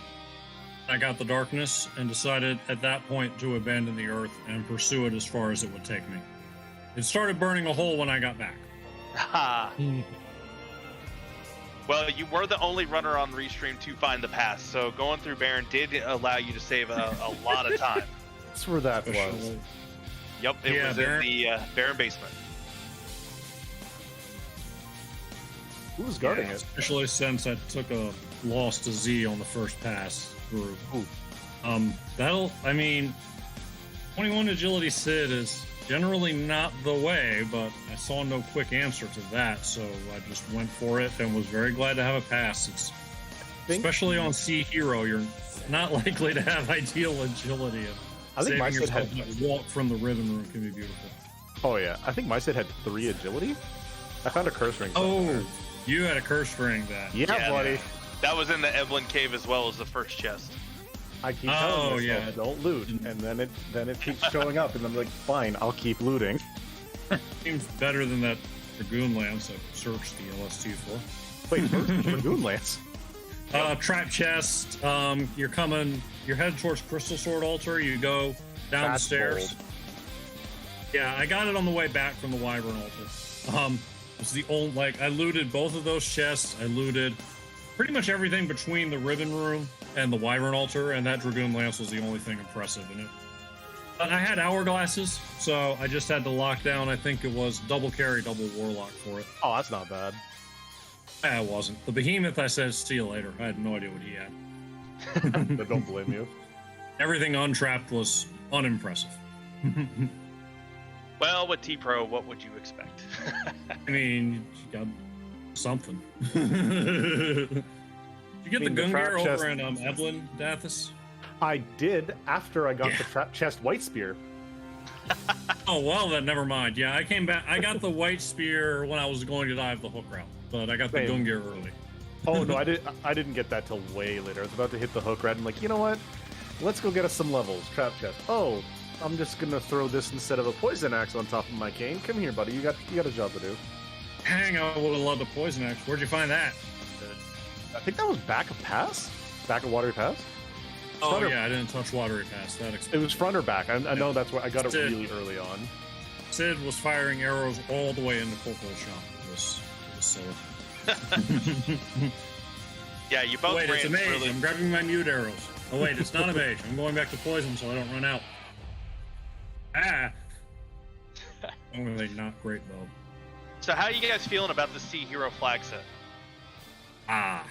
S5: I got the darkness and decided at that point to abandon the earth and pursue it as far as it would take me. It started burning a hole when I got back.
S1: Ha. Well, you were the only runner on Restream to find the pass, so going through Baron did allow you to save a lot of time.
S3: That's where that was.
S1: Yep, it
S5: Yeah,
S1: was
S5: Baron-
S1: in the Baron basement.
S3: Who was guarding it?
S5: Especially since I took a loss to Z on the first pass through.
S3: Ooh.
S5: I mean, 21 agility Sid is generally not the way, but I saw no quick answer to that, so I just went for it and was very glad to have a pass. It's, especially on CHero, you're not likely to have ideal agility. And
S3: I think my
S5: saving
S3: Sid
S5: yourself
S3: had.
S5: that walk from the ribbon room can be beautiful.
S3: Oh yeah, I think my Sid had 3 agility. I found a curse ring. somewhere.
S5: Oh, you had a curse ring that.
S3: Yeah, buddy.
S1: That was in the Evelyn cave as well as the first chest.
S3: I keep telling myself,
S5: yeah.
S3: don't loot, and then it keeps showing up, and I'm like, fine, I'll keep looting.
S5: Seems better than that Dragoon Lance I searched the LST for.
S3: Wait, Dragoon Lance.
S5: Trap chest. You're headed towards Crystal Sword Altar. You go down
S3: That's
S5: the stairs.
S3: bold.
S5: Yeah, I got it on the way back from the Wyvern Altar. It's the only, I looted both of those chests. I looted pretty much everything between the Ribbon Room and the Wyvern Altar, and that Dragoon Lance was the only thing impressive in it. But I had hourglasses, so I just had to lock down, I think it was double carry, double warlock for it.
S3: Oh, that's not bad.
S5: It wasn't. The Behemoth, I said, see you later. I had no idea what he had.
S3: But don't blame you.
S5: Everything untrapped was unimpressive.
S1: Well, with T-Pro, what would you expect?
S5: I mean, you got something. You get the
S3: the
S5: gun gear
S3: trap chest-
S5: over in Evelyn, Dathis?
S3: I did after I got the trap chest white spear.
S5: Oh, well, then never mind. Yeah, I came back. I got the white spear when I was going to dive the hook route, but I got the
S3: Same.
S5: gun gear early.
S3: Oh no, I didn't get that till way later. I was about to hit the hook rat. I'm like, you know what? Let's go get us some levels. Trap chest. Oh, I'm just gonna throw this instead of a poison axe on top of my cane. Come here, buddy. You got a job to do.
S5: Dang, I would have loved a poison axe. Where'd you find that?
S3: I think that was back of pass. Back of watery pass.
S5: Oh,
S3: Front or-
S5: yeah, I didn't touch watery pass. That
S3: It
S5: explains.
S3: was front or back. I know that's where I got it
S5: Sid.
S3: really early on.
S5: Sid was firing arrows all the way into Coco's shop. It was silly.
S1: Yeah, you both
S5: Wait, it's a
S1: ran
S5: mage.
S1: really.
S5: I'm grabbing my mute arrows. Oh, wait, it's not a mage. I'm going back to poison so I don't run out. Ah! Only not great, though.
S1: So how are you guys feeling about the CHero flag set?
S5: Ah.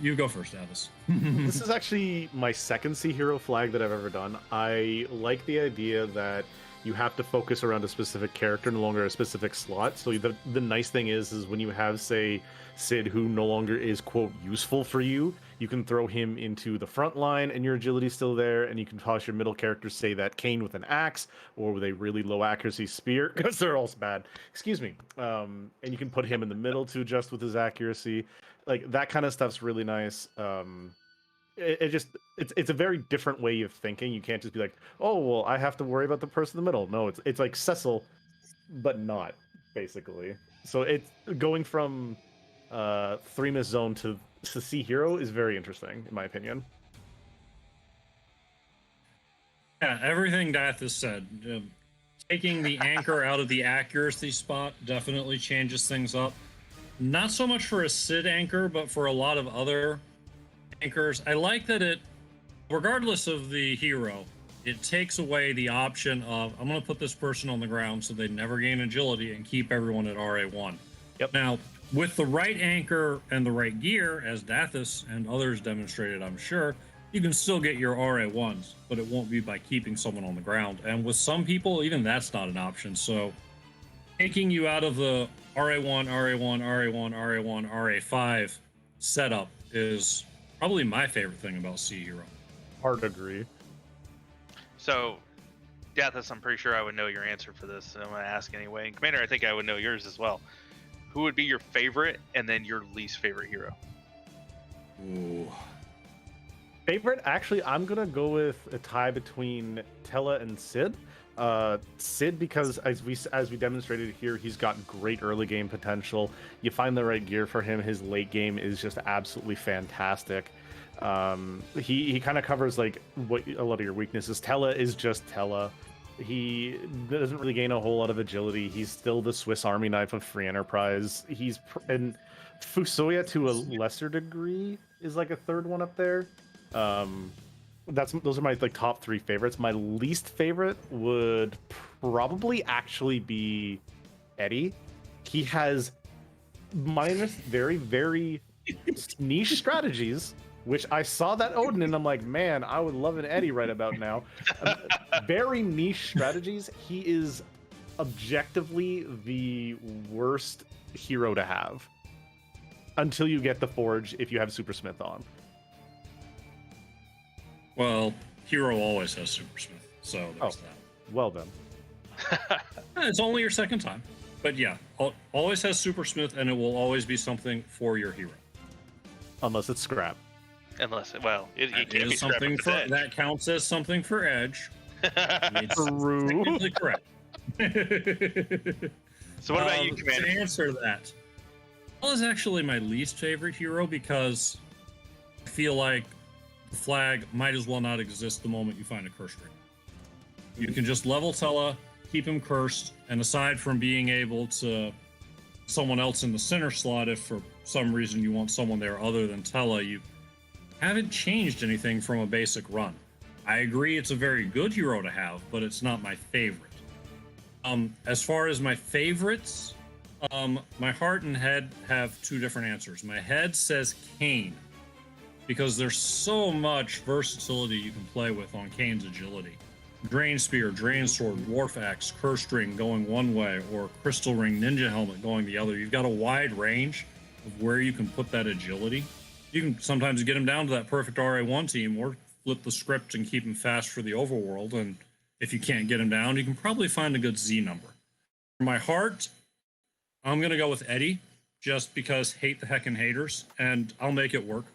S5: You go first, Davis.
S3: This is actually my second CHero flag that I've ever done. I like the idea that you have to focus around a specific character, no longer a specific slot. So the nice thing is when you have, say, Sid, who no longer is, quote, useful for you, you can throw him into the front line and your agility's still there, and you can toss your middle characters, say that Kane with an axe or with a really low accuracy spear, because they're all bad. Excuse me. And you can put him in the middle to adjust with his accuracy. Like, that kind of stuff's really nice. It's a very different way of thinking. You can't just be like, oh, well, I have to worry about the person in the middle. No, it's like Cecil, but not, basically. So it's going from 3-miss zone to CHero is very interesting, in my opinion.
S5: Yeah, everything Dath has said. Taking the anchor out of the accuracy spot definitely changes things up. Not so much for a Sid anchor, but for a lot of other anchors. I like that it, regardless of the hero, it takes away the option of, I'm going to put this person on the ground so they never gain agility and keep everyone at RA1.
S3: Yep.
S5: Now, with the right anchor and the right gear, as Dathis and others demonstrated, I'm sure, you can still get your RA1s, but it won't be by keeping someone on the ground. And with some people, even that's not an option. So taking you out of the RA1, RA1, RA1, RA1, RA5 setup is probably my favorite thing about CHero.
S3: Hard to agree.
S1: So, Dathis, I'm pretty sure I would know your answer for this, and I'm going to ask anyway. And Commander, I think I would know yours as well. Who would be your favorite and then your least favorite hero?
S5: Ooh.
S3: Favorite? Actually, I'm going to go with a tie between Tella and Sid. Sid, because as we demonstrated here, he's got great early game potential. You find the right gear for him, his late game is just absolutely fantastic. He kind of covers like what a lot of your weaknesses. Tella is just Tella. He doesn't really gain a whole lot of agility. He's still the Swiss Army knife of free enterprise. And Fusoya to a lesser degree is like a third one up there. Those are my like top 3 favorites. My least favorite would probably actually be Eddie. He has minus very, very niche strategies, which I saw that Odin and I'm like, man, I would love an Eddie right about now. Very niche strategies. He is objectively the worst hero to have until you get the Forge if you have Super Smith on.
S5: Well, Hero always has Super Smith, so there's that.
S3: Well then.
S5: It's only your second time. But yeah, always has Super Smith, and it will always be something for your hero.
S3: Unless it's scrap.
S1: Unless, well, it
S5: That
S1: can't be
S5: is something for
S1: Edge.
S5: that counts as something for Edge. It's
S3: True.
S5: technically correct.
S1: So what about you, Commander?
S5: To answer that, Paul is actually my least favorite hero because I feel like the flag might as well not exist the moment you find a curse string. You can just level Tella, keep him cursed, and aside from being able to someone else in the center slot, if for some reason you want someone there other than Tella, you haven't changed anything from a basic run. I agree it's a very good hero to have, but it's not my favorite. As far as my favorites, my heart and head have 2 different answers. My head says Kane, because there's so much versatility you can play with on Kane's agility. Drain Spear, Drain Sword, Dwarf Axe, Curse Ring going one way, or Crystal Ring Ninja Helmet going the other. You've got a wide range of where you can put that agility. You can sometimes get him down to that perfect RA1 team, or flip the script and keep him fast for the Overworld. And if you can't get him down, you can probably find a good Z number. For my heart, I'm going to go with Eddie, just because hate the heckin' haters, and I'll make it work,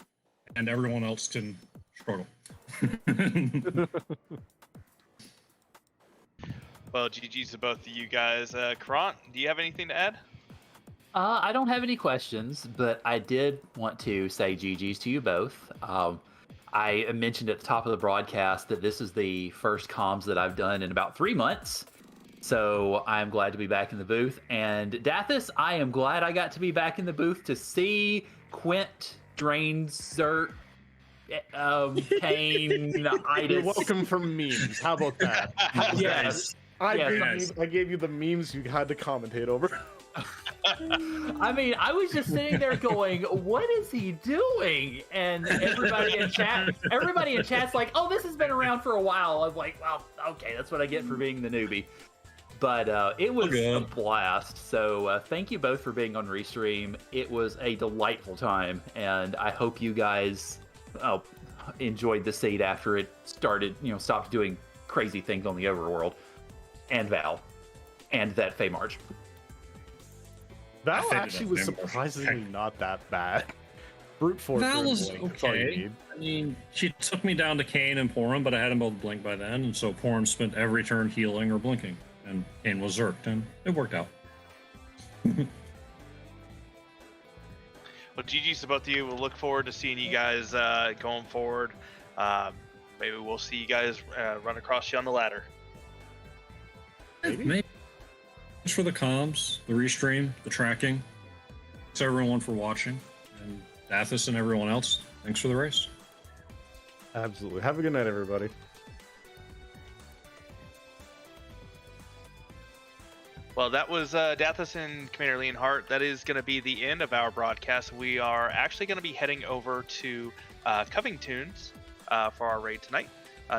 S5: and everyone else can struggle.
S1: Well, GG's to both of you guys. Krant, do you have anything to add?
S2: I don't have any questions, but I did want to say GG's to you both. I mentioned at the top of the broadcast that this is the first comms that I've done in about 3 months. So I'm glad to be back in the booth. And Dathis, I am glad I got to be back in the booth to see Quint, Drain, Zert, Kane,
S3: You're welcome for memes. How about that?
S2: Yes.
S3: I gave you the memes you had to commentate over.
S2: I mean, I was just sitting there going, what is he doing? And everybody in chat's like, oh, this has been around for a while. I was like, well, okay, that's what I get for being the newbie. But it was a blast. So thank you both for being on Restream. It was a delightful time. And I hope you guys enjoyed the seed after it started, stopped doing crazy things on the Overworld. And Val. And that Fey March.
S3: Val actually was surprisingly not that bad. Brute force.
S5: Val was okay. I mean, she took me down to Kane and Porum, but I had them both blink by then, and so Porum spent every turn healing or blinking, and Kane was zerked, and it worked out.
S1: Well, GG's to both of you. We'll look forward to seeing you guys going forward. Maybe we'll see you guys run across you on the ladder.
S5: Maybe. Thanks for the comms, the restream, the tracking. Thanks everyone for watching. And Dathis and everyone else, thanks for the race.
S3: Absolutely. Have a good night, everybody.
S1: Well, that was Dathis and Commander Leonhardt. That is going to be the end of our broadcast. We are actually going to be heading over to Covington's for our raid tonight.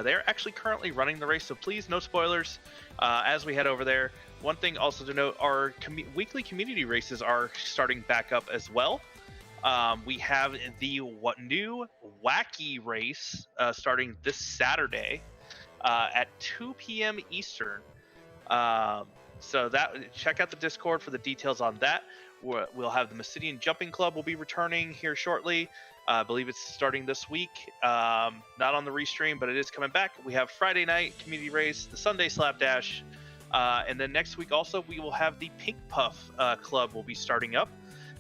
S1: They're actually currently running the race, so please, no spoilers as we head over there. One thing also to note, our weekly community races are starting back up as well. We have the new wacky race starting this Saturday at 2 p.m. Eastern. So check out the Discord for the details on that. We'll have the Massidian Jumping Club will be returning here shortly. I believe it's starting this week. Not on the restream, but it is coming back. We have Friday night community race, the Sunday Slapdash, and then next week also we will have the Pink Puff Club will be starting up.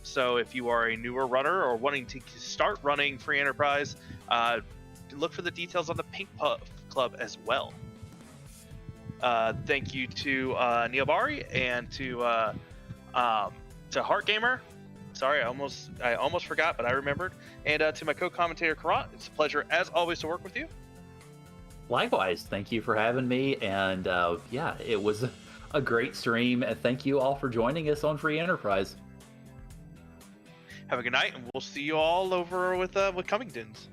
S1: So if you are a newer runner or wanting to start running free enterprise, look for the details on the Pink Puff Club as well. Thank you to Neobari and to Heart Gamer. Sorry, I almost forgot, but I remembered. And to my co-commentator Karat, it's a pleasure as always to work with you.
S2: Likewise, thank you for having me, and yeah, it was a great stream, and thank you all for joining us on Free Enterprise.
S1: Have a good night, and we'll see you all over with Cummingtons.